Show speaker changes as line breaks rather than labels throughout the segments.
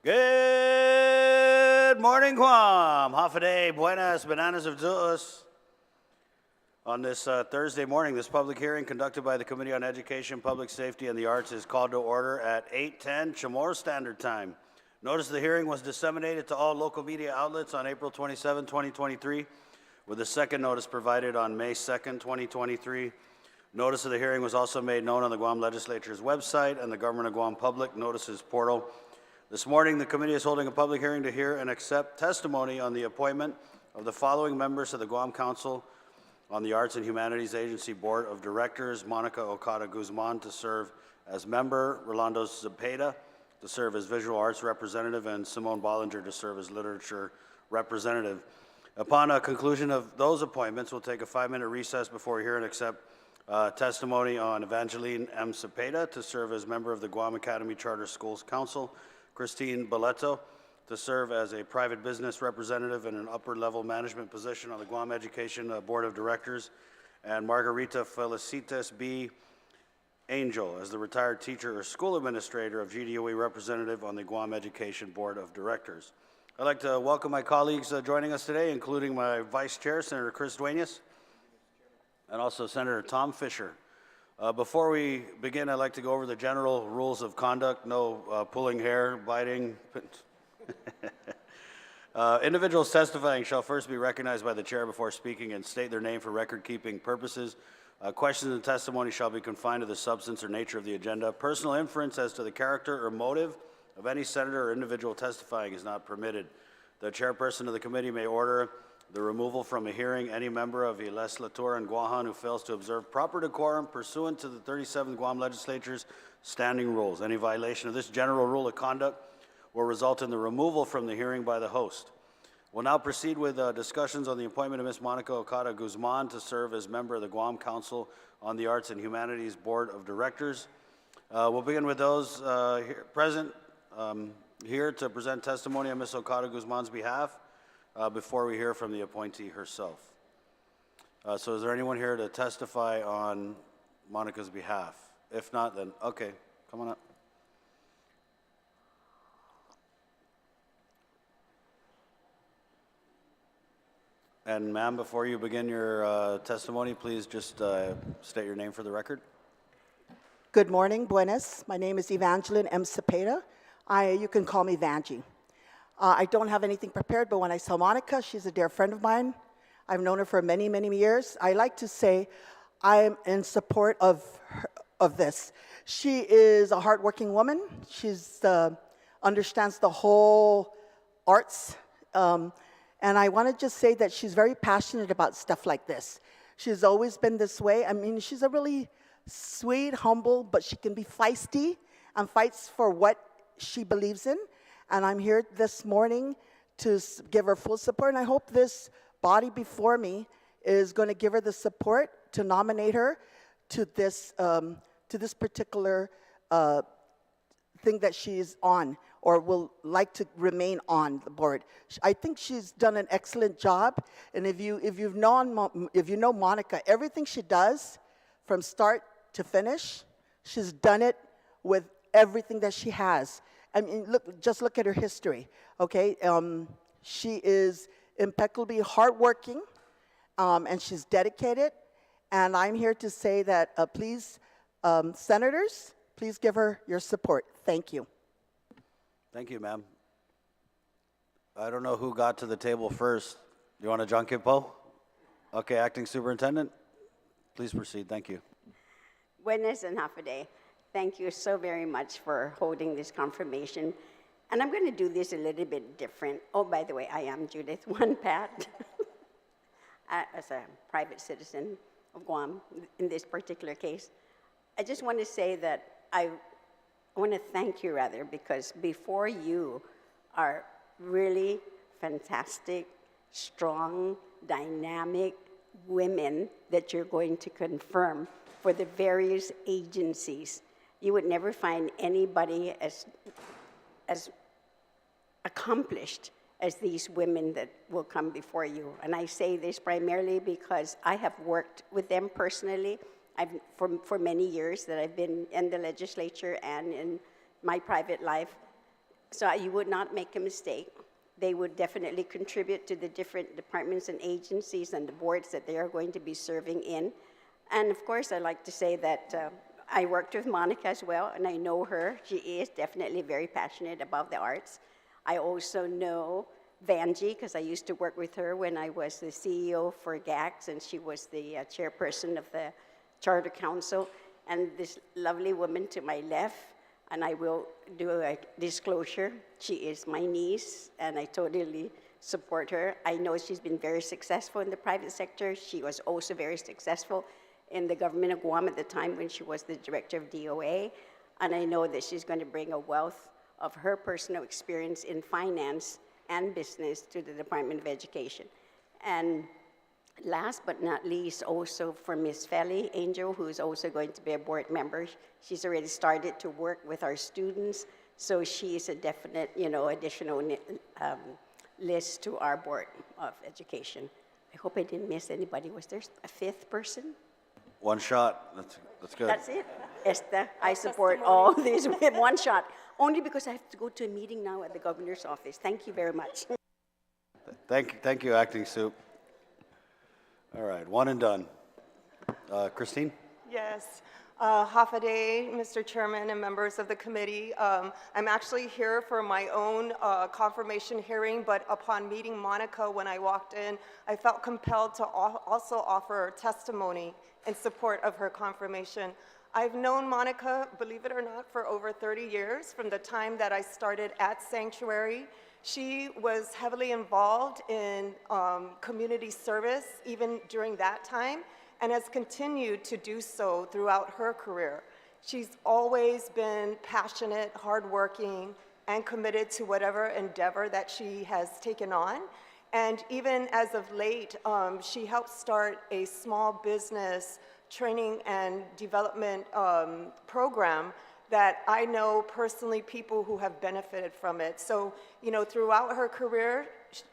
Good morning, Guam. Hafaday, buenas, bananas of Zeus. On this Thursday morning, this public hearing conducted by the Committee on Education, Public Safety, and the Arts is called to order at 8:10 Chamorro Standard Time. Notice of the hearing was disseminated to all local media outlets on April 27, 2023, with a second notice provided on May 2nd, 2023. Notice of the hearing was also made known on the Guam Legislature's website and the Government of Guam Public Notices portal. This morning, the committee is holding a public hearing to hear and accept testimony on the appointment of the following members of the Guam Council on the Arts and Humanities Agency Board of Directors: Monica Okada Guzman to serve as member, Rolando Zepeda to serve as visual arts representative, and Simone Bollinger to serve as literature representative. Upon a conclusion of those appointments, we'll take a 5-minute recess before we hear and accept testimony on Evangeline Cepeda to serve as member of the Guam Academy Charter Schools Council, Christine Baleto to serve as a private business representative in an upper-level management position on the Guam Education Board of Directors, and Margarita Felicitas B. Angel as the retired teacher or school administrator of GDOE representative on the Guam Education Board of Directors. I'd like to welcome my colleagues joining us today, including my Vice Chair, Senator Chris Duenas, and also Senator Tom Fisher. Before we begin, I'd like to go over the general rules of conduct. No pulling hair, biting. Individuals testifying shall first be recognized by the chair before speaking and state their name for record-keeping purposes. Questions and testimony shall be confined to the substance or nature of the agenda. Personal inference as to the character or motive of any senator or individual testifying is not permitted. The chairperson of the committee may order the removal from a hearing any member of a legislator in Guam who fails to observe proper decorum pursuant to the 37th Guam Legislature's standing rules. Any violation of this general rule of conduct will result in the removal from the hearing by the host. We'll now proceed with discussions on the appointment of Ms. Monica Okada Guzman to serve as member of the Guam Council on the Arts and Humanities Board of Directors. We'll begin with those present here to present testimony on Ms. Okada Guzman's behalf before we hear from the appointee herself. So is there anyone here to testify on Monica's behalf? If not, then okay, come on up. And ma'am, before you begin your testimony, please just state your name for the record.
Good morning, buenas. My name is Evangeline Cepeda. You can call me Vangie. I don't have anything prepared, but when I saw Monica, she's a dear friend of mine. I've known her for many, many years. I like to say I am in support of this. She is a hardworking woman. She understands the whole arts. And I want to just say that she's very passionate about stuff like this. She's always been this way. I mean, she's a really sweet, humble, but she can be feisty and fights for what she believes in. And I'm here this morning to give her full support. And I hope this body before me is going to give her the support to nominate her to this particular thing that she's on, or will like to remain on the board. I think she's done an excellent job, and if you know Monica, everything she does from start to finish, she's done it with everything that she has. I mean, just look at her history, okay? She is impeccably hardworking, and she's dedicated, and I'm here to say that please, senators, please give her your support. Thank you.
Thank you, ma'am. I don't know who got to the table first. You want a junket poll? Okay, Acting Superintendent, please proceed. Thank you.
Buenas and half a day. Thank you so very much for holding this confirmation. And I'm going to do this a little bit different. Oh, by the way, I am Judith Pat as a private citizen of Guam in this particular case. I just want to say that I want to thank you, rather, because before you are really fantastic, strong, dynamic women that you're going to confirm for the various agencies. You would never find anybody as accomplished as these women that will come before you. And I say this primarily because I have worked with them personally. For many years that I've been in the legislature and in my private life. so you would not make a mistake. They would definitely contribute to the different departments and agencies and the boards that they are going to be serving in. And of course, I'd like to say that I worked with Monica as well, and I know her. She is definitely very passionate about the arts. I also know Vanjie, because I used to work with her when I was the CEO for GACS, and she was the chairperson of the Charter Council. And this lovely woman to my left, and I will do a disclosure, she is my niece, and I totally support her. I know she's been very successful in the private sector. She was also very successful in the government of Guam at the time when she was the director of DOA, and I know that she's going to bring a wealth of her personal experience in finance and business to the Department of Education. And last but not least, also for Miss Feli Angel, who is also going to be a board member. She's already started to work with our students, so she is a definite, additional list to our Board of Education. I hope I didn't miss anybody. Was there a fifth person?
One shot. That's good.
That's it. Esther, I support all these with one shot, only because I have to go to a meeting now at the governor's office. Thank you very much.
Thank you, Acting Soup. All right, one and done. Christine?
Yes. Half a day, Mr. Chairman and members of the committee. I'm actually here for my own confirmation hearing, but upon meeting Monica when I walked in, I felt compelled to also offer testimony in support of her confirmation. I've known Monica, believe it or not, for over 30 years, from the time that I started at Sanctuary. She was heavily involved in community service even during that time, and has continued to do so throughout her career. She's always been passionate, hardworking, and committed to whatever endeavor that she has taken on. And even as of late, she helped start a small business training and development program that I know personally people who have benefited from it. So, throughout her career,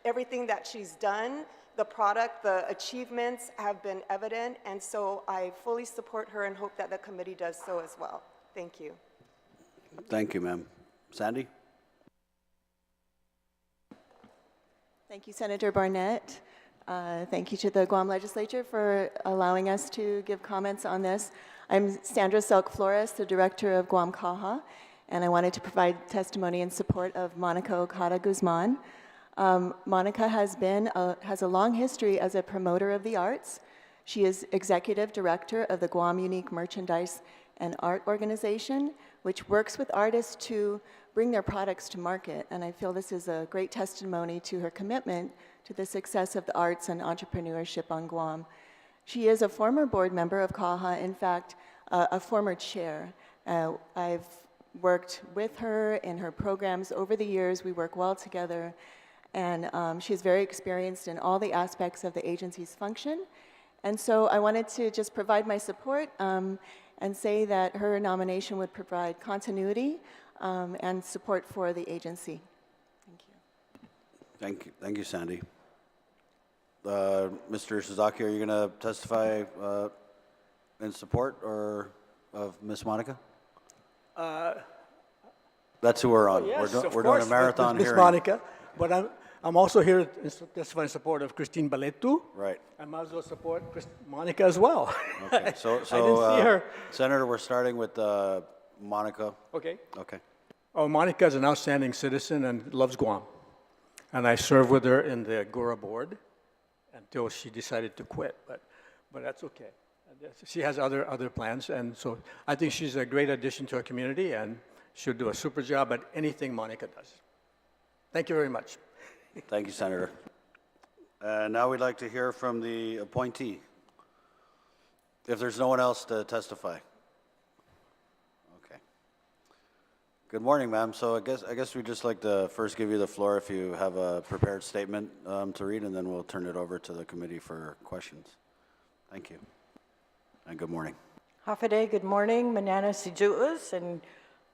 everything that she's done, the product, the achievements have been evident, and so I fully support her and hope that the committee does so as well. Thank you.
Thank you, ma'am. Sandy?
Thank you, Senator Barnett. Thank you to the Guam Legislature for allowing us to give comments on this. I'm Sandra Selk Flores, the director of Guam CAHA, and I wanted to provide testimony in support of Monica Okada Guzman. Monica has a long history as a promoter of the arts. She is executive director of the Guam Unique Merchandise and Art Organization, which works with artists to bring their products to market. And I feel this is a great testimony to her commitment to the success of the arts and entrepreneurship on Guam. She is a former board member of CAHA, in fact, a former chair. I've worked with her in her programs over the years. We work well together. And she's very experienced in all the aspects of the agency's function. And so I wanted to just provide my support and say that her nomination would provide continuity and support for the agency. Thank you.
Thank you, Sandy. Mr. Suzuki, are you going to testify in support of Ms. Monica? That's who we're on.
Yes,
We're doing a marathon
Ms.
hearing.
Monica, but I'm also here to testify in support of Christine Baleto.
Right.
I might as well support Monica as well.
Okay. So
I didn't see her.
Senator, we're starting with Monica.
Okay.
Okay.
Oh, Monica is an outstanding citizen and loves Guam. And I served with her in the Agora board until she decided to quit, but that's okay. She has other plans, and so I think she's a great addition to our community, and she'll do a super job at anything Monica does. Thank you very much.
Thank you, Senator. Now we'd like to hear from the appointee, if there's no one else to testify. Okay. Good morning, ma'am. So I guess we'd just like to first give you the floor if you have a prepared statement to read, and then we'll turn it over to the committee for questions. Thank you. And good morning.
Hafade, good morning. Manana Sijuus, and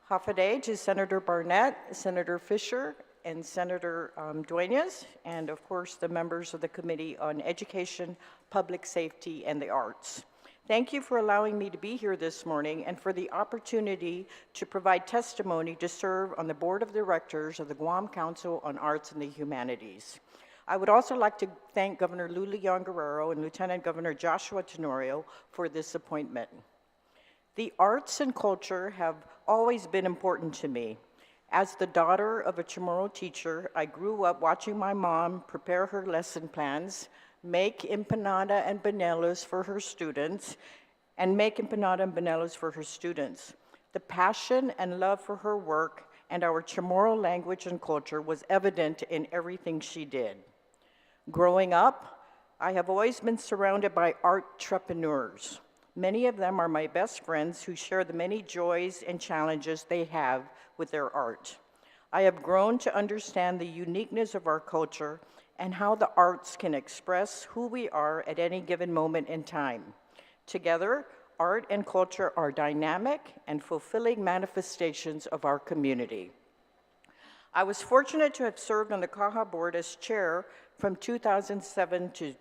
Hafade to Senator Barnett, Senator Fisher, and Senator Duenas, and of course the members of the Committee on Education, Public Safety, and the Arts. Thank you for allowing me to be here this morning and for the opportunity to provide testimony to serve on the Board of Directors of the Guam Council on Arts and the Humanities. I would also like to thank Governor Lulu Guerrero and Lieutenant Governor Joshua Tenorio for this appointment. The arts and culture have always been important to me. As the daughter of a Chamorro teacher, I grew up watching my mom prepare her lesson plans, make empanada and banelas for her students, The passion and love for her work and our Chamorro language and culture was evident in everything she did. Growing up, I have always been surrounded by art-trepreneurs. Many of them are my best friends who share the many joys and challenges they have with their art. I have grown to understand the uniqueness of our culture and how the arts can express who we are at any given moment in time. Together, art and culture are dynamic and fulfilling manifestations of our community. I was fortunate to have served on the CAHA board as chair from 2007 to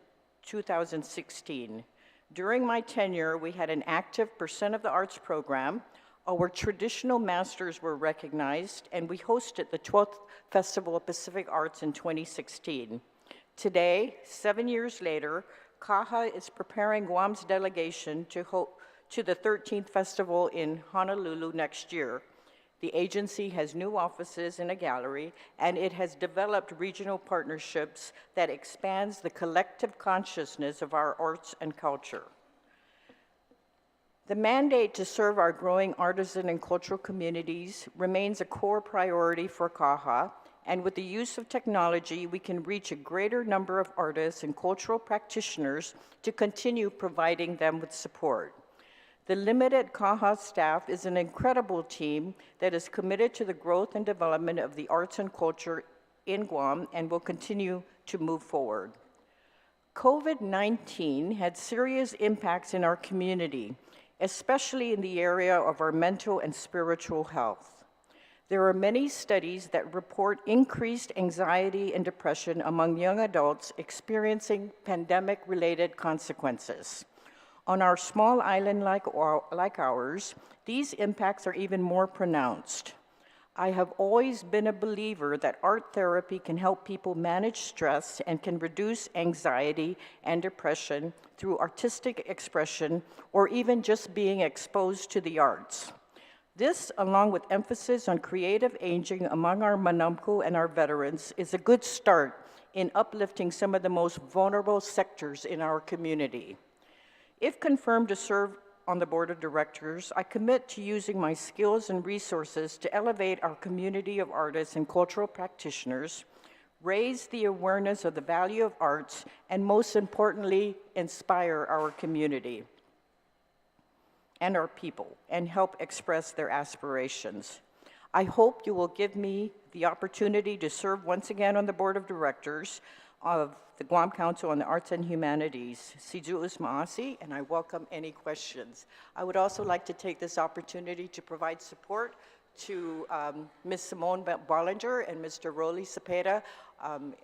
2016. During my tenure, we had an active Percent of the Arts program. Our traditional masters were recognized, and we hosted the 12th Festival of Pacific Arts in 2016. Today, 7 years later, CAHA is preparing Guam's delegation to the 13th Festival in Honolulu next year. The agency has new offices and a gallery, and it has developed regional partnerships that expands the collective consciousness of our arts and culture. The mandate to serve our growing artisan and cultural communities remains a core priority for CAHA, and with the use of technology, we can reach a greater number of artists and cultural practitioners to continue providing them with support. The limited CAHA staff is an incredible team that is committed to the growth and development of the arts and culture in Guam and will continue to move forward. COVID-19 had serious impacts in our community, especially in the area of our mental and spiritual health. There are many studies that report increased anxiety and depression among young adults experiencing pandemic-related consequences. On our small island like ours, these impacts are even more pronounced. I have always been a believer that art therapy can help people manage stress and can reduce anxiety and depression through artistic expression or even just being exposed to the arts. This, along with emphasis on creative aging among our Manamku and our veterans, is a good start in uplifting some of the most vulnerable sectors in our community. If confirmed to serve on the board of directors, I commit to using my skills and resources to elevate our community of artists and cultural practitioners, raise the awareness of the value of arts, and most importantly, inspire our community and our people, and help express their aspirations. I hope you will give me the opportunity to serve once again on the board of directors of the Guam Council on the Arts and Humanities. Siju'us Ma'asi, and I welcome any questions. I would also like to take this opportunity to provide support to Ms. Simone Bollinger and Mr. Rolando Zepeda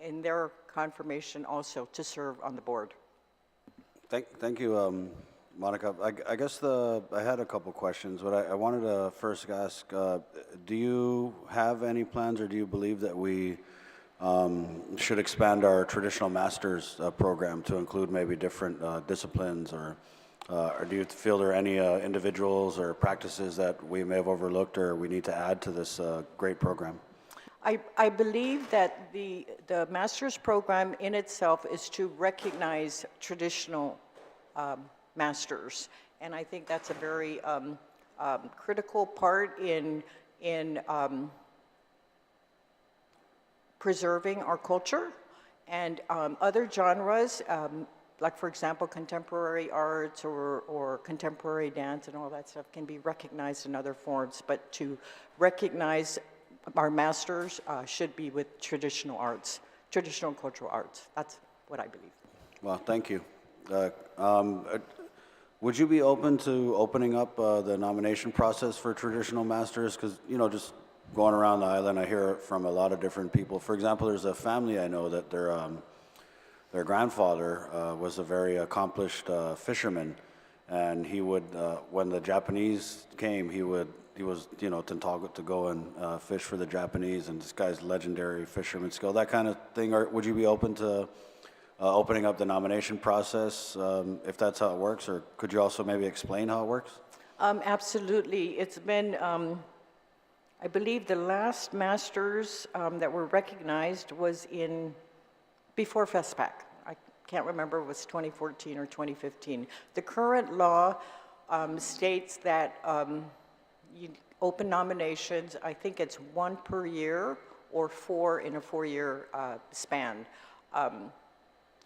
in their confirmation also to serve on the board.
Thank you, Monica. I guess I had a couple questions, but I wanted to first ask, do you have any plans or do you believe that we should expand our traditional master's program to include maybe different disciplines, or do you feel there are any individuals or practices that we may have overlooked or we need to add to this great program?
I believe that the master's program in itself is to recognize traditional masters, and I think that's a very critical part in preserving our culture. And other genres, like for example, contemporary arts or contemporary dance and all that stuff can be recognized in other forms, but to recognize our masters should be with traditional arts, traditional cultural arts. That's what I believe.
Well, thank you. Would you be open to opening up the nomination process for traditional masters? Because, you know, just going around the island, I hear from a lot of different people. For example, there's a family I know that their grandfather was a very accomplished fisherman, and he would, when the Japanese came, he was, you know, to go and fish for the Japanese, and this guy's legendary fisherman skill, that kind of thing. Or would you be open to opening up the nomination process if that's how it works, or could you also maybe explain how it works?
Absolutely. It's been, I believe the last masters that were recognized was before FESPAC. I can't remember if it was 2014 or 2015. The current law states that you open nominations, I think it's 1 per year or 4 in a 4-year span.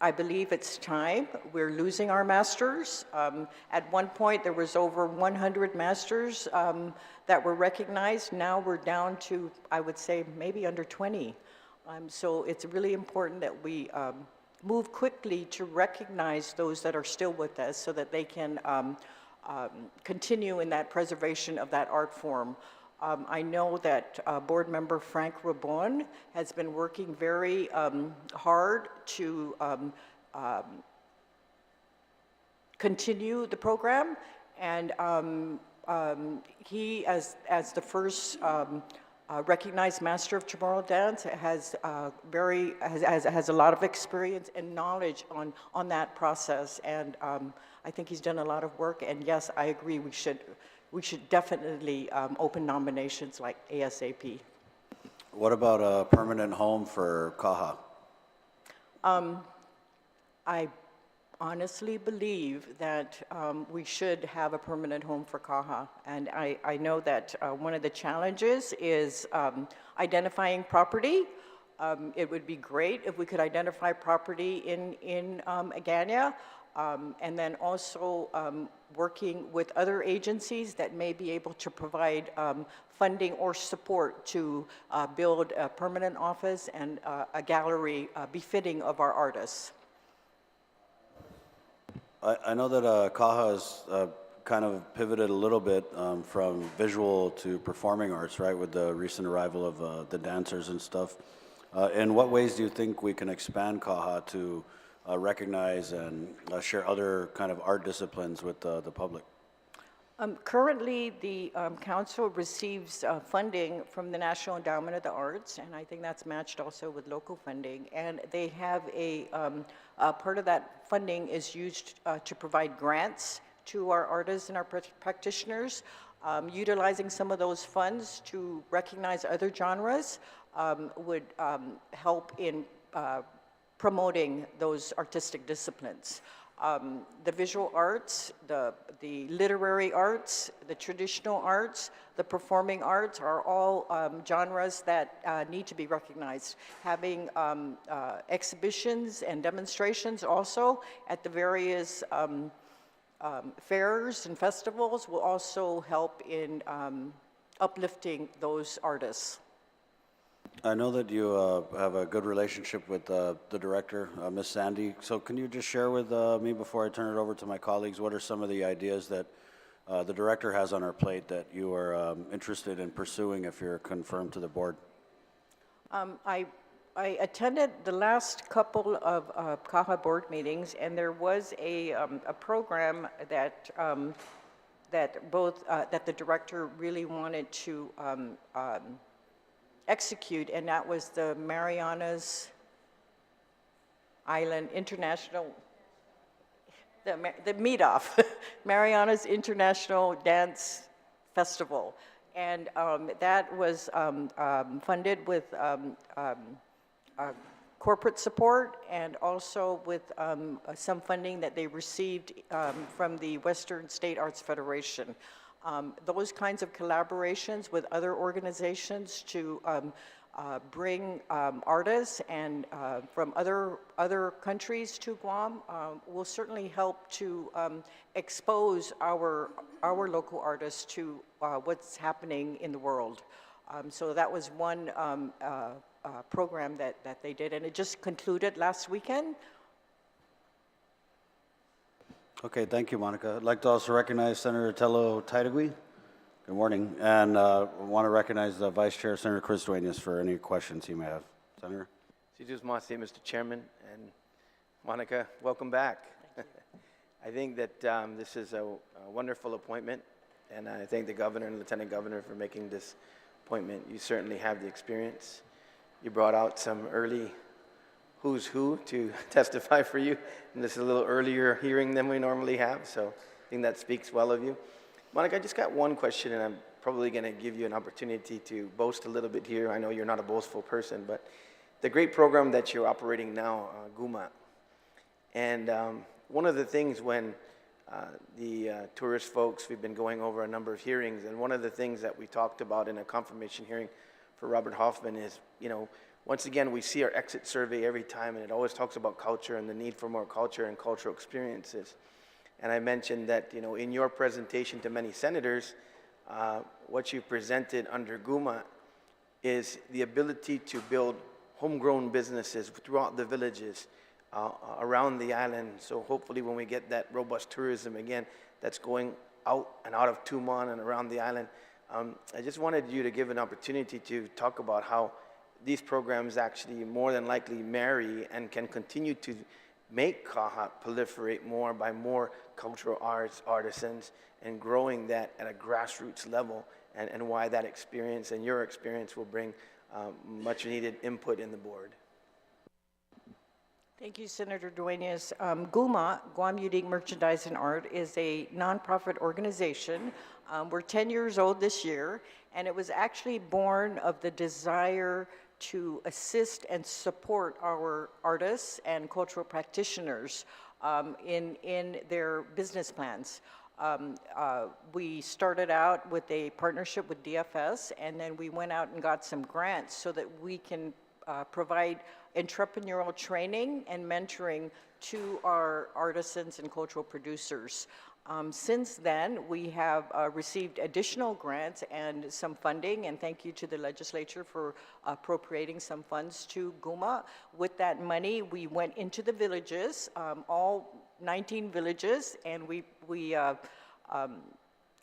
I believe it's time. We're losing our masters. At one point, there was over 100 masters that were recognized. Now we're down to, I would say, maybe under 20. So it's really important that we move quickly to recognize those that are still with us so that they can continue in that preservation of that art form. I know that board member Frank Rabon has been working very hard to continue the program, and he, as the first recognized master of Chamorro dance, has a lot of experience and knowledge on that process, and I think he's done a lot of work. And yes, I agree. We should definitely open nominations like ASAP.
What about a permanent home for Kaha?
I honestly believe that we should have a permanent home for Kaha. And I know that one of the challenges is identifying property. It would be great if we could identify property in Agana. And then also working with other agencies that may be able to provide funding or support to build a permanent office and a gallery befitting of our artists.
I know that Kaha has kind of pivoted a little bit from visual to performing arts, right, with the recent arrival of the dancers and stuff. In what ways do you think we can expand Kaha to recognize and share other kind of art disciplines with the public?
Currently, the council receives funding from the National Endowment of the Arts, and I think that's matched also with local funding. And they have a part of that funding is used to provide grants to our artists and our practitioners. Utilizing some of those funds to recognize other genres would help in promoting those artistic disciplines. The visual arts, the literary arts, the traditional arts, the performing arts are all genres that need to be recognized. Having exhibitions and demonstrations also at the various fairs and festivals will also help in uplifting those artists.
I know that you have a good relationship with the director, Miss Sandy. So can you just share with me before I turn it over to my colleagues, what are some of the ideas that the director has on her plate that you are interested in pursuing if you're confirmed to the board?
I attended the last couple of CAHA board meetings, and there was a program that that the director really wanted to execute, and that was the Marianas Island International, the meet-off, Marianas International Dance Festival. And that was funded with corporate support and also with some funding that they received from the Western State Arts Federation. Those kinds of collaborations with other organizations to bring artists and from other countries to Guam will certainly help to expose our local artists to what's happening in the world. So that was one program that they did, and it just concluded last weekend.
Okay, thank you, Monica. I'd like to also recognize Senator Tello Taitagui. Good morning. And I want to recognize the Vice Chair, Senator Chris Duenas, for any questions he may have. Senator?
Mr. Chairman, and Monica, welcome back. I think that this is a wonderful appointment, and I thank the governor and lieutenant governor for making this appointment. You certainly have the experience. You brought out some early who's who to testify for you, and this is a little earlier hearing than we normally have, so I think that speaks well of you. Monica, I just got one question, and I'm probably going to give you an opportunity to boast a little bit here. I know you're not a boastful person, but the great program that you're operating now, GUMA, and one of the things when the tourist folks, we've been going over a number of hearings, and one of the things that we talked about in a confirmation hearing for Robert Hoffman is, you know, once again, we see our exit survey every time, and it always talks about culture and the need for more culture and cultural experiences. And I mentioned that, you know, in your presentation to many senators, what you presented under GUMA is the ability to build homegrown businesses throughout the villages around the island. So hopefully when we get that robust tourism again, that's going out and out of Tumon and around the island, I just wanted you to give an opportunity to talk about how these programs actually more than likely marry and can continue to make Kaha proliferate more by more cultural arts, artisans, and growing that at a grassroots level, and why that experience and your experience will bring much needed input in the board.
Thank you, Senator Duenas. GUMA, Guam Unique Merchandise and Art, is a nonprofit organization. We're 10 years old this year, and it was actually born of the desire to assist and support our artists and cultural practitioners in their business plans. We started out with a partnership with DFS, and then we went out and got some grants so that we can provide entrepreneurial training and mentoring to our artisans and cultural producers. Since then, we have received additional grants and some funding, and thank you to the legislature for appropriating some funds to GUMA. With that money, we went into the villages, all 19 villages, and we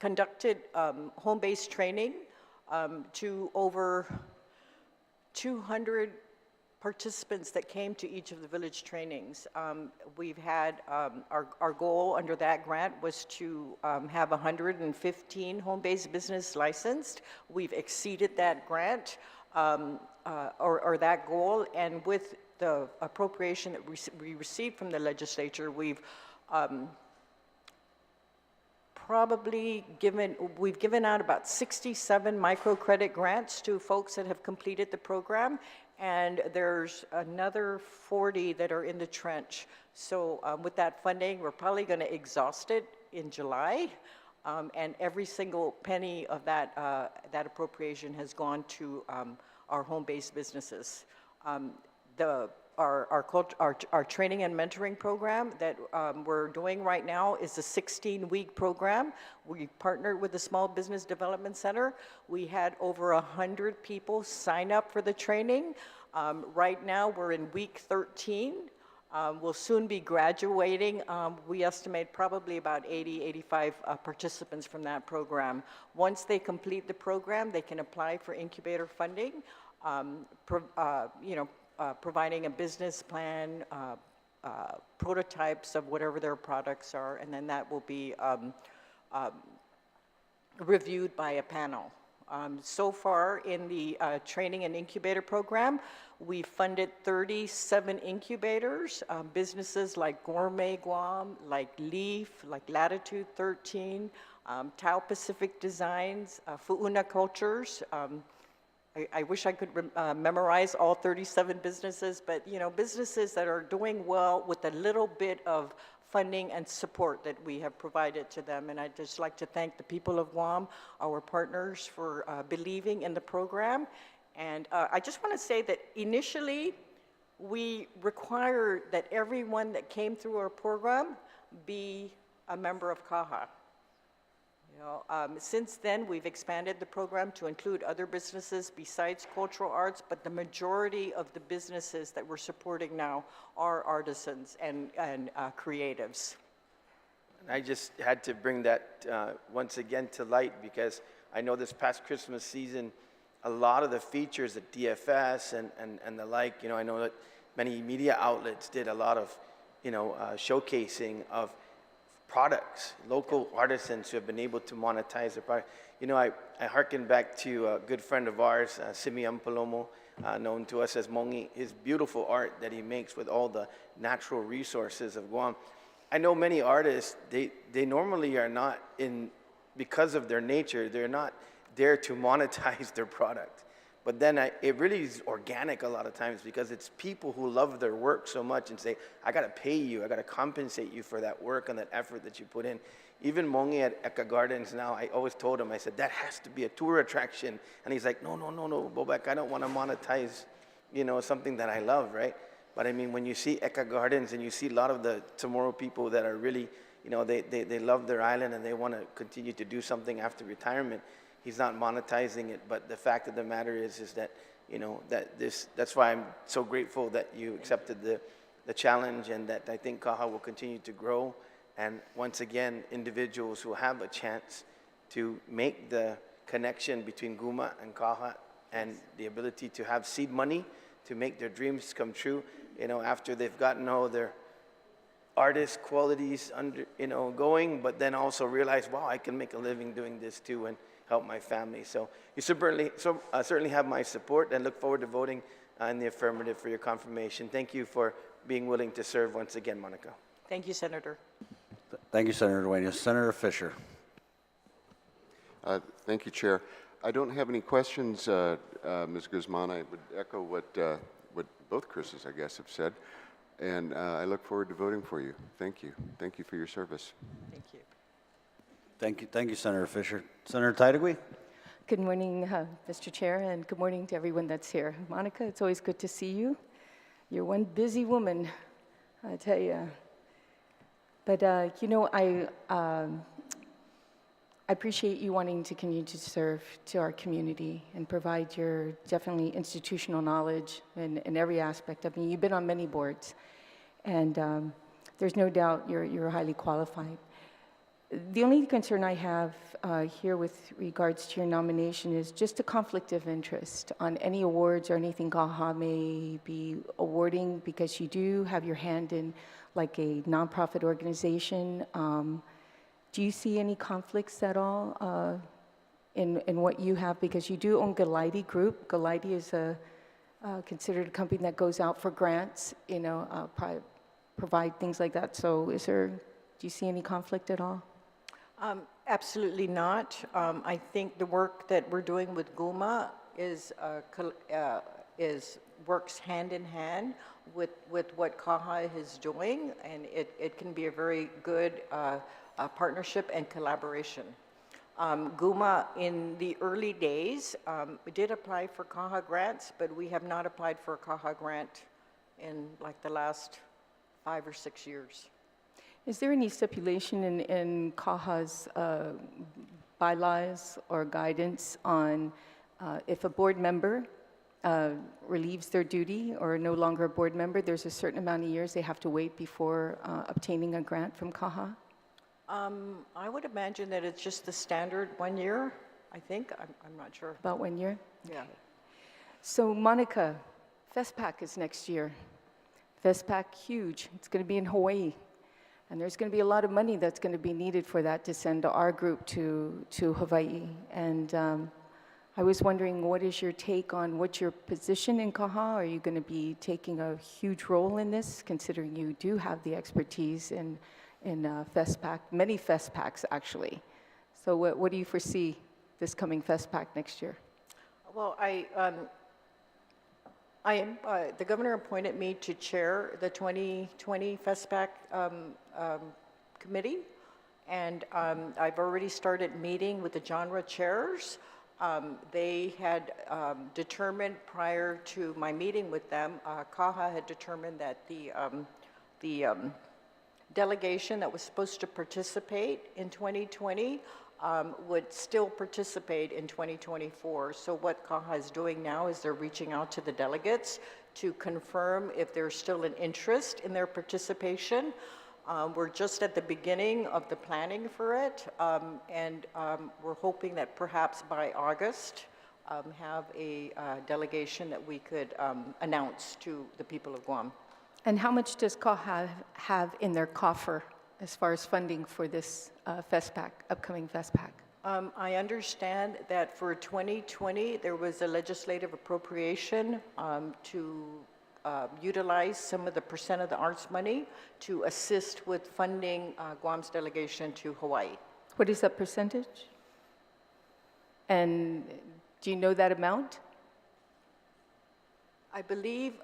conducted home-based training to over 200 participants that came to each of the village trainings. We've had, our goal under that grant was to have 115 home-based business licensed. We've exceeded that grant, or that goal, and with the appropriation that we received from the legislature, we've we've given out about 67 microcredit grants to folks that have completed the program, and there's another 40 that are in the trench. So with that funding, we're probably going to exhaust it in July, and every single penny of that, that appropriation has gone to our home-based businesses. Our training and mentoring program that we're doing right now is a 16-week program. We partnered with the Small Business Development Center. We had over 100 people sign up for the training. Right now, we're in week 13. We'll soon be graduating. We estimate probably about 80, 85 participants from that program. Once they complete the program, they can apply for incubator funding. Providing a business plan, prototypes of whatever their products are, and then that will be reviewed by a panel. So far in the training and incubator program, we funded 37 incubators, businesses like Gourmet Guam, like Leaf, like Latitude 13, Tau Pacific Designs, Fu'una Cultures. I wish I could memorize all 37 businesses, but businesses that are doing well with a little bit of funding and support that we have provided to them. And I'd just like to thank the people of Guam, our partners, for believing in the program. And I just want to say that initially, we required that everyone that came through our program be a member of Kaha. Since then, we've expanded the program to include other businesses besides cultural arts, but the majority of the businesses that we're supporting now are artisans and creatives.
And I just had to bring that once again to light, because I know this past Christmas season, a lot of the features at DFS and the like, I know that many media outlets did a lot of, showcasing of products, local artisans who have been able to monetize their product. You know, I hearken back to a good friend of ours, Simeon Palomo, known to us as Mongi, his beautiful art that he makes with all the natural resources of Guam. I know many artists, they normally are not because of their nature, they're not there to monetize their product. But then it really is organic a lot of times because it's people who love their work so much and say, I gotta pay you, I gotta compensate you for that work and that effort that you put in. Even Mongi at Eka Gardens now, I always told him, I said, that has to be a tour attraction. And he's like, no, Bobek, I don't wanna monetize, you know, something that I love, right? But I mean, when you see Eka Gardens and you see a lot of the Chamorro people that are really, you know, they love their island and they wanna continue to do something after retirement, he's not monetizing it, but the fact of the matter is that, you know, that's why I'm so grateful that you accepted the challenge and that I think Kaha will continue to grow. And once again, individuals who have a chance to make the connection between Guma and Kaha and the ability to have seed money to make their dreams come true, you know, after they've gotten all their artist qualities going, but then also realize, wow, I can make a living doing this too and help my family. So you certainly have my support and look forward to voting in the affirmative for your confirmation. Thank you for being willing to serve once again, Monica.
Thank you, Senator.
Thank you, Senator Dueñas. Senator Fisher.
Thank you, Chair. I don't have any questions, Ms. Guzman. I would echo what both Chris's, I guess, have said. And I look forward to voting for you. Thank you. Thank you for your service.
Thank you.
Thank you, Senator Fisher. Senator Titagui?
Good morning, Mr. Chair, and good morning to everyone that's here. Monica, it's always good to see you. You're one busy woman, I tell you. But, you know, I appreciate you wanting to continue to serve to our community and provide your definitely institutional knowledge in every aspect. I mean, you've been on many boards, and there's no doubt you're highly qualified. The only concern I have here with regards to your nomination is just a conflict of interest on any awards or anything Kaha may be awarding, because you do have your hand in like a nonprofit organization. Do you see any conflicts at all in what you have? Because you do own Galidi Group. Galidi is considered a company that goes out for grants, you know, provide things like that. So do you see any conflict at all?
Absolutely not. I think the work that we're doing with Guma works hand in hand with what Kaha is doing, and it can be a very good partnership and collaboration. Guma, in the early days, did apply for Kaha grants, but we have not applied for a Kaha grant in like the last 5 or 6 years.
Is there any stipulation in Kaha's bylaws or guidance on if a board member relieves their duty or no longer a board member, there's a certain amount of years they have to wait before obtaining a grant from Kaha?
I would imagine that it's just the standard 1 year, I think. I'm not sure.
About 1 year?
Yeah.
So Monica, FESPAC is next year. FESPAC, huge. It's going to be in Hawaii. And there's going to be a lot of money that's going to be needed for that to send our group to Hawaii. And I was wondering, what is your take on what's your position in Kaha? Are you going to be taking a huge role in this, considering you do have the expertise in FESPAC, many FESPACs actually. So what do you foresee this coming FESPAC next year?
Well, the governor appointed me to chair the 2020 FESPAC committee, and I've already started meeting with the genre chairs. They had determined prior to my meeting with them, Kaha had determined that the delegation that was supposed to participate in 2020 would still participate in 2024. So what Kaha is doing now is they're reaching out to the delegates to confirm if there's still an interest in their participation. We're just at the beginning of the planning for it, and we're hoping that perhaps by August have a delegation that we could announce to the people of Guam.
And how much does Kaha have in their coffer as far as funding for this FestPac, upcoming FestPac?
I understand that for 2020, there was a legislative appropriation to utilize some of the percent of the arts money to assist with funding Guam's delegation to Hawaii.
What is that percentage? And do you know that amount?
I believe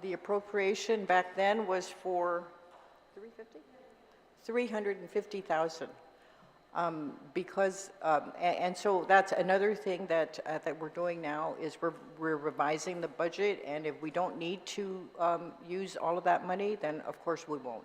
the appropriation back then was for 350,000. Because, and so that's another thing that we're doing now is we're revising the budget, and if we don't need to use all of that money, then of course we won't.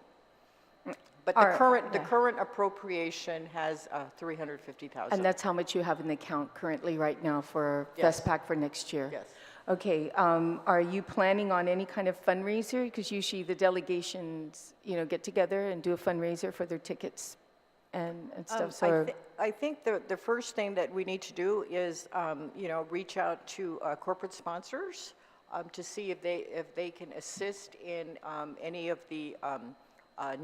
But the current appropriation has 350,000.
And that's how much you have in the account currently right now for
Yes.
FestPac for next year?
Yes.
Okay, are you planning on any kind of fundraiser? Because usually the delegations, get together and do a fundraiser for their tickets and stuff. So
I think the first thing that we need to do is, reach out to corporate sponsors to see if they can assist in any of the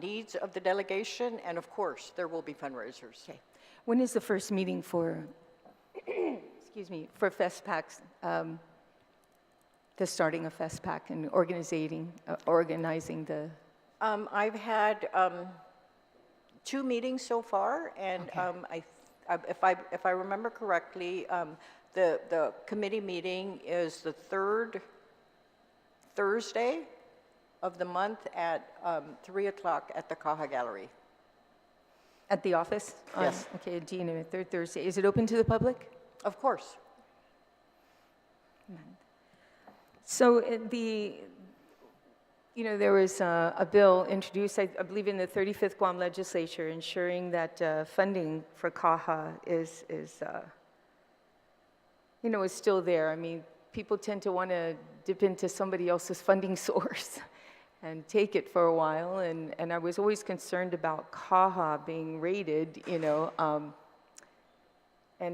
needs of the delegation, and of course, there will be fundraisers.
Okay. When is the first meeting for, excuse me, for FestPacs, the starting of FestPac and organizing the?
I've had 2 meetings so far, and if I remember correctly, the committee meeting is the 3rd Thursday of the month at 3 o'clock at the Caja Gallery.
At the office?
Yes.
Okay, Dean, 3rd Thursday. Is it open to the public?
Of course.
So there was a bill introduced, I believe, in the 35th Guam legislature, ensuring that funding for Caja is still there. I mean, people tend to want to dip into somebody else's funding source and take it for a while, and I was always concerned about Caja being raided, and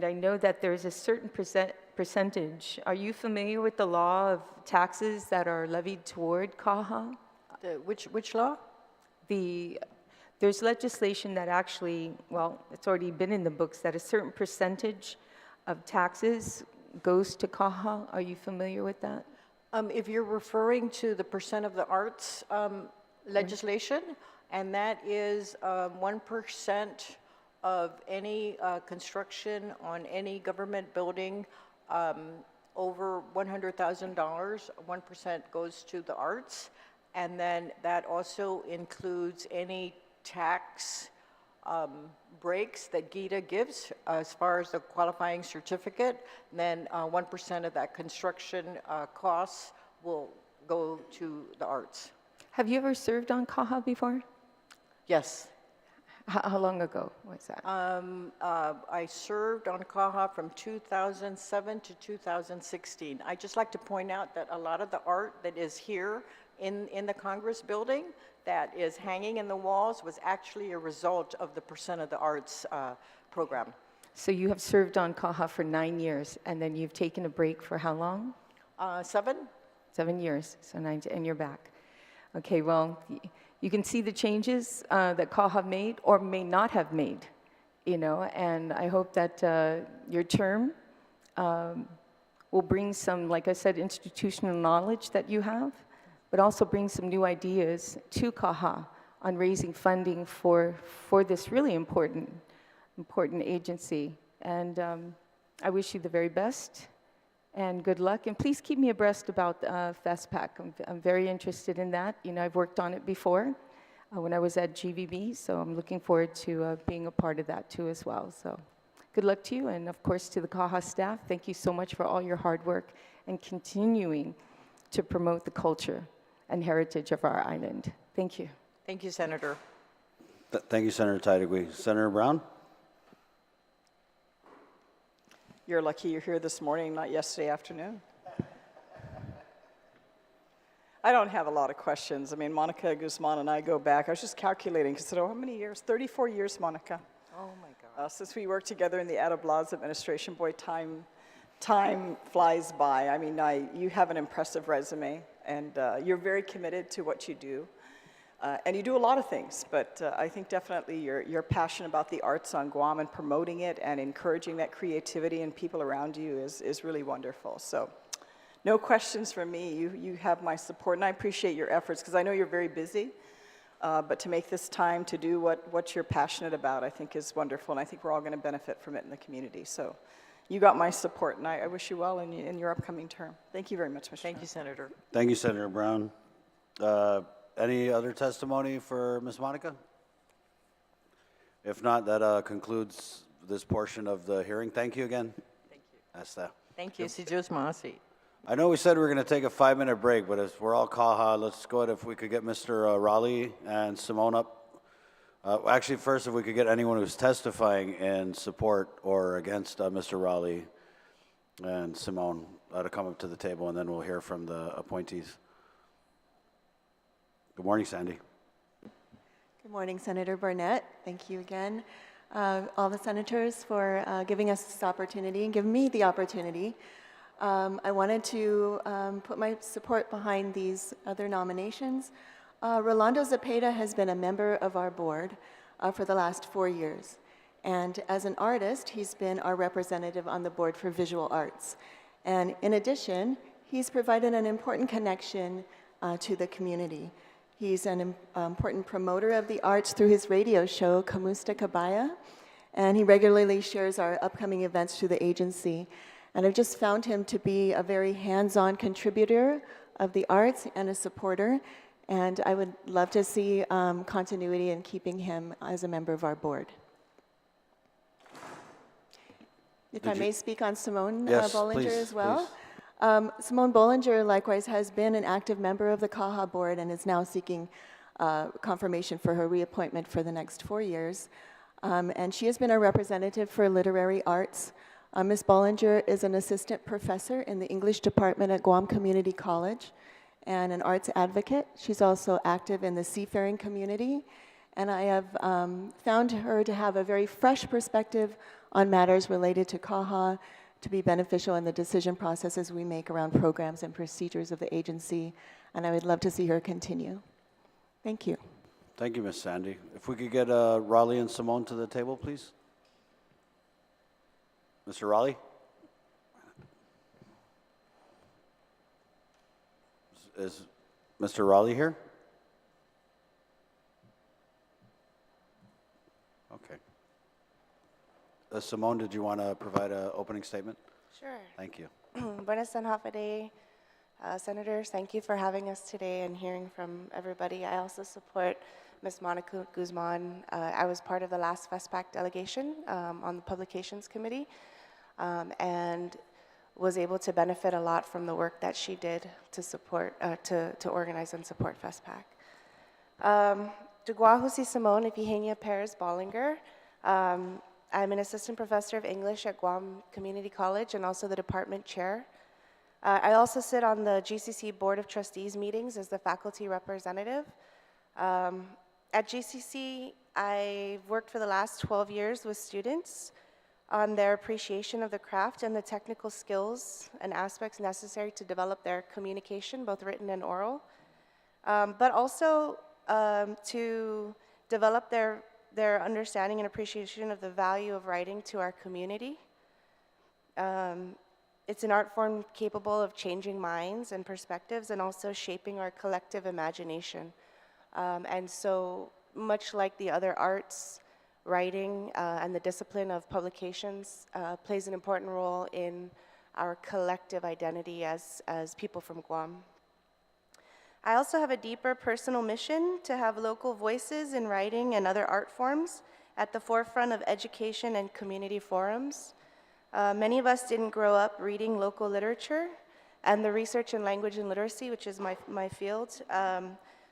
I know that there's a certain percentage. Are you familiar with the law of taxes that are levied toward Caja?
Which law?
There's legislation that actually, it's already been in the books, that a certain percentage of taxes goes to Caja. Are you familiar with that?
If you're referring to the percent of the arts legislation, and that is 1% of any construction on any government building over $100,000, 1% goes to the arts, and then that also includes any tax breaks that GDOE gives as far as the qualifying certificate. Then 1% of that construction costs will go to the arts.
Have you ever served on Caja before?
Yes.
How long ago was that?
I served on Caja from 2007 to 2016. I just like to point out that a lot of the art that is here in the Congress building that is hanging in the walls was actually a result of the percent of the arts program.
So you have served on Caja for 9 years, and then you've taken a break for how long?
7.
7 years, so 9, and you're back. Okay, well, you can see the changes that Caja made or may not have made, and I hope that your term will bring some, like I said, institutional knowledge that you have, but also bring some new ideas to Caja on raising funding for this really important agency. And I wish you the very best and good luck. And please keep me abreast about FestPac. I'm very interested in that. I've worked on it before when I was at GVB, so I'm looking forward to being a part of that too as well. So good luck to you, and of course to the Caja staff. Thank you so much for all your hard work and continuing to promote the culture and heritage of our island. Thank you.
Thank you, Senator.
Thank you, Senator Taitigui. Senator Brown?
You're lucky you're here this morning, not yesterday afternoon. I don't have a lot of questions. I mean, Monica Guzman and I go back. I was just calculating, because I said, how many years? 34 years, Monica.
Oh, my God.
Since we worked together in the Ada Blas administration, boy, time flies by. I mean, you have an impressive resume, and you're very committed to what you do. And you do a lot of things, but I think definitely your passion about the arts on Guam and promoting it and encouraging that creativity in people around you is really wonderful. So no questions from me. You have my support, and I appreciate your efforts because I know you're very busy. But to make this time to do what you're passionate about, I think is wonderful, and I think we're all going to benefit from it in the community. So you got my support, and I wish you well in your upcoming term. Thank you very much, Mr.
Thank you, Senator.
Thank you, Senator Brown. Any other testimony for Ms. Monica? If not, that concludes this portion of the hearing. Thank you again.
Thank you.
Hasta.
Thank you. Si Diyos mahasi.
I know we said we were going to take a 5-minute break, but if we're all kaha, let's go ahead if we could get Mr. Raleigh and Simone up. Actually, first, if we could get anyone who's testifying in support or against Mr. Raleigh and Simone to come up to the table, and then we'll hear from the appointees. Good morning, Sandy.
Good morning, Senator Barnett. Thank you again, all the senators, for giving us this opportunity and giving me the opportunity. I wanted to put my support behind these other nominations. Rolando Zepeda has been a member of our board for the last 4 years. And as an artist, he's been our representative on the board for visual arts. And in addition, he's provided an important connection to the community. He's an important promoter of the arts through his radio show, Kamusta Kabaya, and he regularly shares our upcoming events through the agency. And I've just found him to be a very hands-on contributor of the arts and a supporter, and I would love to see continuity in keeping him as a member of our board. If I may speak on Simone Bollinger as well.
Please.
Simone Bollinger, likewise, has been an active member of the CAHA board and is now seeking confirmation for her reappointment for the next 4 years. And she has been a representative for literary arts. Ms. Bollinger is an assistant professor in the English department at Guam Community College and an arts advocate. She's also active in the seafaring community. And I have found her to have a very fresh perspective on matters related to CAHA, to be beneficial in the decision processes we make around programs and procedures of the agency, and I would love to see her continue. Thank you.
Thank you, Ms. Sandy. If we could get Raleigh and Simone to the table, please. Mr. Raleigh? Is Mr. Raleigh here? Okay. Simone, did you want to provide an opening statement?
Sure.
Thank you.
Buenas and half a day. Senators, thank you for having us today and hearing from everybody. I also support Ms. Monica Guzman. I was part of the last FESPAC delegation on the Publications Committee and was able to benefit a lot from the work that she did to support, to organize and support FESPAC. Duguahusi Simone Evangeline Perez Bollinger. I'm an assistant professor of English at Guam Community College and also the department chair. I also sit on the GCC Board of Trustees meetings as the faculty representative. At GCC, I've worked for the last 12 years with students on their appreciation of the craft and the technical skills and aspects necessary to develop their communication, both written and oral, but also to develop their understanding and appreciation of the value of writing to our community. It's an art form capable of changing minds and perspectives and also shaping our collective imagination. And so much like the other arts, writing and the discipline of publications plays an important role in our collective identity as people from Guam. I also have a deeper personal mission to have local voices in writing and other art forms at the forefront of education and community forums. Many of us didn't grow up reading local literature, and the research in language and literacy, which is my field,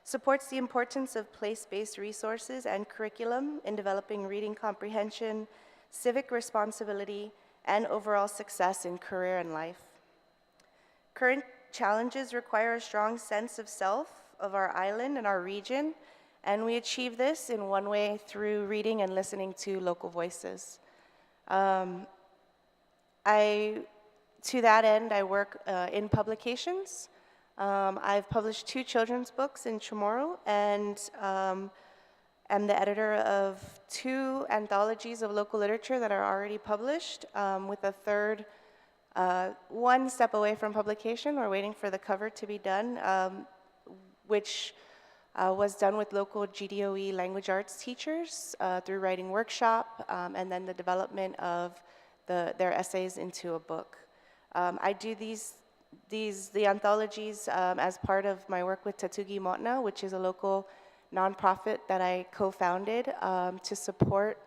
supports the importance of place-based resources and curriculum in developing reading comprehension, civic responsibility, and overall success in career and life. Current challenges require a strong sense of self, of our island and our region, and we achieve this in one way through reading and listening to local voices. To that end, I work in publications. I've published 2 children's books in Chamorro, and am the editor of 2 anthologies of local literature that are already published, with a third one step away from publication. We're waiting for the cover to be done, which was done with local GDOE language arts teachers through writing workshop, and then the development of their essays into a book. I do the anthologies as part of my work with Tatugi Motna, which is a local nonprofit that I co-founded to support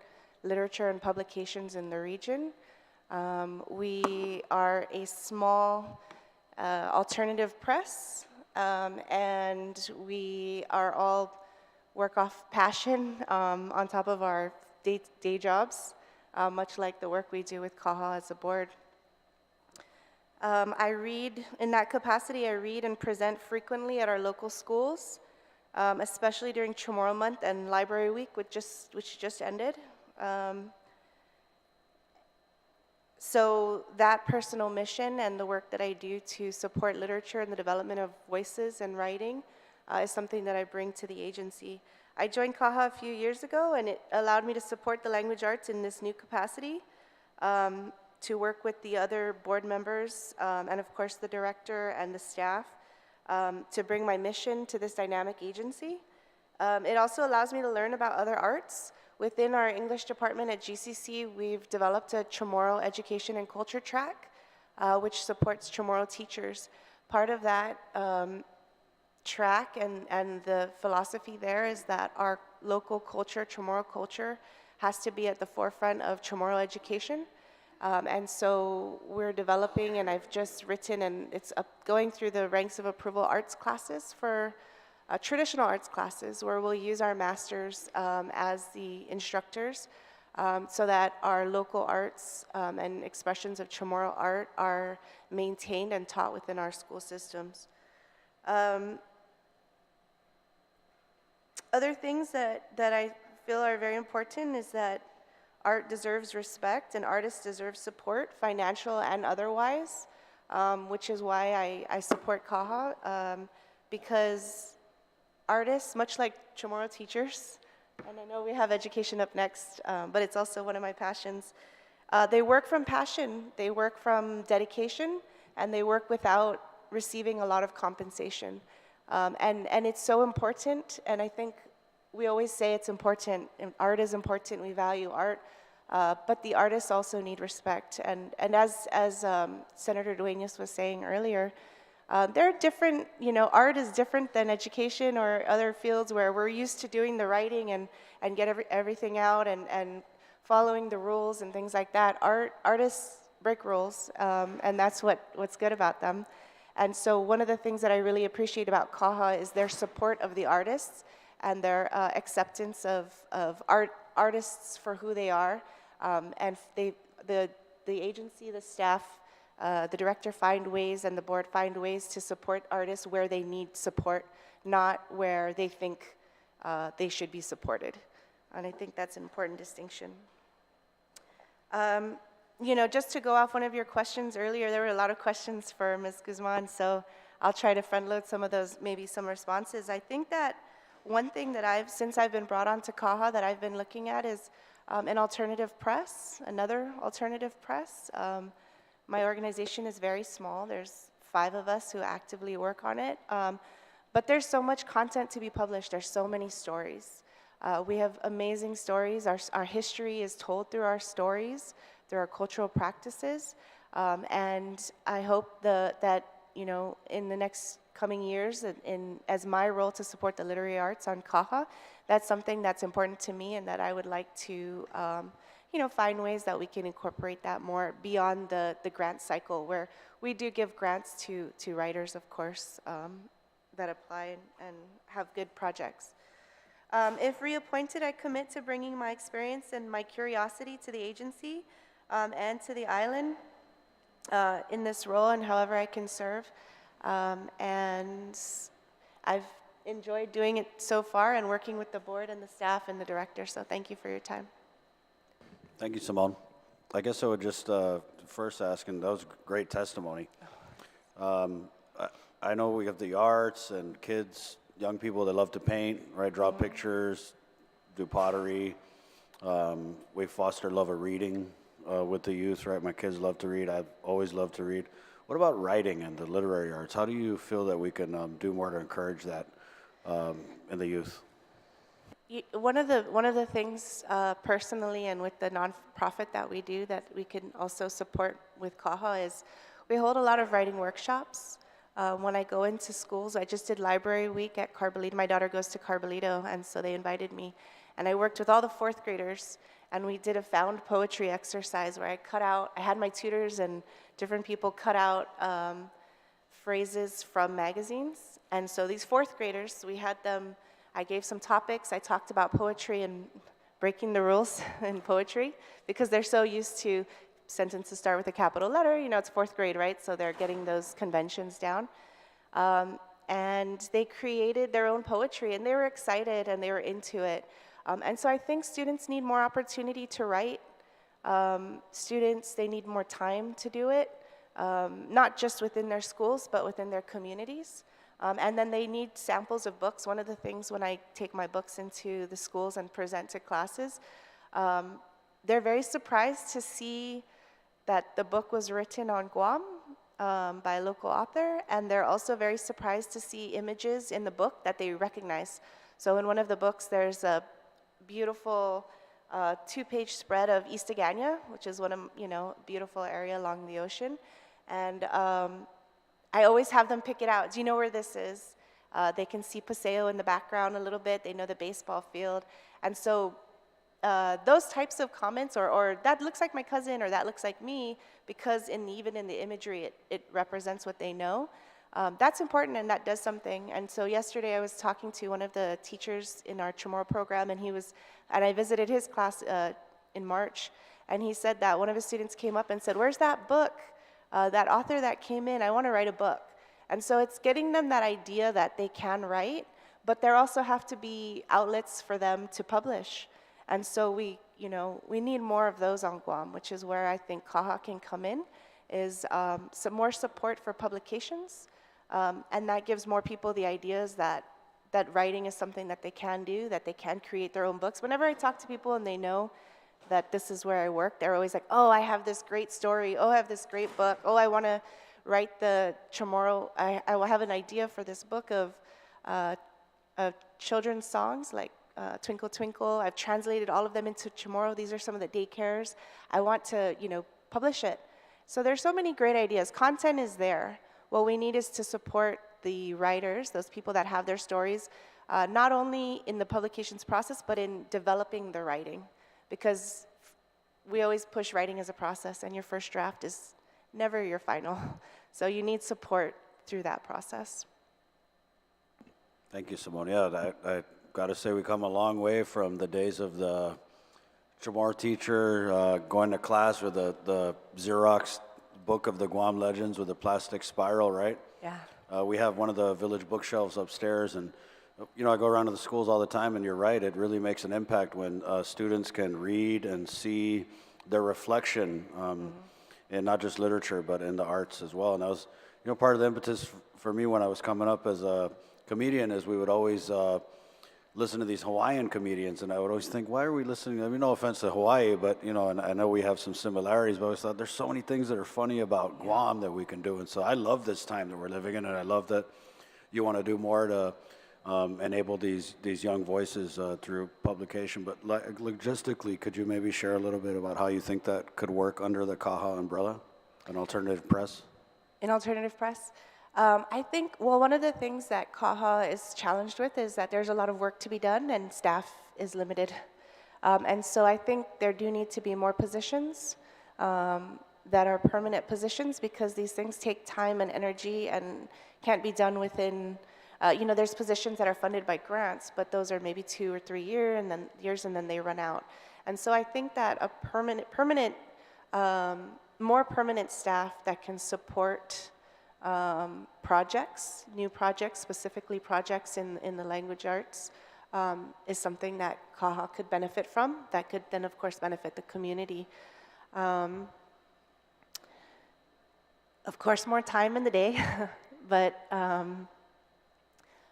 literature and publications in the region. We are a small alternative press, and we are all work off passion on top of our day jobs, much like the work we do with CAHA as a board. I read, in that capacity, I read and present frequently at our local schools, especially during Chamorro Month and Library Week, which just ended. So that personal mission and the work that I do to support literature and the development of voices and writing is something that I bring to the agency. I joined CAHA a few years ago, and it allowed me to support the language arts in this new capacity, to work with the other board members, and of course the director and the staff, to bring my mission to this dynamic agency. It also allows me to learn about other arts. Within our English department at GCC, we've developed a Chamorro education and culture track, which supports Chamorro teachers. Part of that track and the philosophy there is that our local culture, Chamorro culture, has to be at the forefront of Chamorro education. And so we're developing, and I've just written, and it's going through the ranks of approval arts classes for traditional arts classes, where we'll use our masters as the instructors, so that our local arts and expressions of Chamorro art are maintained and taught within our school systems. Other things that I feel are very important is that art deserves respect and artists deserve support, financial and otherwise, which is why I support CAHA, because artists, much like Chamorro teachers, and I know we have education up next, but it's also one of my passions, they work from passion, they work from dedication, and they work without receiving a lot of compensation. And it's so important, and I think we always say it's important, and art is important, we value art, but the artists also need respect. And as Senator Dueñas was saying earlier, there are different, art is different than education or other fields where we're used to doing the writing and get everything out and following the rules and things like that. Artists break rules, and that's what's good about them. And so one of the things that I really appreciate about CAHA is their support of the artists and their acceptance of artists for who they are. And the agency, the staff, the director find ways, and the board find ways to support artists where they need support, not where they think they should be supported. And I think that's an important distinction. Just to go off one of your questions earlier, there were a lot of questions for Ms. Guzman, so I'll try to front load some of those, maybe some responses. I think that one thing that since I've been brought on to CAHA that I've been looking at is an alternative press, another alternative press. My organization is very small. There's 5 of us who actively work on it. But there's so much content to be published. There's so many stories. We have amazing stories. Our history is told through our stories, through our cultural practices. And I hope that in the next coming years, as my role to support the literary arts on CAHA, that's something that's important to me, and that I would like to find ways that we can incorporate that more beyond the grant cycle, where we do give grants to writers, of course, that apply and have good projects. If reappointed, I commit to bringing my experience and my curiosity to the agency and to the island in this role, and however I can serve. And I've enjoyed doing it so far and working with the board and the staff and the director, so thank you for your time.
Thank you, Simone. I guess I would just first ask, and that was great testimony. I know we have the arts and kids, young people that love to paint, right? Draw pictures, do pottery. We foster love of reading with the youth, right? My kids love to read. I've always loved to read. What about writing and the literary arts? How do you feel that we can do more to encourage that in the youth?
One of the things personally and with the nonprofit that we do that we can also support with CAHA is we hold a lot of writing workshops. When I go into schools, I just did library week at Carbolito. My daughter goes to Carbolito, and so they invited me. And I worked with all the fourth graders, and we did a found poetry exercise where I had my tutors and different people cut out phrases from magazines. And so these fourth graders, I gave some topics. I talked about poetry and breaking the rules in poetry because they're so used to sentences start with a capital letter. You know, it's fourth grade, right? So they're getting those conventions down. And they created their own poetry, and they were excited, and they were into it. And so I think students need more opportunity to write. Students, they need more time to do it, not just within their schools, but within their communities. And then they need samples of books. One of the things when I take my books into the schools and present to classes, they're very surprised to see that the book was written on Guam by a local author, and they're also very surprised to see images in the book that they recognize. So in one of the books, there's a beautiful 2-page spread of East Agana, which is one of, beautiful area along the ocean. And I always have them pick it out. Do you know where this is? They can see Paseo in the background a little bit. They know the baseball field. And so those types of comments, or that looks like my cousin, or that looks like me, because even in the imagery, it represents what they know. That's important, and that does something. And so yesterday I was talking to one of the teachers in our Chamorro program, and I visited his class in March, and he said that one of his students came up and said, "Where's that book? That author that came in, I want to write a book." And so it's getting them that idea that they can write, but there also have to be outlets for them to publish. And so we need more of those on Guam, which is where I think CAHA can come in, is some more support for publications. And that gives more people the ideas that writing is something that they can do, that they can create their own books. Whenever I talk to people and they know that this is where I work, they're always like, "Oh, I have this great story. Oh, I have this great book. Oh, I want to write the Chamorro. I will have an idea for this book of children's songs like Twinkle Twinkle. I've translated all of them into Chamorro. These are some of the daycares. I want to, publish it." So there's so many great ideas. Content is there. What we need is to support the writers, those people that have their stories, not only in the publications process, but in developing the writing. Because we always push writing as a process, and your first draft is never your final. So you need support through that process.
Thank you, Simone. Yeah, I got to say we come a long way from the days of the Chamorro teacher going to class with the Xerox book of the Guam legends with a plastic spiral, right?
Yeah.
We have one of the village bookshelves upstairs, and I go around to the schools all the time, and you're right, it really makes an impact when students can read and see their reflection in not just literature, but in the arts as well. And that was, part of the impetus for me when I was coming up as a comedian is we would always listen to these Hawaiian comedians, and I would always think, why are we listening? I mean, no offense to Hawaii, but, and I know we have some similarities, but I always thought there's so many things that are funny about Guam that we can do. And so I love this time that we're living in, and I love that you want to do more to enable these young voices through publication. But logistically, could you maybe share a little bit about how you think that could work under the CAHA umbrella, an alternative press?
In alternative press? I think, one of the things that CAHA is challenged with is that there's a lot of work to be done and staff is limited. And so I think there do need to be more positions that are permanent positions, because these things take time and energy and can't be done within, there's positions that are funded by grants, but those are maybe 2 or 3 years and then they run out. And so I think that a more permanent staff that can support projects, new projects, specifically projects in the language arts, is something that CAHA could benefit from, that could then of course benefit the community. Of course, more time in the day, But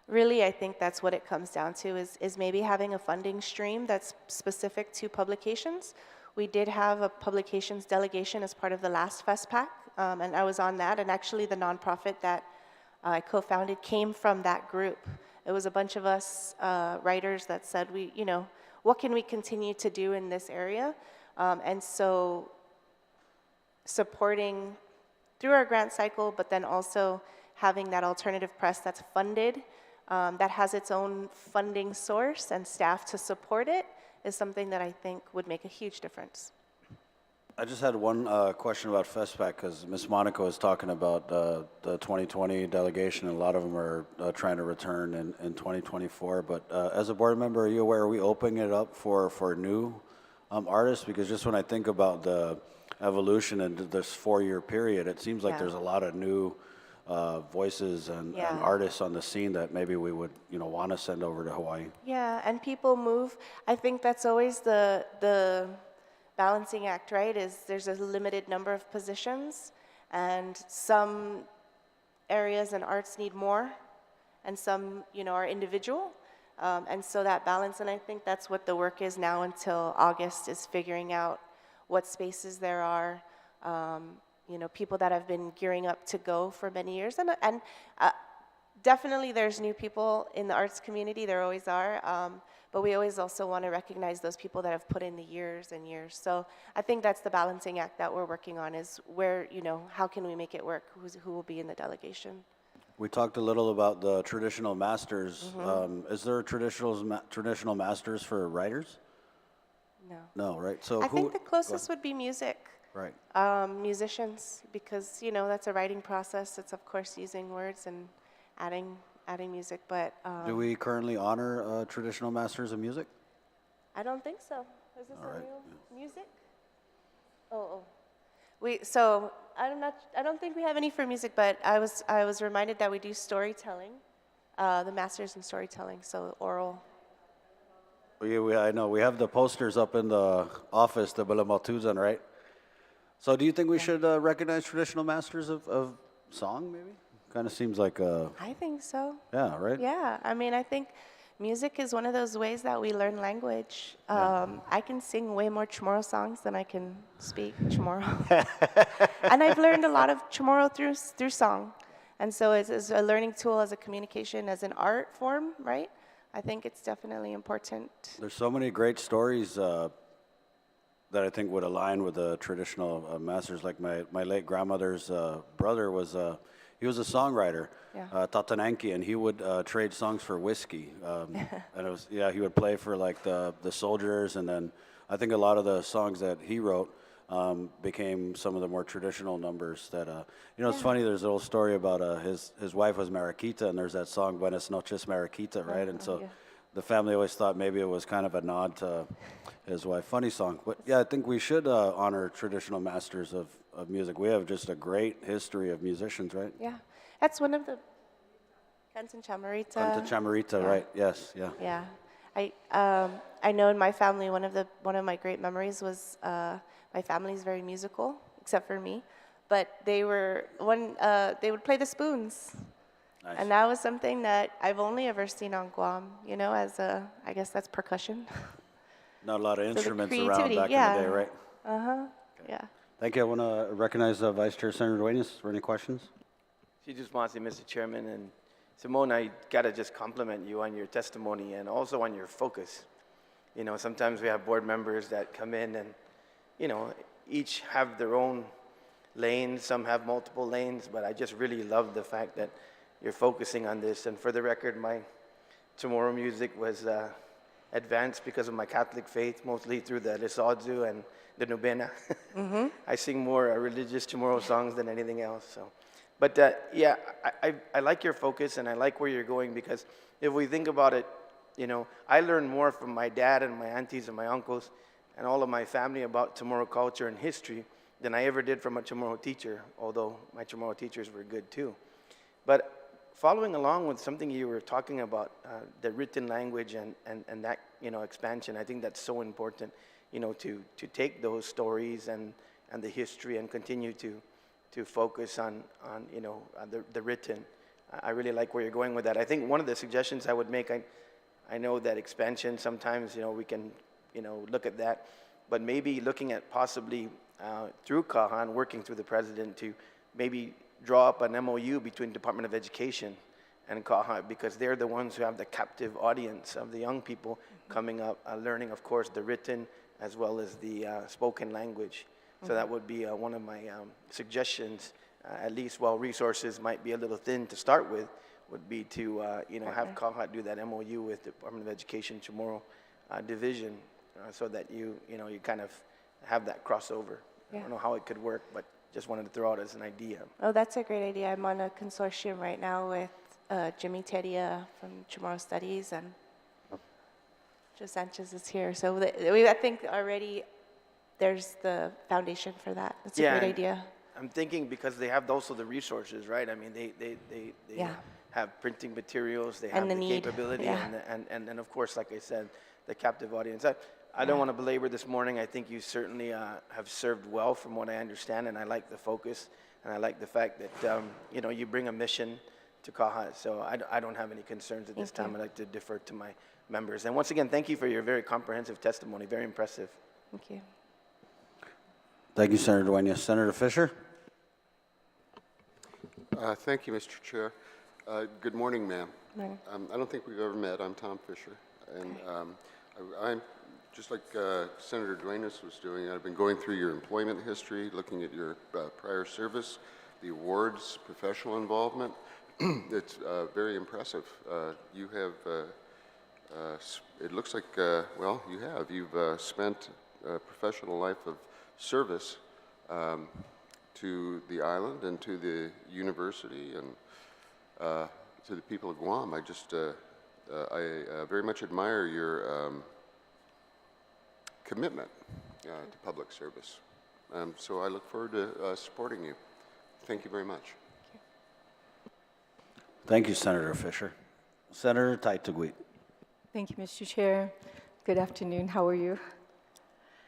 really, I think that's what it comes down to is maybe having a funding stream that's specific to publications. We did have a publications delegation as part of the last FestPac, and I was on that, and actually the nonprofit that I co-founded came from that group. It was a bunch of us writers that said, what can we continue to do in this area? And so supporting through our grant cycle, but then also having that alternative press that's funded, that has its own funding source and staff to support it, is something that I think would make a huge difference.
I just had one question about FestPac, because Ms. Monica was talking about the 2020 delegation, and a lot of them are trying to return in 2024. But as a board member, are you aware, are we opening it up for new artists? Because just when I think about the evolution in this 4-year period, it seems like
Yeah.
there's a lot of new voices and artists on the scene that maybe we would want to send over to Hawaii.
Yeah, and people move. I think that's always the balancing act, right? Is there's a limited number of positions, and some areas and arts need more, and some, are individual. And so that balance, and I think that's what the work is now until August, is figuring out what spaces there are, people that have been gearing up to go for many years. And definitely there's new people in the arts community, there always are, but we always also want to recognize those people that have put in the years and years. So I think that's the balancing act that we're working on, is where, how can we make it work? Who will be in the delegation?
We talked a little about the traditional masters. Is there traditional masters for writers?
No.
No, right? So
I think the closest would be music.
Right.
Musicians, because, that's a writing process. It's, of course, using words and adding music, but...
Do we currently honor traditional masters of music?
I don't think so. Is this
All right,
new music? I don't think we have any for music, but I was reminded that we do storytelling, the masters in storytelling, so oral.
Yeah, I know. We have the posters up in the office, the Baleto, right? So do you think we should recognize traditional masters of song, maybe? Kind of seems like a...
I think so.
Yeah, right?
Yeah, I think music is one of those ways that we learn language. I can sing way more Chamorro songs than I can speak Chamorro. And I've learned a lot of Chamorro through song. And so it's a learning tool, as a communication, as an art form, right? I think it's definitely important.
There's so many great stories that I think would align with the traditional masters. Like my late grandmother's brother was... he was a songwriter, Tatananki, and he would trade songs for whiskey. And it was, he would play for like the soldiers, and then I think a lot of the songs that he wrote became some of the more traditional numbers that, it's funny, there's a little story about his wife was Margarita, and there's that song, Buenas noches, Margarita, right? And so the family always thought maybe it was kind of a nod to his wife. Funny song. But yeah, I think we should honor traditional masters of music. We have just a great history of musicians, right?
Yeah, that's one of the... Canta
Chamarita, right? Yes, yeah.
Yeah, I know in my family, one of my great memories was my family's very musical, except for me, but they would play the spoons. Nice. And that was something that I've only ever seen on Guam, I guess that's percussion.
Not a lot of
So
instruments around
creativity,
back in the day, right?
Yeah.
Thank you. I want to recognize Vice Chair Senator Duenas for any questions.
She just wants to, Mr. Chairman, and Simone, I gotta just compliment you on your testimony and also on your focus. Sometimes we have board members that come in and, each have their own lanes. Some have multiple lanes, but I just really love the fact that you're focusing on this. And for the record, my Chamorro music was advanced because of my Catholic faith, mostly through the Lisodzu and the Nubena. I sing more religious Chamorro songs than anything else. So, but I like your focus, and I like where you're going, because if we think about it, I learned more from my dad and my aunties and my uncles and all of my family about Chamorro culture and history than I ever did from a Chamorro teacher, although my Chamorro teachers were good too. But following along with something you were talking about, the written language and that, expansion, I think that's so important, to take those stories and the history and continue to focus on the written. I really like where you're going with that. I think one of the suggestions I would make, I know that expansion, sometimes, we can, look at that, but maybe looking at possibly through CAHA and working through the president to maybe draw up an MOU between Department of Education and CAHA, because they're the ones who have the captive audience of the young people coming up, learning, of course, the written as well as the spoken language. So that would be one of my suggestions, at least while resources might be a little thin to start with, would be to have CAHA do that MOU with the Department of Education Chamorro division, so that you kind of have that crossover. I don't know how it could work, but just wanted to throw out as an idea.
Oh, that's a great idea. I'm on a consortium right now with Jimmy Teria from Chamorro Studies, and Joe Sanchez is here. So I think already there's the foundation for that. That's a great idea.
I'm thinking because they have also the resources, right? I mean, they have printing materials, they have the capability, and then of course, like I said, the captive audience. I don't want to belabor this morning. I think you certainly have served well from what I understand, and I like the focus, and I like the fact that you bring a mission to CAHA. So I don't have any concerns at this time. I'd like to defer to my members. And once again, thank you for your very comprehensive testimony. Very impressive.
Thank you.
Thank you, Senator Dueñas. Senator Fisher?
Thank you, Mr. Chair. Good morning, ma'am.
Morning.
I don't think we've ever met. I'm Tom Fisher. And I'm just like Senator Dueñas was doing, I've been going through your employment history, looking at your prior service, the awards, professional involvement. It's very impressive. You have, it looks like, well, you have. You've spent a professional life of service to the island and to the university and to the people of Guam. I just, I very much admire your commitment to public service. So I look forward to supporting you. Thank you very much.
Thank you, Senator Fisher. Senator Taitagui.
Thank you, Mr. Chair. Good afternoon. How are you?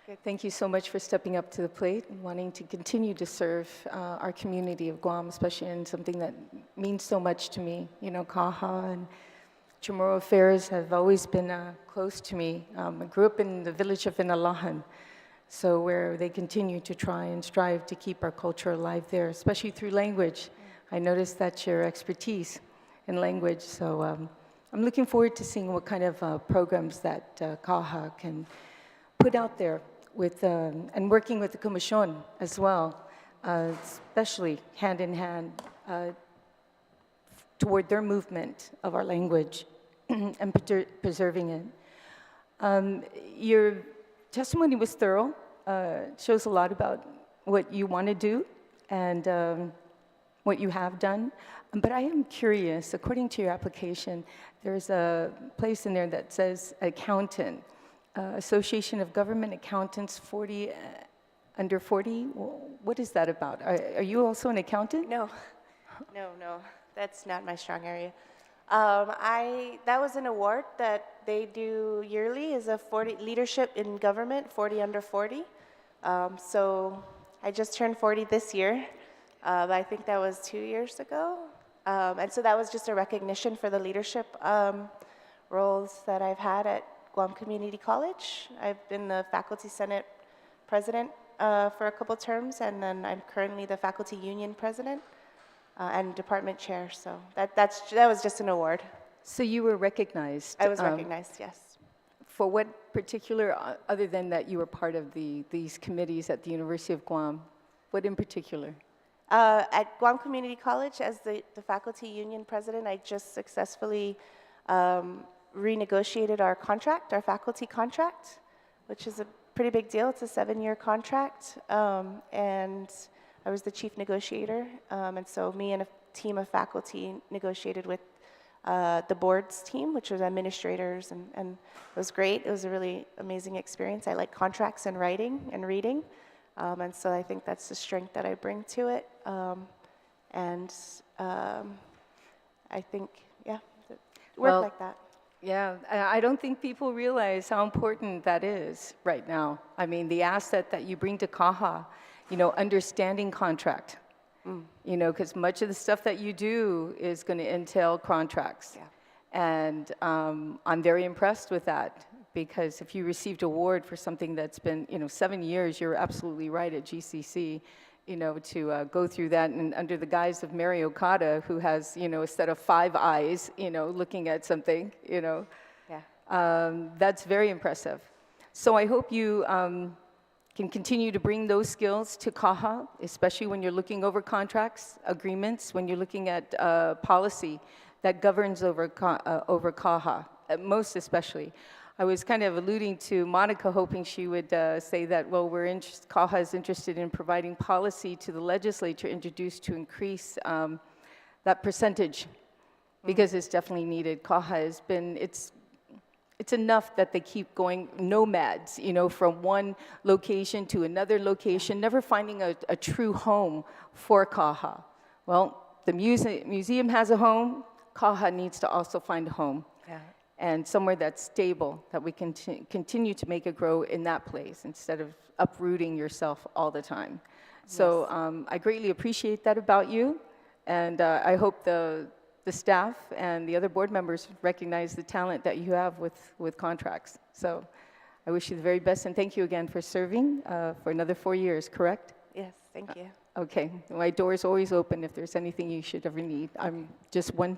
Good.
Thank you so much for stepping up to the plate and wanting to continue to serve our community of Guam, especially in something that means so much to me. You know, CAHA and Chamorro affairs have always been close to me. I grew up in the village of Inalahan, so where they continue to try and strive to keep our culture alive there, especially through language. I noticed that's your expertise in language, so I'm looking forward to seeing what kind of programs that CAHA can put out there with, and working with the Comisión as well, especially hand in hand toward their movement of our language and preserving it. Your testimony was thorough, shows a lot about what you want to do and what you have done. But I am curious, according to your application, there's a place in there that says accountant, Association of Government Accountants 40, under 40. What is that about? Are you also an accountant?
No, that's not my strong area. That was an award that they do yearly, is a 40 leadership in government, 40 under 40. So I just turned 40 this year, but I think that was 2 years ago. And so that was just a recognition for the leadership roles that I've had at Guam Community College. I've been the Faculty Senate President for a couple terms, and then I'm currently the Faculty Union President and Department Chair, so that was just an award.
So you were recognized?
I was recognized, yes.
For what particular, other than that you were part of these committees at the University of Guam, what in particular?
At Guam Community College, as the Faculty Union President, I just successfully renegotiated our contract, our faculty contract, which is a pretty big deal. It's a 7-year contract, and I was the chief negotiator, and so me and a team of faculty negotiated with the board's team, which was administrators, and it was great. It was a really amazing experience. I like contracts and writing and reading, and so I think that's the strength that I bring to it, and I think, yeah, work like that.
Yeah, I don't think people realize how important that is right now. I mean, the asset that you bring to CAHA, you know, understanding contract, You know, because much of the stuff that you do is going to entail contracts. And I'm very impressed with that, because if you received award for something that's been, you know, 7 years, you're absolutely right at GCC, you know, to go through that and under the guise of Mary Okada, who has, you know, a set of 5 eyes, you know, looking at something, you know. That's very impressive. So I hope you can continue to bring those skills to CAHA, especially when you're looking over contracts, agreements, when you're looking at policy that governs over CAHA, most especially. I was kind of alluding to Monica, hoping she would say that, well, CAHA is interested in providing policy to the legislature introduced to increase that percentage, because it's definitely needed. CAHA has been, it's enough that they keep going nomads, you know, from one location to another location, never finding a true home for CAHA. Well, the museum has a home. CAHA needs to also find a home. And somewhere that's stable, that we can continue to make it grow in that place instead of uprooting yourself all the time. So I greatly appreciate that about you, and I hope the staff and the other board members recognize the talent that you have with contracts. So I wish you the very best, and thank you again for serving for another 4 years, correct?
Yes, thank you.
Okay, my door is always open if there's anything you should ever need. I'm just one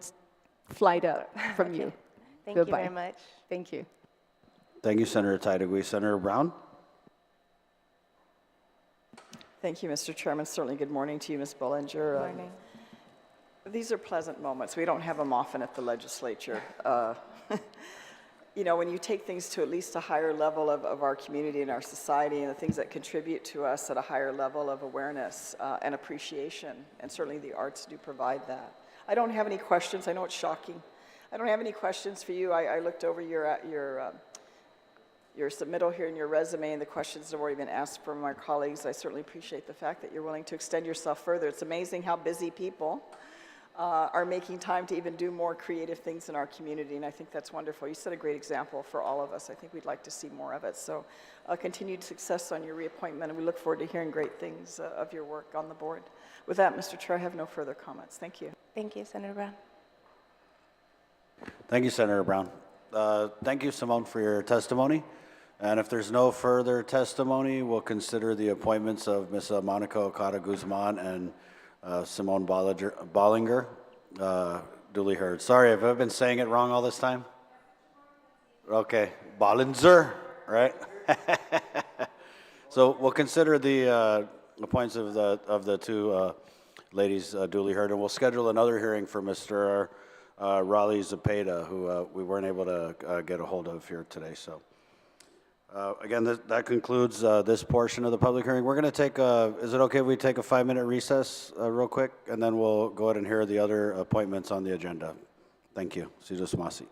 flight up from you.
Thank
Goodbye.
you very much.
Thank you.
Thank you, Senator Tydegui. Senator Brown?
Thank you, Mr. Chairman. Certainly good morning to you, Ms. Bollinger.
Good morning.
These are pleasant moments. We don't have them often at the legislature. You know, when you take things to at least a higher level of our community and our society, and the things that contribute to us at a higher level of awareness and appreciation, and certainly the arts do provide that. I don't have any questions. I know it's shocking. I don't have any questions for you. I looked over your submittal here in your resume, and the questions have already been asked from our colleagues. I certainly appreciate the fact that you're willing to extend yourself further. It's amazing how busy people are making time to even do more creative things in our community, and I think that's wonderful. You set a great example for all of us. I think we'd like to see more of it. So continued success on your reappointment, and we look forward to hearing great things of your work on the board. With that, Mr. Chair, I have no further comments. Thank you.
Thank you, Senator Brown.
Thank you, Senator Brown. Thank you, Simone, for your testimony. And if there's no further testimony, we'll consider the appointments of Ms. Monica Okada Guzman and Simone Bollinger duly heard. Sorry, have I been saying it wrong all this time? Okay, Bollinger, right? So we'll consider the appointments of the two ladies duly heard, and we'll schedule another hearing for Mr. Rolando Zepeda, who we weren't able to get a hold of here today. So again, that concludes this portion of the public hearing. We're going to take is it okay if we take a 5-minute recess real quick, and then we'll go ahead and hear the other appointments on the agenda. Thank you. Sido Sumasi.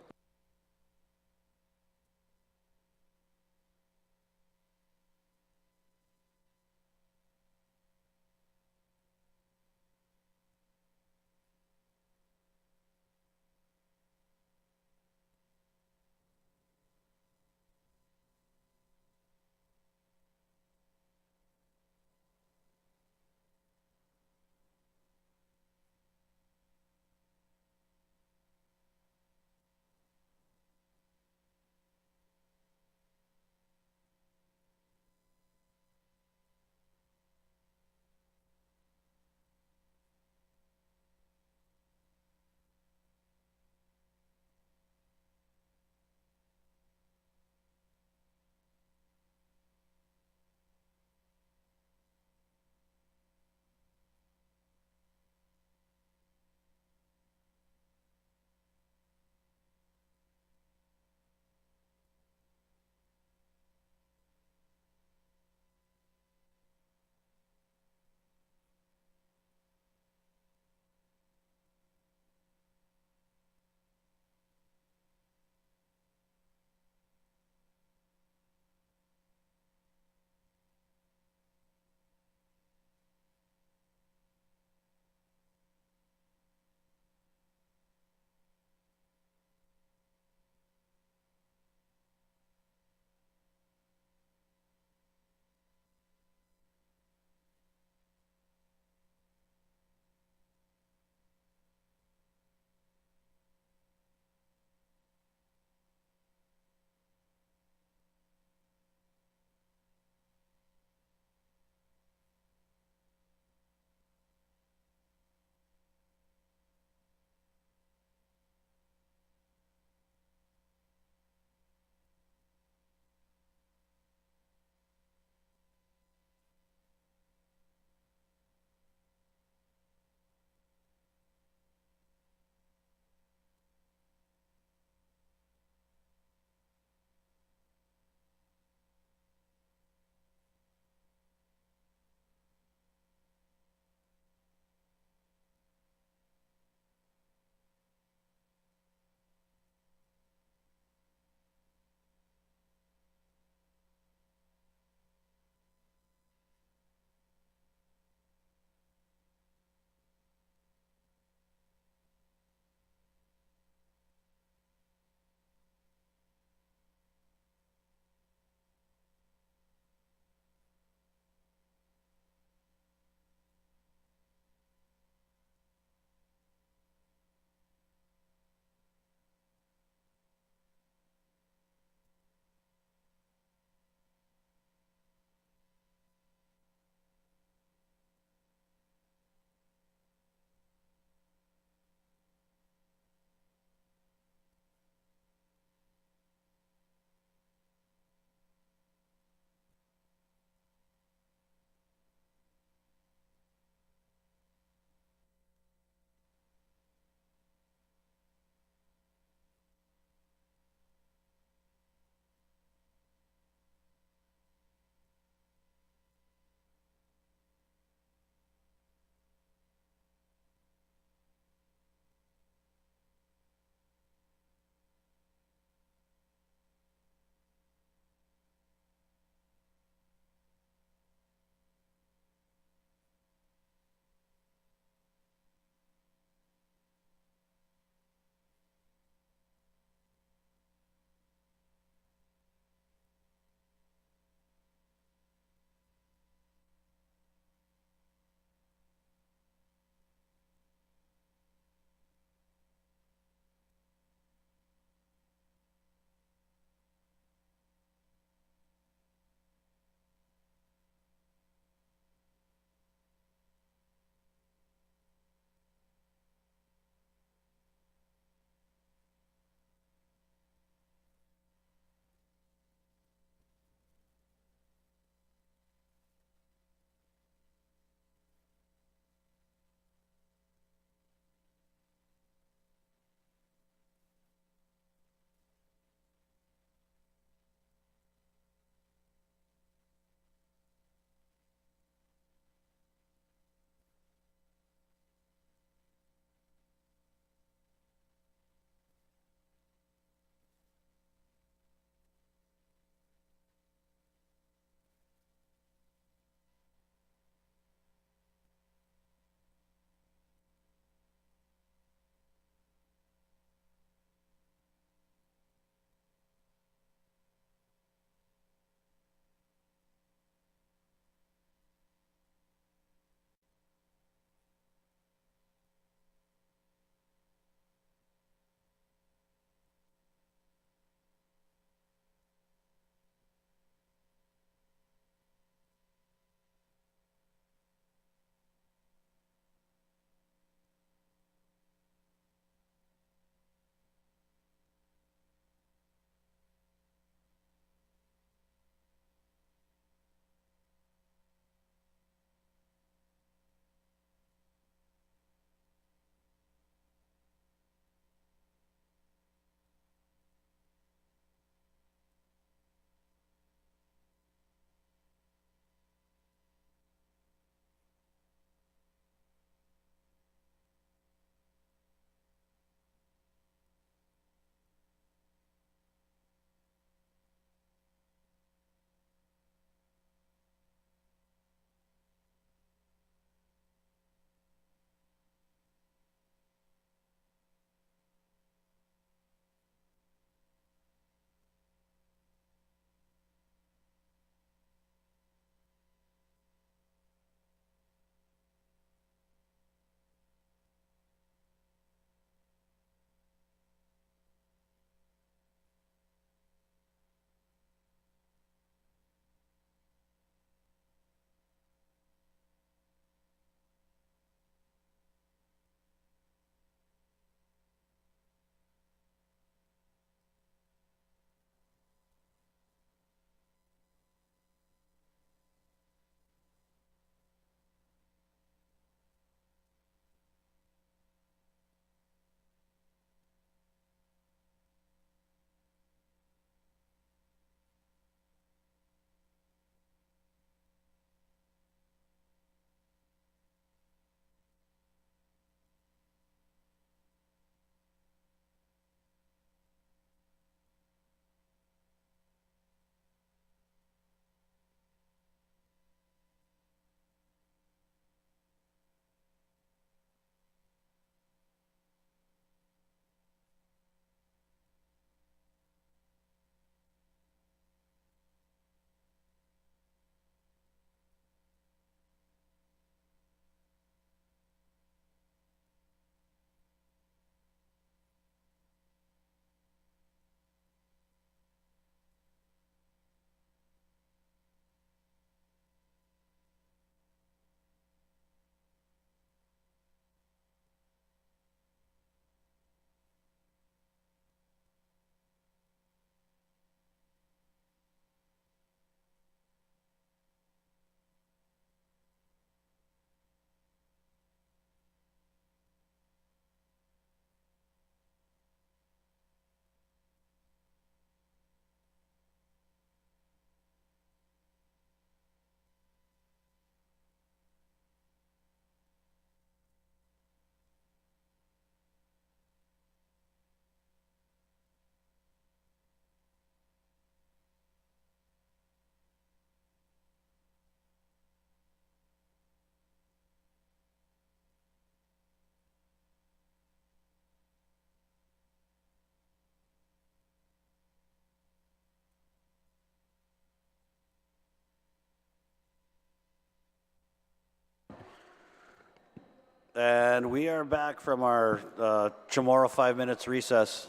And we are back from our tomorrow 5 minutes recess.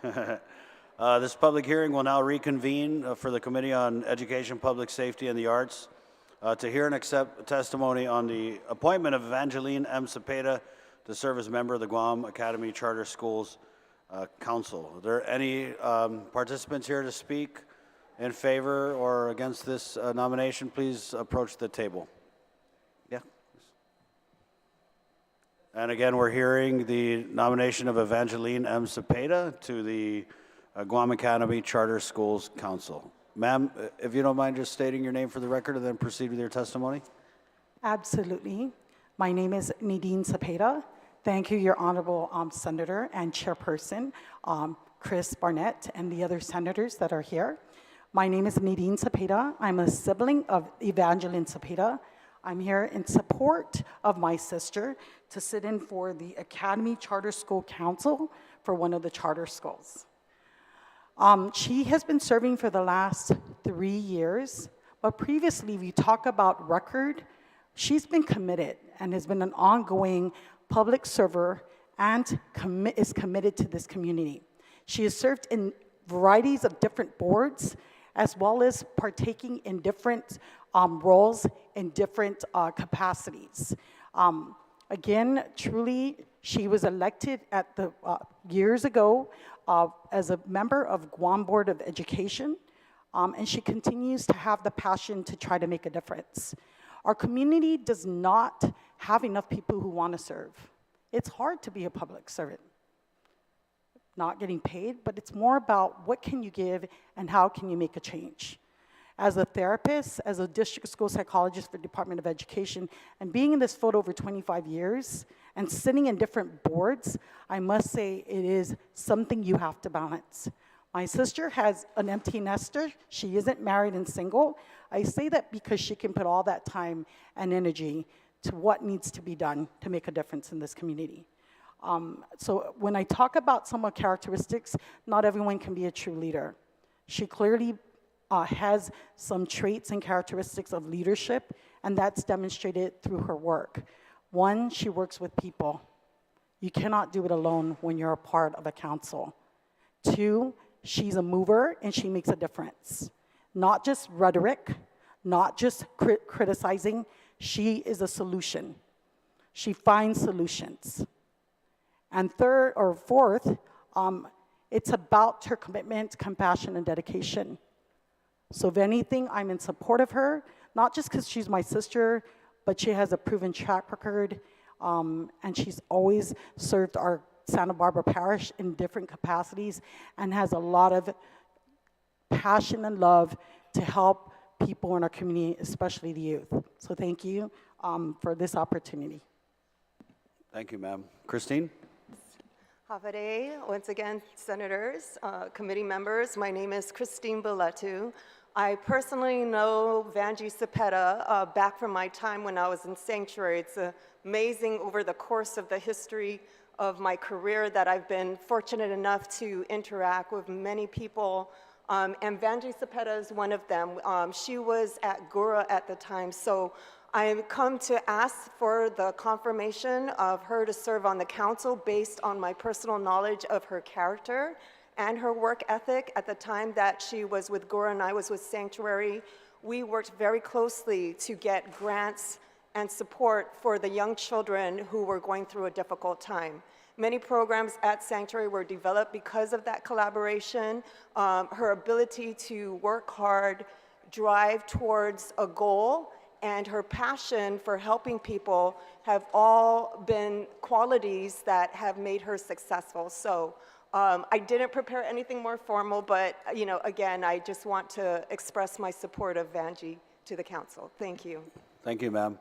This public hearing will now reconvene for the Committee on Education, Public Safety, and the Arts to hear and accept testimony on the appointment of Evangeline Cepeda to serve as member of the Guam Academy Charter Schools Council. Are there any participants here to speak in favor or against this nomination? Please approach the table. Yeah. And again, we're hearing the nomination of Evangeline Cepeda to the Guam Academy Charter Schools Council. Ma'am, if you don't mind just stating your name for the record and then proceed with your testimony.
Absolutely. My name is Nadine Zepeda. Thank you, Your Honorable Senator and Chairperson, Chris Barnett, and the other senators that are here. My name is Nadine Cepeda. I'm a sibling of Evangeline Cepeda. I'm here in support of my sister to sit in for the Academy Charter School Council for one of the charter schools. She has been serving for the last 3 years, but previously we talk about record. She's been committed and has been an ongoing public server and is committed to this community. She has served in varieties of different boards, as well as partaking in different roles in different capacities. Again, truly, she was elected at the years ago as a member of Guam Board of Education, and she continues to have the passion to try to make a difference. Our community does not have enough people who want to serve. It's hard to be a public servant, not getting paid, but it's more about what can you give and how can you make a change. As a therapist, as a district school psychologist for Department of Education, and being in this field over 25 years and sitting in different boards, I must say it is something you have to balance. My sister has an empty nester. She isn't married and single. I say that because she can put all that time and energy to what needs to be done to make a difference in this community. So when I talk about some of the characteristics, not everyone can be a true leader. She clearly has some traits and characteristics of leadership, and that's demonstrated through her work. One, she works with people. You cannot do it alone when you're a part of a council. Two, she's a mover and she makes a difference. Not just rhetoric, not just criticizing, she is a solution. She finds solutions. And third or fourth, it's about her commitment, compassion, and dedication. So if anything, I'm in support of her, not just because she's my sister, but she has a proven track record, and she's always served our Santa Barbara Parish in different capacities and has a lot of passion and love to help people in our community, especially the youth. So thank you for this opportunity.
Thank you, ma'am. Christine?
Havade, once again, senators, committee members, my name is Christine Baleto. I personally know Evangeline Cepeda back from my time when I was in Sanctuary. It's amazing over the course of the history of my career that I've been fortunate enough to interact with many people. And Evangeline Cepeda is one of them. She was at GDOE at the time, so I've come to ask for the confirmation of her to serve on the council based on my personal knowledge of her character and her work ethic. At the time that she was with GDOE and I was with Sanctuary, we worked very closely to get grants and support for the young children who were going through a difficult time. Many programs at Sanctuary were developed because of that collaboration. Her ability to work hard, drive towards a goal, and her passion for helping people have all been qualities that have made her successful. So I didn't prepare anything more formal, but again, I just want to express my support of Vangie to the council. Thank you.
Thank you, ma'am.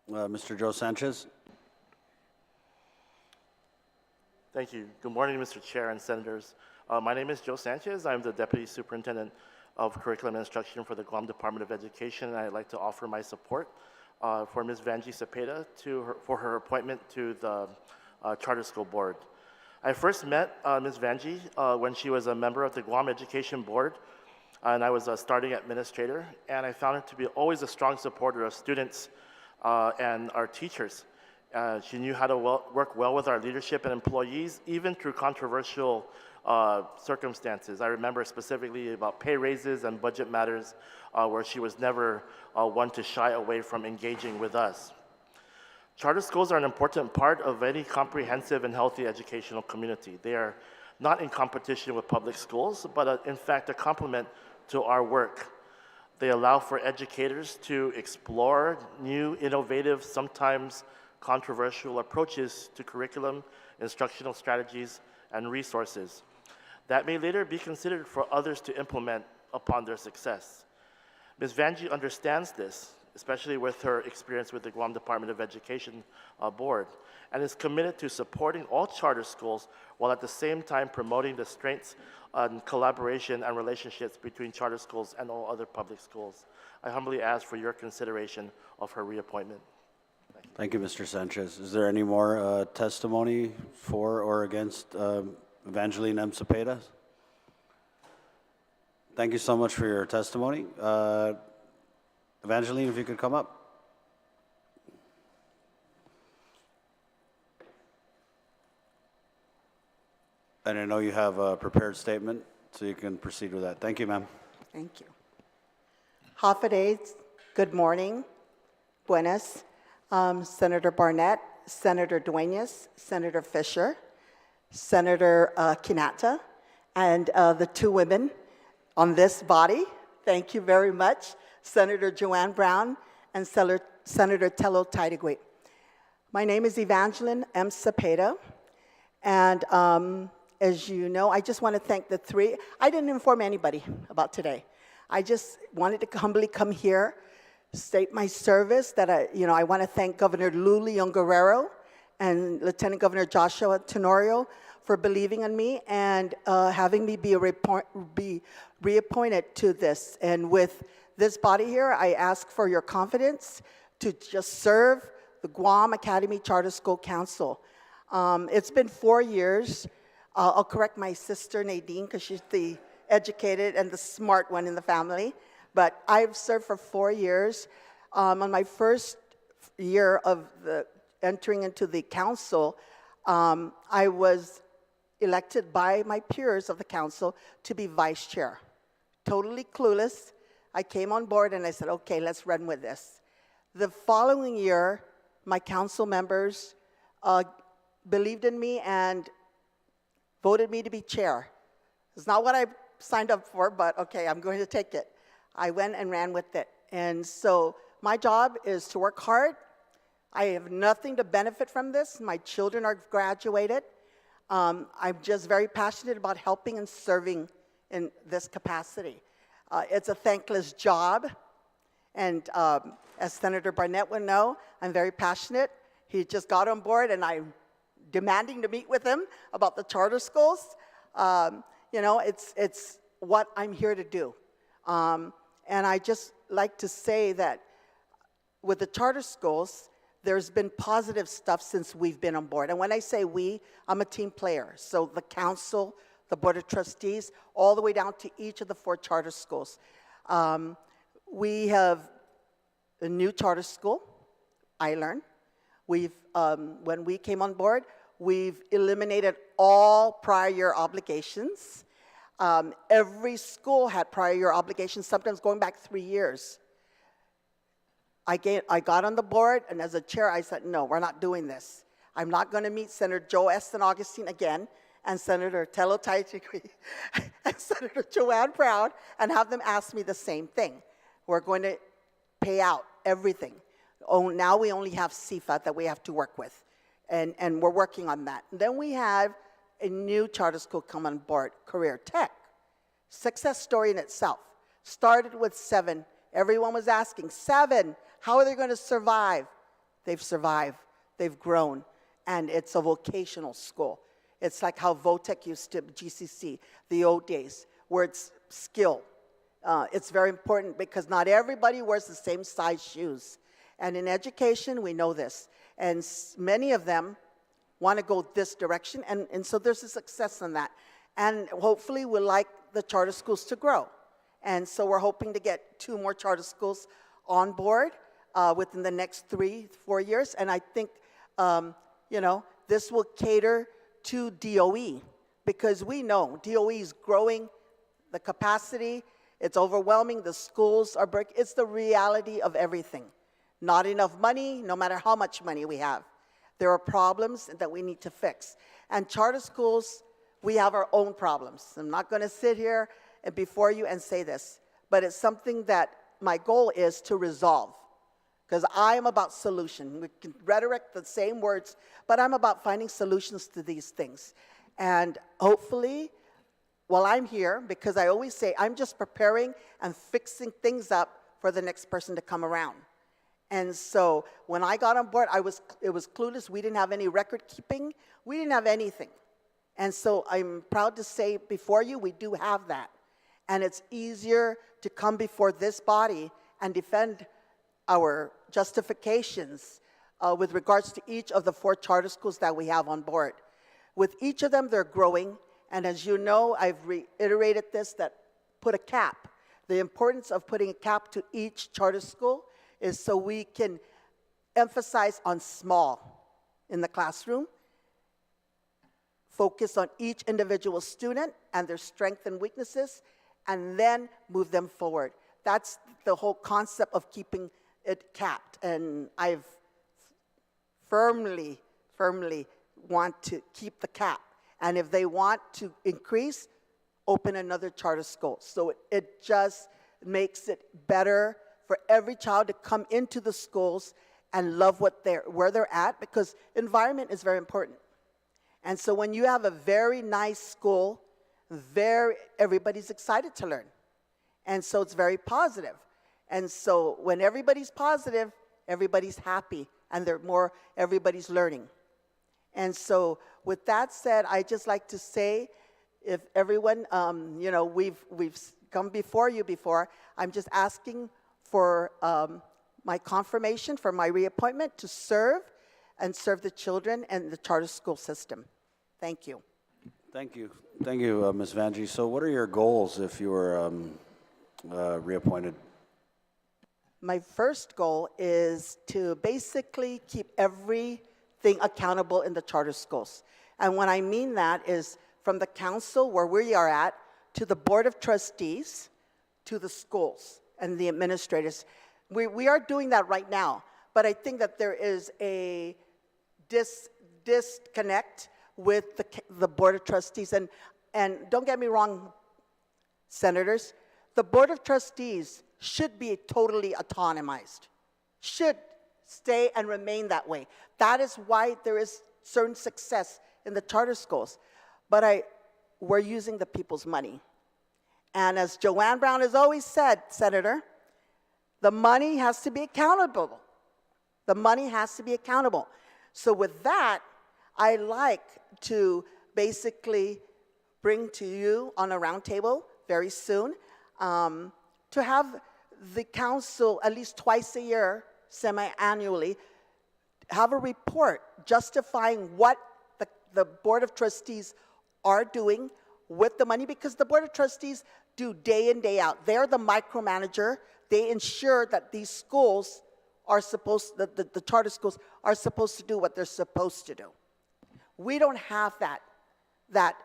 Mr. Joe Sanchez?
Thank you. Good morning, Mr. Chair and Senators. My name is Joe Sanchez. I'm the Deputy Superintendent of Curriculum and Instruction for the Guam Department of Education, and I'd like to offer my support for Ms. Evangeline Cepeda for her appointment to the Charter School Board. I first met Ms. Vangie when she was a member of the Guam Education Board, and I was a starting administrator, and I found her to be always a strong supporter of students and our teachers. She knew how to work well with our leadership and employees, even through controversial circumstances. I remember specifically about pay raises and budget matters where she was never one to shy away from engaging with us. Charter schools are an important part of any comprehensive and healthy educational community. They are not in competition with public schools, but in fact a complement to our work. They allow for educators to explore new, innovative, sometimes controversial approaches to curriculum, instructional strategies, and resources that may later be considered for others to implement upon their success. Ms. Vanjie understands this, especially with her experience with the Guam Department of Education Board, and is committed to supporting all charter schools while at the same time promoting the strengths and collaboration and relationships between charter schools and all other public schools. I humbly ask for your consideration of her reappointment.
Thank you, Mr. Sanchez. Is there any more testimony for or against Evangeline Cepeda? Thank you so much for your testimony. Evangeline, if you could come up. And I know you have a prepared statement, so you can proceed with that. Thank you, ma'am.
Thank you. Hafa good morning. Buenas. Senator Barnett, Senator Duenas, Senator Fisher, Senator Kinata, and the two women on this body. Thank you very much. Senator Joanne Brown and Senator Tello Taitigui. My name is Evangeline Cepeda, and as you know, I just want to thank the three. I didn't inform anybody about today. I just wanted to humbly come here, state my service, that I want to thank Governor Lou Leon Guerrero and Lieutenant Governor Joshua Tenorio for believing in me and having me be reappointed to this. And with this body here, I ask for your confidence to just serve the Guam Academy Charter School Council. It's been 4 years. I'll correct my sister Nadine because she's the educated and the smart one in the family. But I've served for 4 years. On my first year of entering into the council, I was elected by my peers of the council to be vice chair. Totally clueless. I came on board and I said, okay, let's run with this. The following year, my council members believed in me and voted me to be chair. It's not what I signed up for, but okay, I'm going to take it. I went and ran with it. And so my job is to work hard. I have nothing to benefit from this. My children are graduated. I'm just very passionate about helping and serving in this capacity. It's a thankless job. And as Senator Barnett would know, I'm very passionate. He just got on board and I'm demanding to meet with him about the charter schools. It's what I'm here to do. And I just like to say that with the charter schools, there's been positive stuff since we've been on board. And when I say we, I'm a team player. So the council, the board of trustees, all the way down to each of the 4 charter schools. We have a new charter school, iLearn. When we came on board, we've eliminated all prior year obligations. Every school had prior year obligations, sometimes going back 3 years. I got on the board, and as a chair, I said, no, we're not doing this. I'm not going to meet Senator Joe Eston Augustine again, and Senator Tello Taitigui, and Senator Joanne Brown, and have them ask me the same thing. We're going to pay out everything. Oh, now we only have CFA that we have to work with, and we're working on that. And then we have a new charter school come on board, Career Tech. Success story in itself. Started with 7. Everyone was asking, 7, how are they going to survive? They've survived. They've grown. And it's a vocational school. It's like how VOTEC used to, GCC, the old days, where it's skill. It's very important because not everybody wears the same size shoes. And in education, we know this. And many of them want to go this direction, and so there's a success in that. And hopefully we'll like the charter schools to grow. And so we're hoping to get 2 more charter schools on board within the next 3-4 years. And I think this will cater to DOE, because we know DOE is growing the capacity, it's overwhelming, the schools are breaking, it's the reality of everything. Not enough money, no matter how much money we have. There are problems that we need to fix. And charter schools, we have our own problems. I'm not going to sit here before you and say this, but it's something that my goal is to resolve. Because I am about solution. We can rhetoric the same words, but I'm about finding solutions to these things. And hopefully, while I'm here, because I always say I'm just preparing and fixing things up for the next person to come around. And so when I got on board, it was clueless. We didn't have any record keeping. We didn't have anything. And so I'm proud to say before you, we do have that. And it's easier to come before this body and defend our justifications with regards to each of the 4 charter schools that we have on board. With each of them, they're growing. And as you know, I've reiterated this, that put a cap. The importance of putting a cap to each charter school is so we can emphasize on small in the classroom, focus on each individual student and their strengths and weaknesses, and then move them forward. That's the whole concept of keeping it capped. And I've firmly want to keep the cap. And if they want to increase, open another charter school. So it just makes it better for every child to come into the schools and love where they're at, because environment is very important. And so when you have a very nice school, everybody's excited to learn. And so it's very positive. And so when everybody's positive, everybody's happy, and everybody's learning. And so with that said, I just like to say, if everyone, we've come before you before, I'm just asking for my confirmation for my reappointment to serve the children and the charter school system. Thank you.
Thank you. Thank you, Ms. Vanjie. So what are your goals if you were reappointed?
My first goal is to basically keep everything accountable in the charter schools. And when I mean that is from the council where we are at, to the board of trustees, to the schools and the administrators. We are doing that right now, but I think that there is a disconnect with the board of trustees. And don't get me wrong, senators, the board of trustees should be totally autonomized, should stay and remain that way. That is why there is certain success in the charter schools. But we're using the people's money. And as Joanne Brown has always said, Senator, the money has to be accountable. The money has to be accountable. So with that, I like to basically bring to you on a roundtable very soon to have the council at least twice a year, semi-annually, have a report justifying what the Board of Trustees are doing with the money, because the Board of Trustees do day in, day out. They're the micromanager. They ensure that these schools are the charter schools are supposed to do what they're supposed to do. We don't have that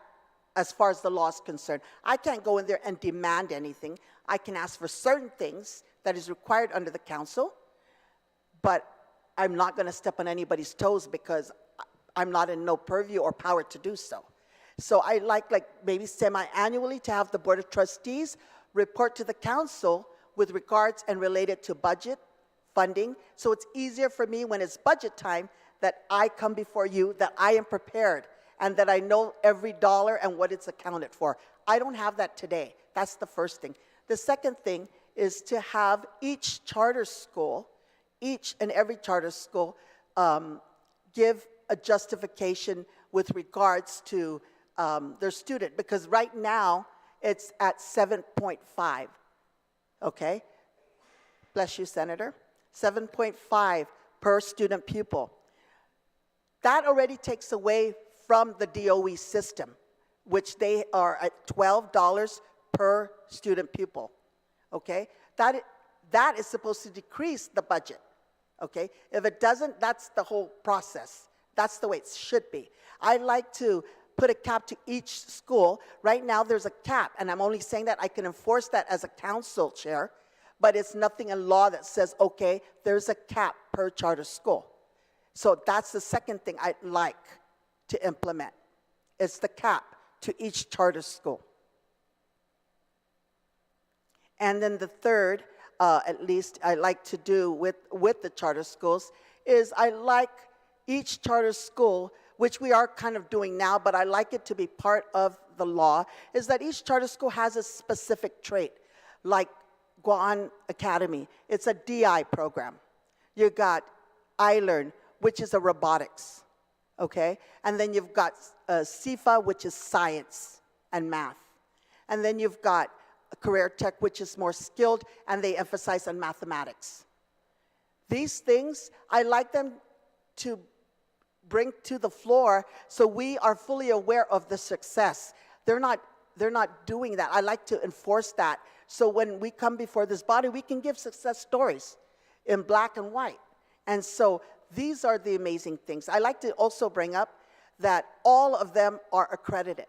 as far as the law is concerned. I can't go in there and demand anything. I can ask for certain things that is required under the council, but I'm not going to step on anybody's toes because I'm not in no purview or power to do so. So I like maybe semi-annually to have the Board of Trustees report to the council with regards and related to budget, funding, so it's easier for me when it's budget time that I come before you, that I am prepared, and that I know every dollar and what it's accounted for. I don't have that today. That's the first thing. The second thing is to have each charter school, each and every charter school, give a justification with regards to their student, because right now it's at 7.5, okay? Bless you, Senator. 7.5 per student pupil. That already takes away from the DOE system, which they are at $12 per student pupil, okay? That is supposed to decrease the budget, okay? If it doesn't, that's the whole process. That's the way it should be. I like to put a cap to each school. Right now, there's a cap, and I'm only saying that I can enforce that as a council chair, but it's nothing in law that says, okay, there's a cap per charter school. So that's the second thing I'd like to implement. It's the cap to each charter school. And then the third, at least I like to do with the charter schools, is I like each charter school, which we are kind of doing now, but I like it to be part of the law, is that each charter school has a specific trait, like Guam Academy. It's a DI program. You got iLearn, which is a robotics, okay? And then you've got CIFA, which is science and math. And then you've got Career Tech, which is more skilled, and they emphasize on mathematics. These things, I like them to bring to the floor so we are fully aware of the success. They're not doing that. I like to enforce that. So when we come before this body, we can give success stories in black and white. And so these are the amazing things. I like to also bring up that all of them are accredited.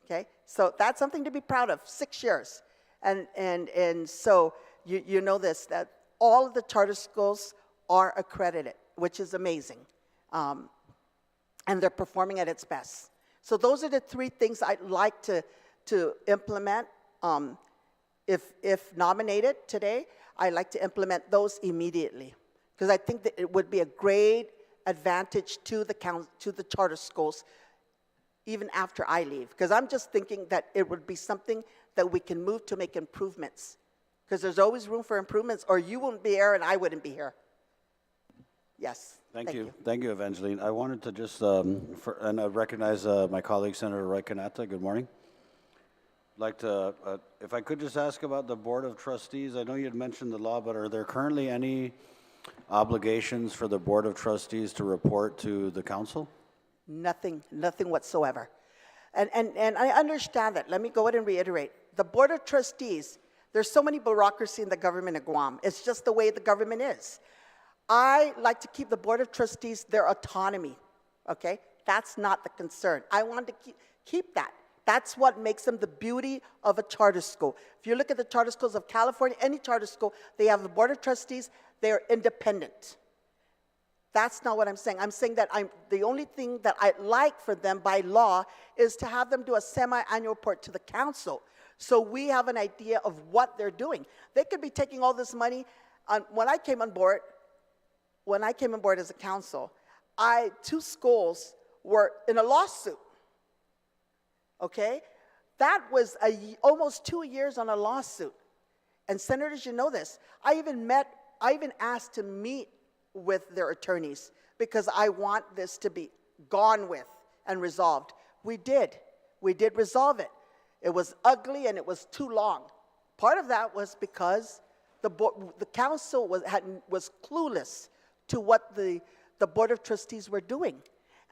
Okay? So that's something to be proud of, 6 years. And so you know this, that all of the charter schools are accredited, which is amazing. And they're performing at its best. So those are the three things I'd like to implement. If nominated today, I'd like to implement those immediately, because I think that it would be a great advantage to the charter schools even after I leave, because I'm just thinking that it would be something that we can move to make improvements, because there's always room for improvements, or you wouldn't be here and I wouldn't be here. Yes.
Thank you. Thank you, Evangeline. I wanted to just, and I recognize my colleague, Senator Roy Canata. Good morning. I'd like to, if I could just ask about the Board of Trustees. I know you had mentioned the law, but are there currently any obligations for the Board of Trustees to report to the council?
Nothing whatsoever. And I understand that. Let me go ahead and reiterate. The Board of Trustees, there's so many bureaucracy in the government of Guam. It's just the way the government is. I like to keep the Board of Trustees their autonomy, okay? That's not the concern. I want to keep that. That's what makes them the beauty of a charter school. If you look at the charter schools of California, any charter school, they have a Board of Trustees, they're independent. That's not what I'm saying. I'm saying that the only thing that I'd like for them by law is to have them do a semi-annual report to the council, so we have an idea of what they're doing. They could be taking all this money. When I came on board as a council, 2 schools were in a lawsuit, okay? That was almost 2 years on a lawsuit. And senators, you know this. I even asked to meet with their attorneys because I want this to be gone with and resolved. We did resolve it. It was ugly and it was too long. Part of that was because the council was clueless to what the Board of Trustees were doing.